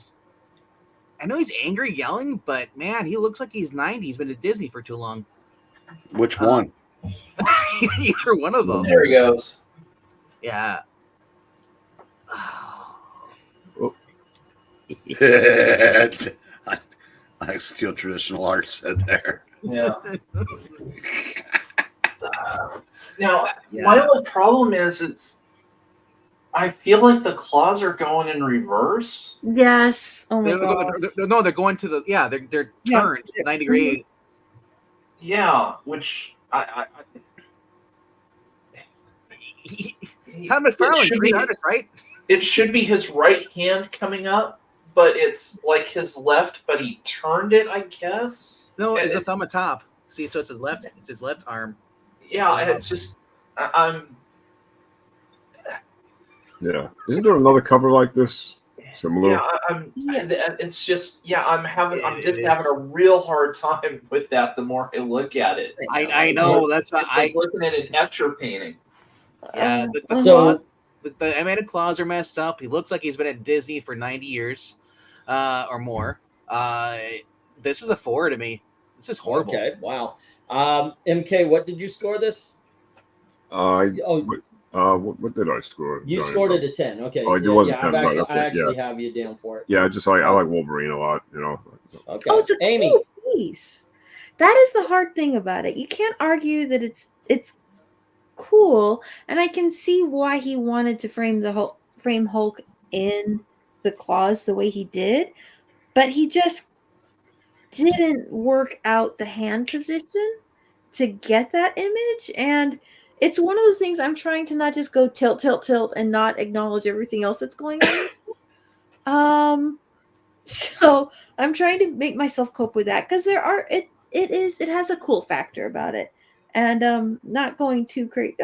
I know he's angry, yelling, but man, he looks like he's 90. He's been at Disney for too long. Which one? Either one of them. There he goes. Yeah. I steal traditional art said there. Yeah. Now, my only problem is I feel like the claws are going in reverse. Yes. Oh my god. They're going to the they're turned 90 degree. Yeah, which I Tom McFarlane, great artist, right? It should be his right hand coming up, but it's like his left, but he turned it, I guess. No, it's a thumb atop. See, so it's his left arm. Yeah, it's just I'm. Yeah, isn't there another cover like this? Similar. Yeah, it's just I'm just having a real hard time with that. The more I look at it, I know that's why it's like looking at an Escher painting. Yeah, so the animated claws are messed up. He looks like he's been at Disney for 90 years or more. This is a 4 to me. This is horrible. Okay, wow. MK, what did you score this? What did I score? You scored it a 10. Okay. Oh, it was a 10. I actually have you down for it. Yeah, I like Wolverine a lot. Okay. Oh, it's a Amy. cool piece. That is the hard thing about it. You can't argue that it's cool, and I can see why he wanted to frame Hulk in the claws the way he did, but he just didn't work out the hand position to get that image. And it's one of those things I'm trying to not just go tilt and not acknowledge everything else that's going on. So I'm trying to make myself cope with that, because it has a cool factor about it. And not going too crazy.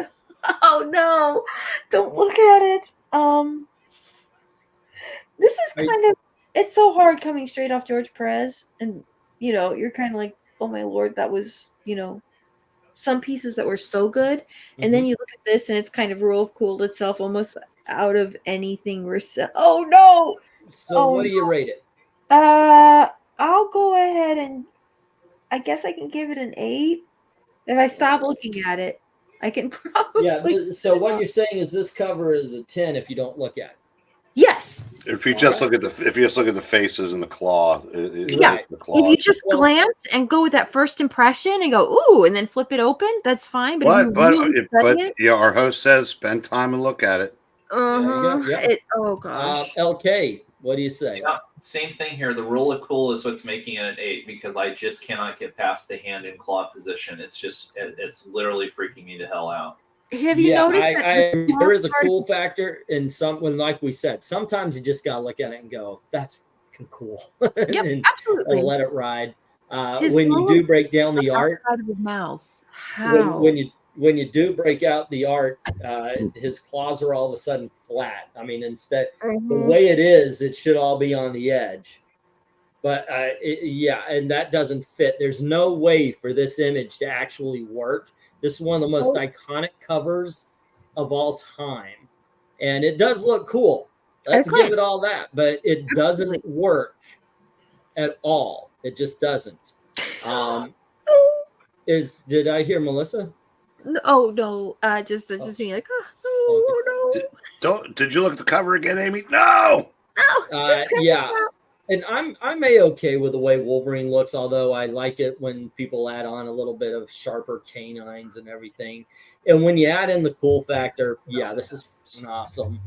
Oh no, don't look at it. This is it's so hard coming straight off George Perez, and you're kind of like, oh my lord, that was some pieces that were so good, and then you look at this and it's kind of cooled itself almost out of anything oh no. So what do you rate it? I'll go ahead and I guess I can give it an 8. If I stop looking at it, I can probably. So what you're saying is this cover is a 10 if you don't look at it. Yes. If you just look at the faces and the claw. Yeah. If you just glance and go with that first impression and go ooh, and then flip it open, that's fine. But our host says spend time and look at it. Oh gosh. LK, what do you say? Yeah, same thing here. The rule of cool is what's making it an 8, because I just cannot get past the hand and claw position. It's literally freaking me the hell out. Have you noticed that there is a cool factor in some, when, like we said, sometimes you just gotta look at it and go, that's fucking cool. Yep, And absolutely. let it ride. His When you do nose break down the art, outside of his mouth. How? when you do break out the art, his claws are all of a sudden flat. I mean, instead the way it is, it should all be on the edge. But yeah, and that doesn't fit. There's no way for this image to actually work. This is one of the most iconic covers of all time, and it does look cool. Let's give it all that, but it doesn't work at all. It just doesn't. Did I hear Melissa? Oh no, just being like, oh no. Did you look at the cover again, Amy? No. Yeah, and I'm okay with the way Wolverine looks, although I like it when people add on a little bit of sharper canines and everything. And when you add in the cool factor, yeah, this is awesome.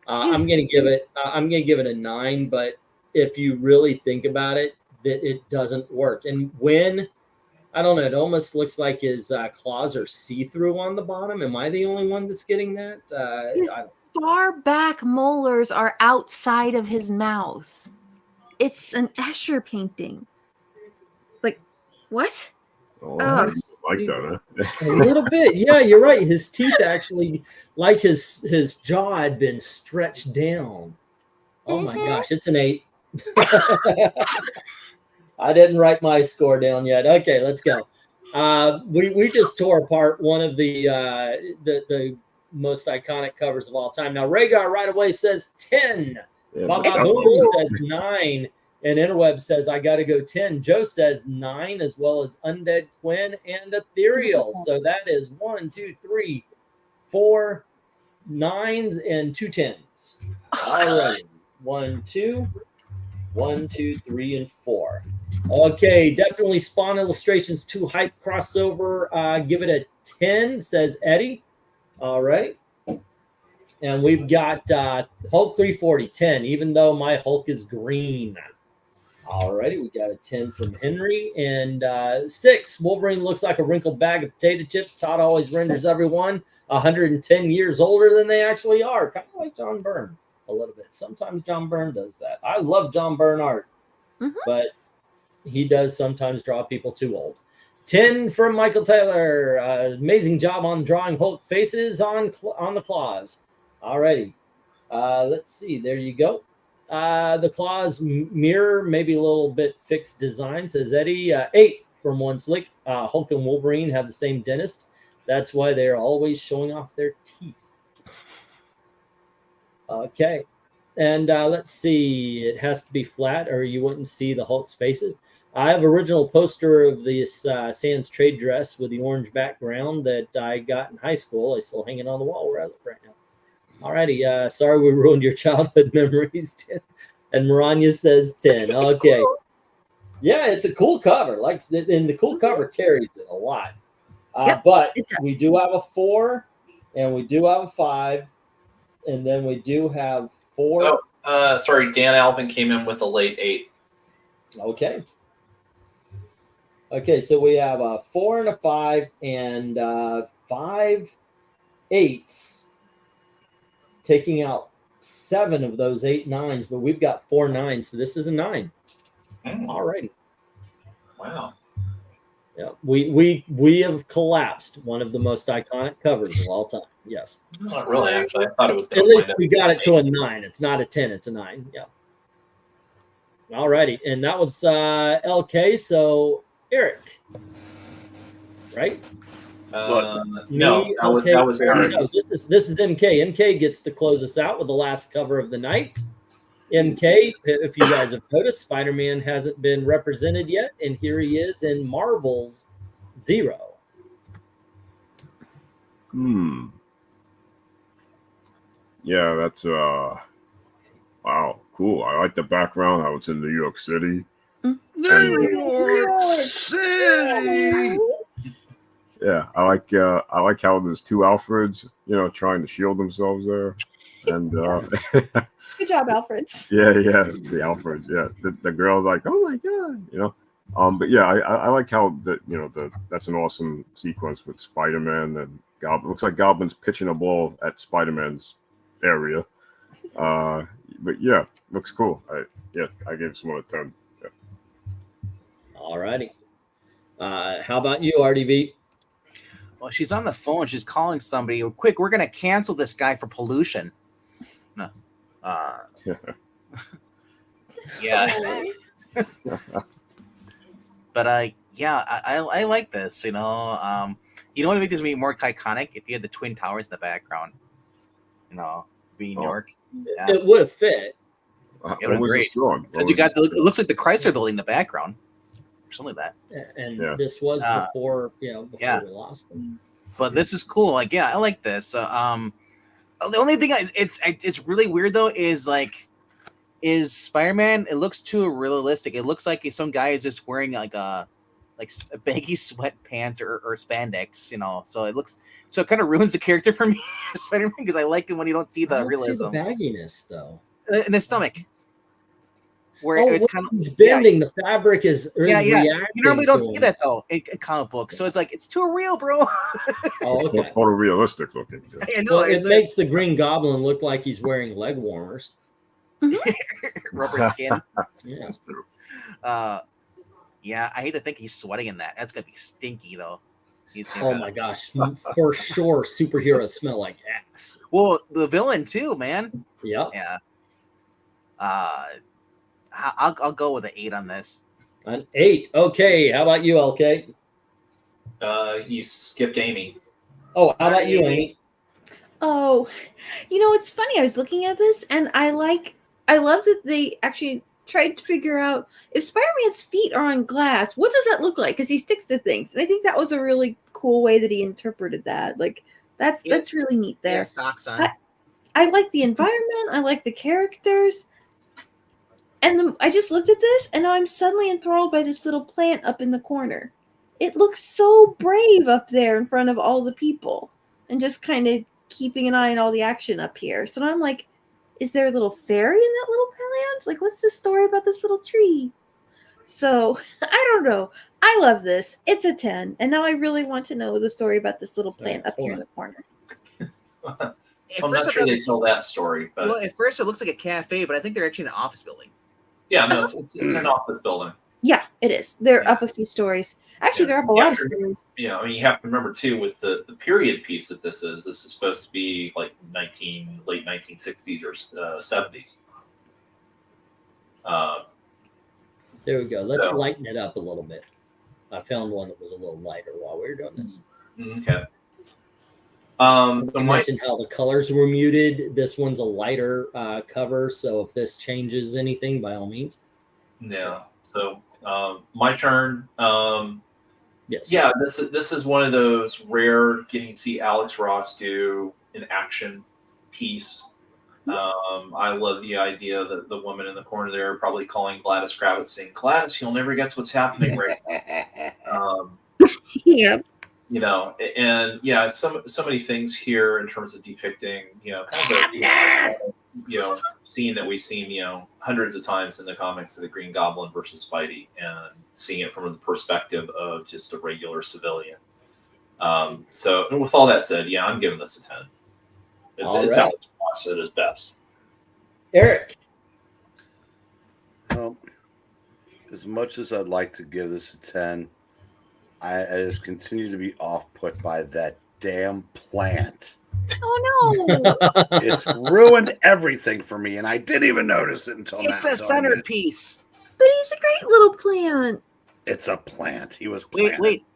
I'm gonna give it a 9, but if you really think about it, that it doesn't work. And when I don't know, it almost looks like his claws are see-through on the bottom. Am I the only one that's getting that? His far back molars are outside of his mouth. It's an Escher painting. Like, what? Oh, like that, huh? A little bit. Yeah, you're right. His teeth actually, like his jaw had been stretched down. Oh my gosh, it's an 8. I didn't write my score down yet. Okay, let's go. We just tore apart one of the most iconic covers of all time. Now Rhaegar right away says 10. Yeah, Baba Boom says 9. And Interweb says, I got to go 10. Joe says 9, as well as Undead Quinn and Ethereal. So that is 1, 2, 3, 4 9s and 2 10s. All right. 1, 2, 1, 2, 3, and 4. Okay, definitely Spawn Illustrations 2 hype crossover. Give it a 10, says Eddie. All right. And we've got Hulk 340, 10, even though my Hulk is green. All righty, we got a 10 from Henry. And 6, Wolverine looks like a wrinkled bag of potato chips. Todd always renders everyone 110 years older than they actually are. Kind of like John Byrne a little bit. Sometimes John Byrne does that. I love John Byrne art, but he does sometimes draw people too old. 10 from Michael Taylor. Amazing job on drawing Hulk faces on the claws. All righty. Let's see. There you go. The claws mirror, maybe a little bit fixed design, says Eddie. 8 from One Slick. Hulk and Wolverine have the same dentist. That's why they're always showing off their teeth. Okay. And let's see. It has to be flat or you wouldn't see the Hulk's faces. I have an original poster of this Sans trade dress with the orange background that I got in high school. It's still hanging on the wall where I live right now. Alrighty, sorry we ruined your childhood memories. 10. And Maranya says 10. Okay. Cool. Yeah, it's a cool cover. And the cool cover carries it a lot. But we do have a 4, and we do have a 5, and then we do have 4. Oh, sorry, Dan Alvin came in with a late 8. Okay. Okay, so we have a 4 and a 5 and 5 8s, taking out 7 of those 8 9s, but we've got 4 9s, so this is a 9. All righty. Wow. Yeah, we have collapsed one of the most iconic covers of all time. Yes. Not really, actually. I thought it was. At least we got it to a 9. It's not a 10. It's a 9. Yeah. All righty, and that was LK. So Eric, right? No, that was Eric. No, this is MK. MK gets to close us out with the last cover of the night. MK, if you guys have noticed, Spider-Man hasn't been represented yet, and here he is in Marvel's Zero. Yeah, that's wow, cool. I like the background, how it's in New York City. New York City. Yeah, I like how there's 2 Alfreds, trying to shield themselves there, and good job, Alfreds. Yeah, the Alfreds. Yeah, the girl's like, oh my god, But yeah, I like how that's an awesome sequence with Spider-Man and Goblin. Looks like Goblin's pitching a ball at Spider-Man's area, But yeah, looks cool. I gave this one a 10. Yeah. All righty. How about you, RDV? Well, she's on the phone. She's calling somebody. Quick, we're gonna cancel this guy for pollution. No. Yeah. But yeah, I like this. You know what would make this movie more iconic if you had the Twin Towers in the background. You know, being New York. Yeah. It would have fit. It would was strong. You got it looks like the Chrysler Building in the background, or something like that. And this was before before we lost them. But this is cool. Like, yeah, I like this. The only thing it's really weird though is Spider-Man. It looks too realistic. It looks like some guy is just wearing like a baggy sweatpants or spandex, you know. So it kind of ruins the character for me, Spider-Man, because I like him when you don't see the realism. See the bagginess though in his stomach. Where it's kind of he's bending, the fabric is reacting. You normally don't see that though in comic books, so it's like it's too real, bro. Okay. Photorealistic looking. I know, well, it makes the Green Goblin look like he's wearing leg warmers. Rubber skin. Yeah, that's true. Yeah, I hate to think he's sweating in that. That's gonna be stinky though. My gosh, for sure, superheroes smell like ass. Well, the villain too, man. Yep. Yeah. I'll go with an 8 on this. An 8. Okay. How about you, LK? You skipped Amy. Oh, how about you, Amy? Oh, it's funny. I was looking at this and I love that they actually tried to figure out if Spider-Man's feet are on glass, what does that look like? Because he sticks to things. And I think that was a really cool way that he interpreted that. Like that's really neat there. Yeah, socks on. I like the environment. I like the characters. And I just looked at this, and now I'm suddenly enthralled by this little plant up in the corner. It looks so brave up there in front of all the people, and just kind of keeping an eye on all the action up here. So now I'm like, is there a little fairy in that little plant? Like, what's the story about this little tree? So, I don't know. I love this. It's a 10. And now I really want to know the story about this little plant up here in the corner. I'm not sure they tell that story. But well, at first it looks like a cafe, but I think they're actually in an office building. Yeah, no, it's an office building. Yeah, it is. They're up a few stories. Actually, they're up a lot of stories. Yeah, I mean, you have to remember too with the period piece that this is supposed to be like late 1960s or 70s. There we go. Let's lighten it up a little bit. I found one that was a little lighter while we were doing this. Okay. So you mentioned how the colors were muted. This one's a lighter cover, so if this changes anything, by all means. Yeah. So my turn. Yes. Yeah. This is one of those rare getting to see Alex Ross do an action piece. I love the idea that the woman in the corner there probably calling Gladys Kravitz, saying, "Gladys, you'll never guess what's happening right now." Yeah. You know, and yeah, so many things here in terms of depicting, kind of scene that we've seen, hundreds of times in the comics of the Green Goblin versus Spidey, and seeing it from the perspective of just a regular civilian. So, and with all that said, yeah, I'm giving this a 10. It's Alex Ross at his best. Eric. Well, as much as I'd like to give this a 10, I just continue to be off-put by that damn plant. Oh no! It's ruined everything for me, and I didn't even notice it until now. It's a centerpiece. But he's a great little plant. It's a plant. He was planted. Wait.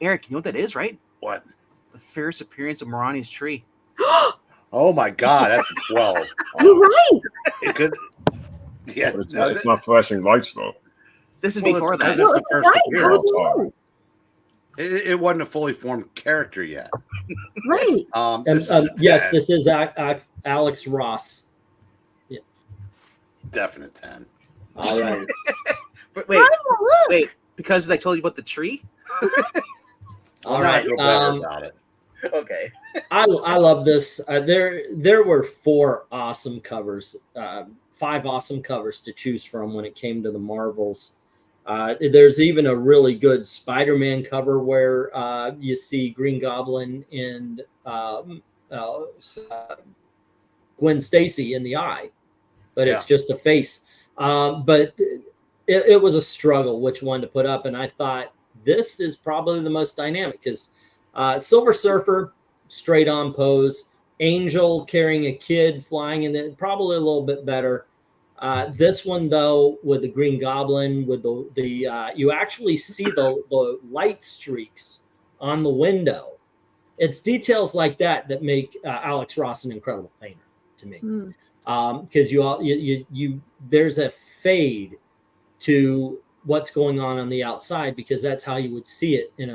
Eric, you know what that is, right? What? The first appearance of Maranya's tree. Oh my God, that's a 12. You're right. It could. Yeah, But it's not flashing lights though. This is Well, before that. This is the first Right. appearance. How do you know? It wasn't a fully formed character yet. Right. This is Yes, 10. this is Alex Ross. Yeah. Definite 10. All right. But Look. wait, because I told you about the tree? All Now I right. feel better about it. Okay. I love this. There were 4 awesome covers, 5 awesome covers to choose from when it came to the Marvels. There's even a really good Spider-Man cover where you see Green Goblin and Gwen Stacy in the eye, but it's just a face. But it was a struggle which one to put up, and I thought this is probably the most dynamic because Silver Surfer, straight on pose, Angel carrying a kid flying, and then probably a little bit better. This one though, with the Green Goblin, with the you actually see the light streaks on the window. It's details like that that make Alex Ross an incredible painter to me, because you there's a fade to what's going on the outside, because that's how you would see it on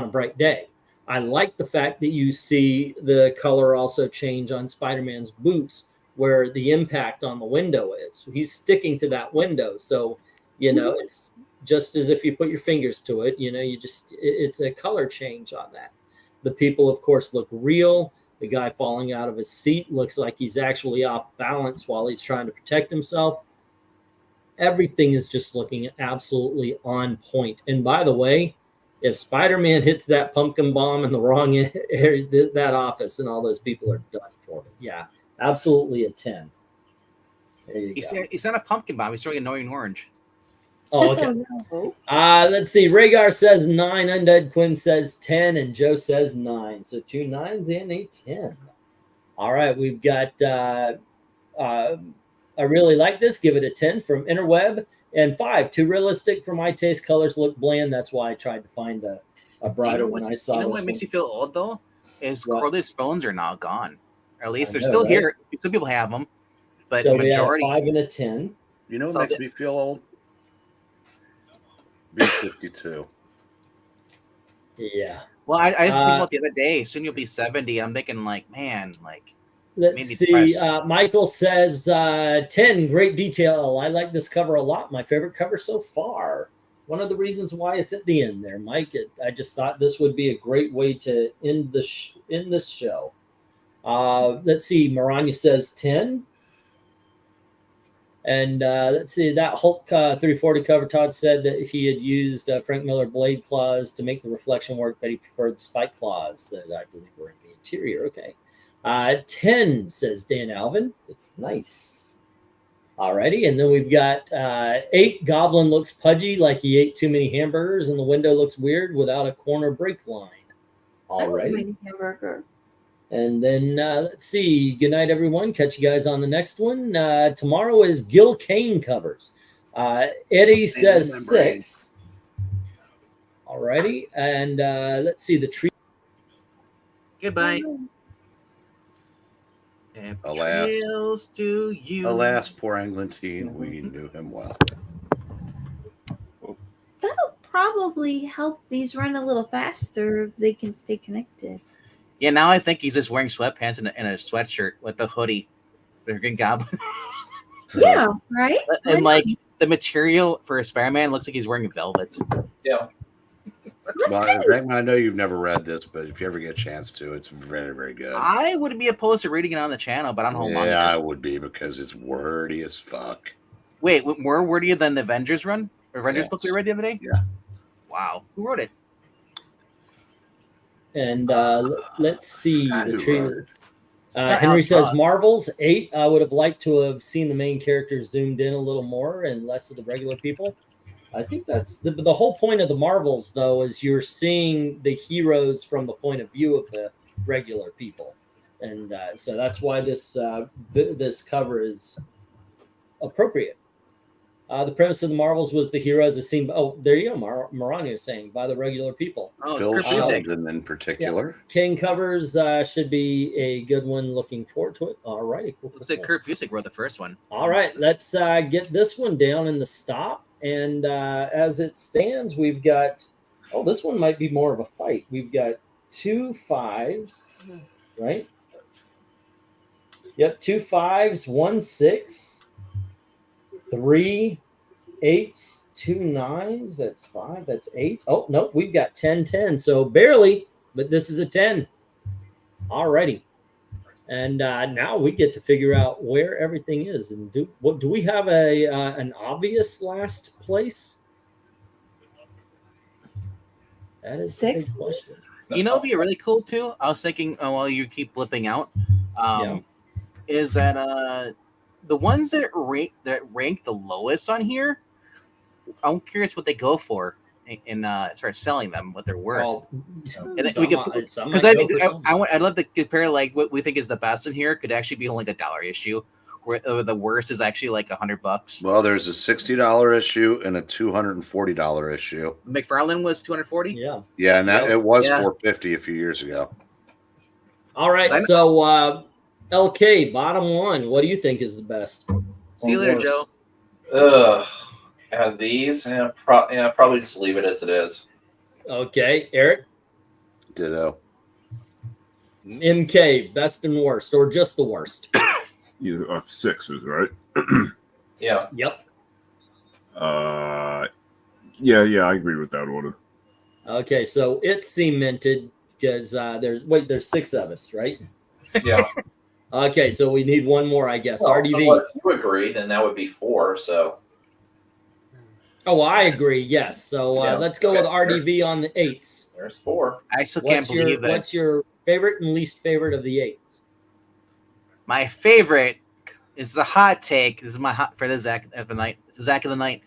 a bright day. I like the fact that you see the color also change on Spider-Man's boots, where the impact on the window is. He's sticking to that window, so it's just as if you put your fingers to it. It's a color change on that. The people, of course, look real. The guy falling out of his seat looks like he's actually off balance while he's trying to protect himself. Everything is just looking absolutely on point. And by the way, if Spider-Man hits that pumpkin bomb in the wrong area, that office and all those people are done for me. Yeah, absolutely a 10. There you go. He's not a pumpkin bomb. He's throwing annoying orange. Oh, okay. Let's see. Rhaegar says 9. Undead Quinn says 10. And Joe says 9. So 2 9s and a 10. All right. We've got I really like this. Give it a 10 from Interweb. And 5. Too realistic for my taste. Colors look bland. That's why I tried to find a brighter one. I saw. You know what makes you feel old though? Is Corley's phones are now gone. Or at least they're still here. Some people have them. But so the majority. We have 5 and a 10. You know what makes me feel old? Be 52. Yeah. Well, I just think about the other day. Soon you'll be 70. I'm thinking, like, man, like. Let's see. Michael says 10. Great detail. I like this cover a lot. My favorite cover so far. One of the reasons why it's at the end there, Mike. I just thought this would be a great way to end this show. Let's see. Maranya says 10. And let's see, that Hulk 340 cover, Todd said that he had used Frank Miller blade claws to make the reflection work, but he preferred spike claws that I believe were in the interior. Okay. 10, says Dan Alvin. It's nice. Alrighty. And then we've got 8. Goblin looks pudgy, like he ate too many hamburgers, and the window looks weird without a corner break line. Alrighty. Hamburger. And then let's see. Good night, everyone. Catch you guys on the next one. Tomorrow is Gil Kane covers. Eddie says 6. Alrighty. And let's see the tree. Goodbye. Alas, trails to you. Alas, poor Eglantine. We knew him well. That'll probably help these run a little faster if they can stay connected. Yeah, now I think he's just wearing sweatpants and a sweatshirt with the hoodie. The Green Goblin. Yeah, right? And like the material for a Spider-Man looks like he's wearing velvet. Yeah. Well, I know you've never read this, but if you ever get a chance to, it's very, very good. I would be opposed to reading it on the channel, but I don't know how long. Yeah, I would be because it's wordy as fuck. Wait, more wordier than the Avengers run? Avengers book we read the other day? Yeah. Wow. Who wrote it? And let's see the trailer. Sorry, Henry Alex says Ross. Marvel's 8. I would have liked to have seen the main characters zoomed in a little more and less of the regular people. I think that's the whole point of the Marvels, though, is you're seeing the heroes from the point of view of the regular people, and so that's why this cover is appropriate. The premise of the Marvels was the heroes are seen. Oh, there you go. Maranya is saying by the regular people. Oh, Phil it's Chris Music. Sheldon in particular. King covers should be a good one. Looking forward to it. All righty, cool. Looks like Kurt Busiek wrote the first one. All right, let's get this one down in the stop. And as it stands, we've got. Oh, this one might be more of a fight. We've got 2 5s, right? Yep, 2 5s, 1 6, 3 8s, 2 9s. That's 5. That's 8. Oh no, we've got 10 10. So barely, but this is a 10. Alrighty. And now we get to figure out where everything is. And do we have an obvious last place? That is the big question. You know, it'd be really cool too. I was thinking while you keep blipping out, is that the ones that rank the lowest on here, I'm curious what they go for in as far as selling them, what they're worth. Well, And we could, because I'd love to compare like what we think is the best in here could actually be only like $1 issue, where the worst is actually like $100. Well, there's a $60 issue and a $240 issue. McFarlane was $240. Yeah, and that it was $450 a few years ago. All right, so LK, bottom one, what do you think is the best? See you later, Joe. Out of these, probably just leave it as it is. Okay, Eric. Ditto. MK, best and worst, or just the worst? You have 6s, right? Yeah. Yep. Yeah, I agree with that order. Okay, so it's cemented because there's 6 of us, right? Yeah. Okay, so we need one more, I guess. Well, RDV. Unless you agree, then that would be 4. So. Oh, I agree. Yes. So let's go with RDV on the 8s. There's 4. I still can't believe it. What's your favorite and least favorite of the 8s? My favorite is the hot take. This is my hot for the Zack of the night. It's the Zack of the night.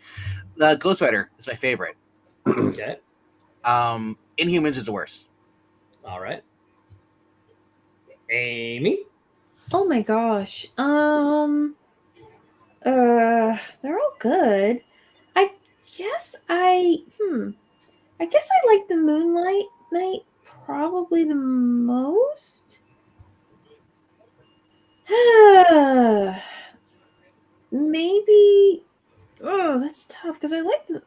The Ghost Rider is my favorite. Okay. Inhumans is the worst. All right. Amy. Oh my gosh. They're all good. I guess I like the Moonlight Knight probably the most. Maybe. Oh, that's tough because I like the.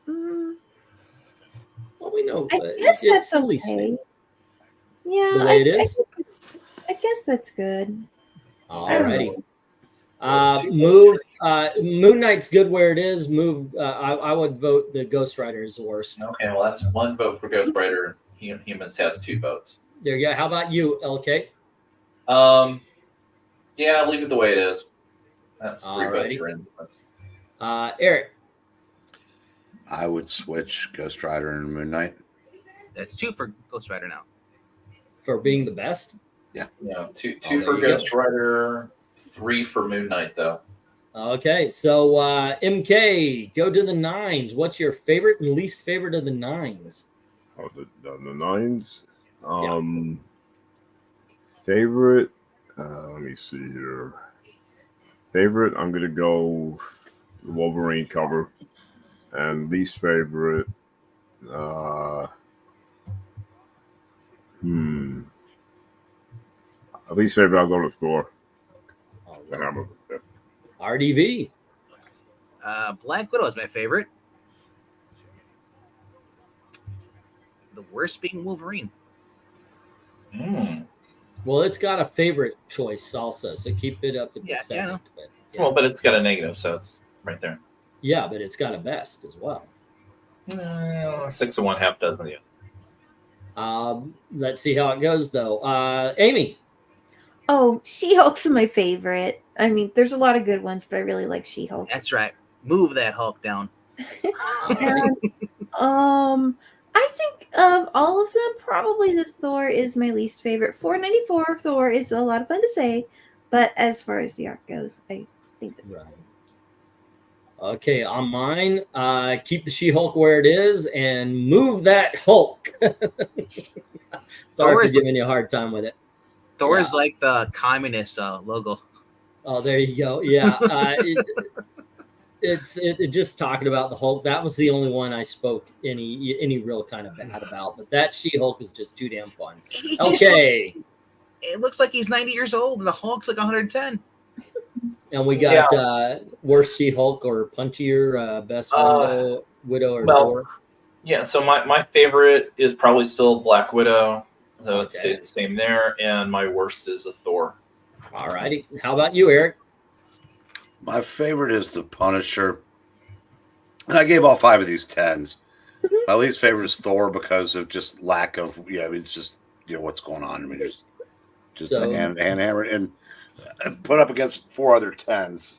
Well, we know. I guess that's at least okay. Yeah, the way it is. I guess that's good. Alrighty. Moon Knight's good where it is. I would vote the Ghost Rider is the worst. Okay, well that's 1 vote for Ghost Rider. Humans has 2 votes. There you go. How about you, LK? Yeah, leave it the way it is. That's 3 votes Alrighty. for Inhumans. Eric. I would switch Ghost Rider and Moon Knight. That's 2 for Ghost Rider now. For being the best? Yeah. No, 2 for Ghost Rider, 3 for Moon Knight, though. Okay, so MK, go to the 9s. What's your favorite and least favorite of the 9s? Oh, the 9s. Favorite. Let me see here. Favorite. I'm gonna go the Wolverine cover, and least favorite. At least favorite. I'll go to Thor. The Hammer. Yeah. RDV. Black Widow is my favorite. The worst being Wolverine. Well, it's got a favorite choice also, so keep it up at the second. But, Well, but it's got a negative, so it's right there. Yeah, but it's got a best as well. 6 of 1, half dozen. Yeah. Let's see how it goes, though. Amy. Oh, She-Hulk's my favorite. I mean, there's a lot of good ones, but I really like She-Hulk. That's right. Move that Hulk down. I think of all of them, probably the Thor is my least favorite. 494 Thor is a lot of fun to say, but as far as the art goes, I think that's right. Okay, on mine, keep the She-Hulk where it is and move that Hulk. Sorry for giving you a hard time with it. Thor is like the communist logo. Oh, there you go. Yeah, it's just talking about the Hulk. That was the only one I spoke any real kind of bad about. But that She-Hulk is just too damn fun. Okay, it looks like he's 90 years old, and the Hulk's like 110. And we got worst She-Hulk or punchier, best Widow or Thor. Yeah, so my favorite is probably still Black Widow, though it stays the same there. And my worst is a Thor. All righty. How about you, Eric? My favorite is the Punisher. And I gave all 5 of these 10s. My least favorite is Thor because of just lack of, it's just, what's going on. I mean, just a hand hammer. And put up against 4 other 10s,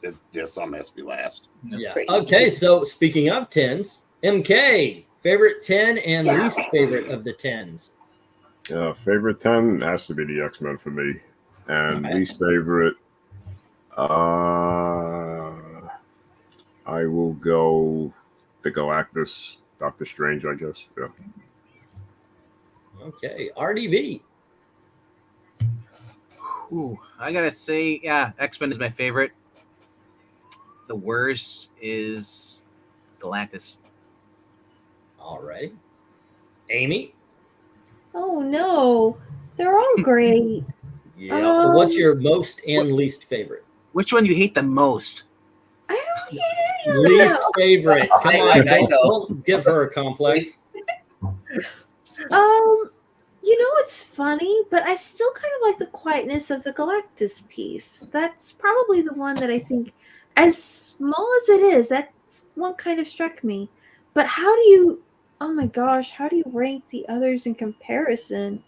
something has to be last. Yeah. Okay, so speaking of 10s, MK, favorite 10 and least favorite of the 10s. Favorite 10 has to be the X-Men for me. And Alright. least favorite, I will go the Galactus, Doctor Strange, I guess. Yeah. Okay, RDB. Ooh, I gotta say, yeah, X-Men is my favorite. The worst is Galactus. All right. Amy. Oh no, they're all great. Yeah. Well, what's Um, your most and least favorite? Which one you hate the most? I don't hate any of them. Least favorite. Come on, I don't, know. don't give her a complex. You know, it's funny, but I still kind of like the quietness of the Galactus piece. That's probably the one that I think, as small as it is, that's one kind of struck me. But how do you, oh my gosh, how do you rank the others in comparison?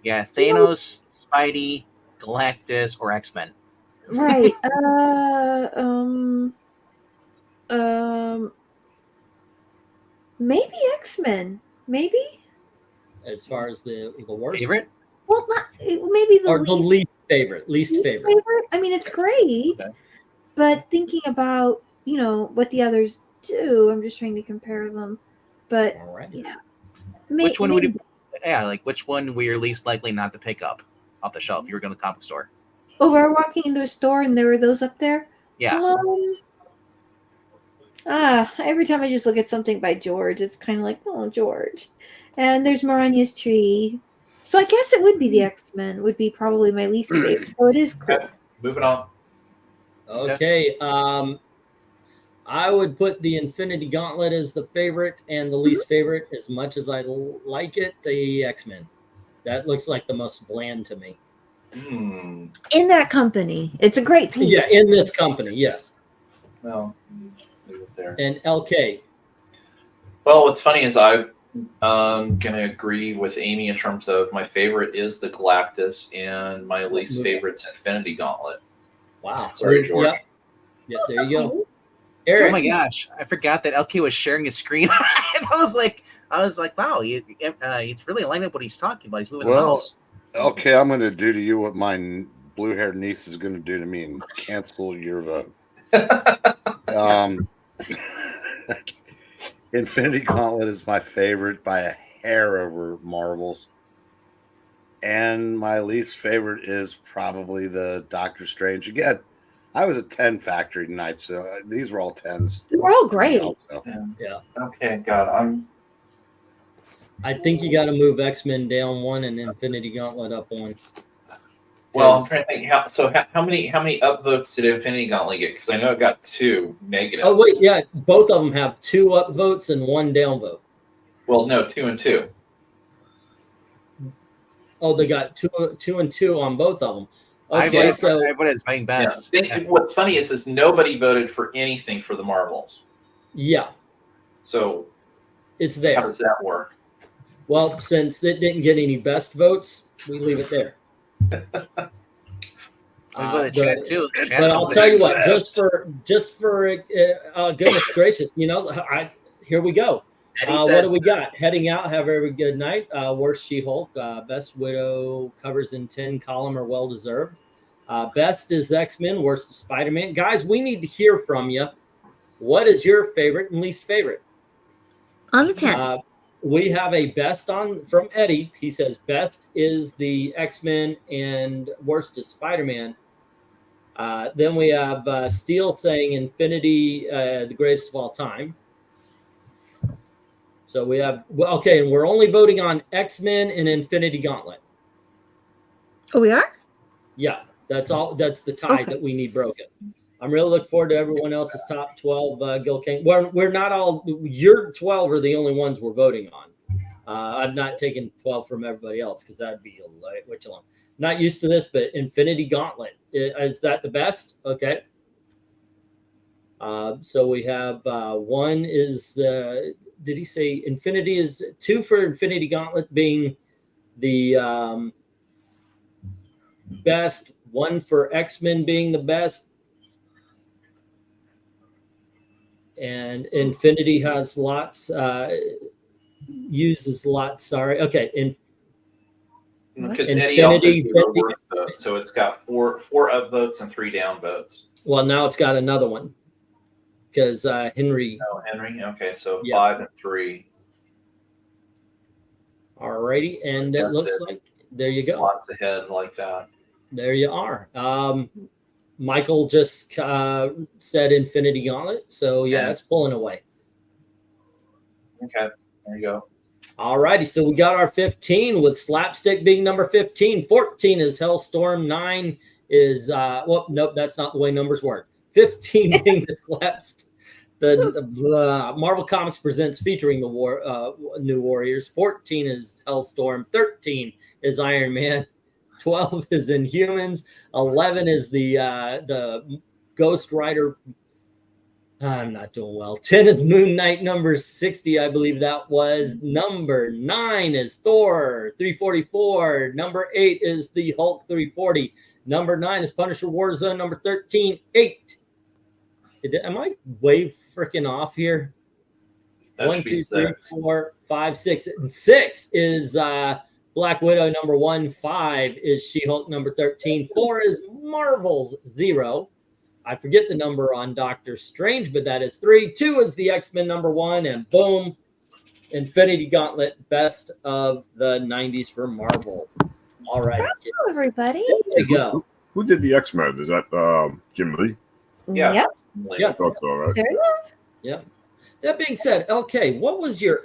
Yeah, Thanos, Spidey, Galactus, or X-Men. Right. Maybe X-Men. Maybe. As far as the worst Favorite? Well, not maybe the or the least favorite. Least favorite. I mean, it's great, Okay. but thinking about what the others do, I'm just trying to compare them. But All right. yeah, Which one would you? Yeah, like which one were you least likely not to pick up off the shelf? You were going to the comic store. Oh, we were walking into a store and there were those up there. Yeah. Every time I just look at something by George, it's kind of like, oh, George. And there's Maranya's tree. So I guess it would be the X-Men would be probably my least favorite. So it is cool. Okay, moving on. Okay. I would put the Infinity Gauntlet as the favorite, and the least favorite, as much as I like it, the X-Men. That looks like the most bland to me. Hmm. In that company. It's a great piece. Yeah, in this company, yes. Well, leave it there. And LK. Well, what's funny is I'm gonna agree with Amy in terms of my favorite is the Galactus, and my least favorite's Infinity Gauntlet. Wow. Sorry, George. Yeah, yeah, there you go. Eric. Oh my gosh, I forgot that LK was sharing his screen. And I was like, wow, he's really lining up what he's talking about. He's moving the Well, mouse. okay, I'm going to do to you what my blue-haired niece is going to do to me and cancel your vote. Infinity Gauntlet is my favorite by a hair over Marvel's. And my least favorite is probably the Doctor Strange. Again, I was a 10 factory tonight, so these were all 10s. We're all great. Yeah. Okay, God, I think you got to move X-Men down one and Infinity Gauntlet up one. well, I'm trying to think. How many upvotes did Infinity Gauntlet get? Because I know it got 2 negatives. Oh wait, yeah, both of them have 2 upvotes and 1 downvote. Well, no, 2 and 2. Oh, they got 2 and 2 on both of them. Okay, so everybody's playing best. Yeah. What's funny is nobody voted for anything for the Marvels. yeah, So it's how there. does that work? Well, since it didn't get any best votes, we leave it there. We go to chat too. Chat But I'll doesn't tell you what, exist. just for goodness gracious, here we go. Eddie What says, do we got? Heading out. Have a very good night. Worst She-Hulk. Best Widow covers in 10 column are well deserved. Best is X-Men. Worst is Spider-Man. Guys, we need to hear from you. What is your favorite and least favorite? On the 10th. We have a best from Eddie. He says best is the X-Men and worst is Spider-Man. Then we have Steele saying Infinity, the greatest of all time. So we have, okay, and we're only voting on X-Men and Infinity Gauntlet. Oh, we are? Yeah, that's all. That's the tie Okay. that we need broken. I'm really looking forward to everyone else's top 12. Gil King. We're not all. Your 12 are the only ones we're voting on. I'm not taking 12 from everybody else because that'd be way too long. Not used to this, but Infinity Gauntlet, is that the best? Okay. So we have 1 is the. Did he say Infinity is 2 for Infinity Gauntlet being the best, 1 for X-Men being the best, and Infinity has lots, uses lots. Sorry, okay. Because Infinity, Eddie also gave a 50. worth vote, so it's got four upvotes and 3 downvotes. Well, now it's got another one because Henry. Oh, Henry. Okay, so Yeah. 5 and 3. Alrighty, and it looks like there you go. Slots ahead like that. There you are. Michael just said Infinity Gauntlet, so yeah, Yeah. it's pulling away. Okay, there you go. Alrighty, so we got our 15 with Slapstick being number 15. 14 is Hellstorm. 9 is well, nope, that's not the way numbers work. 15 being the Slapstick. The Marvel Comics Presents featuring the New Warriors. 14 is Hellstorm. 13 is Iron Man. 12 is Inhumans. 11 is the Ghost Rider. I'm not doing well. 10 is Moon Knight. Number 60, I believe that was. Number 9 is Thor 344. Number 8 is the Hulk 340. Number 9 is Punisher Warzone. Number 13, 8. Am I way freaking off here? That 1, should 2, be 3, 6. 4, 5, 6. And 6 is Black Widow. Number 1. 5 is She-Hulk. Number 13. 4 is Marvel's 0. I forget the number on Doctor Strange, but that is 3. 2 is the X-Men number 1. And boom, Infinity Gauntlet, best of the 90s for Marvel. All right. Hello, everybody. There you go. Who did the X-Men? Is that Jim Lee? Yeah. Yep. Yeah. I thought so, right? Fair enough. That being said, LK, what was your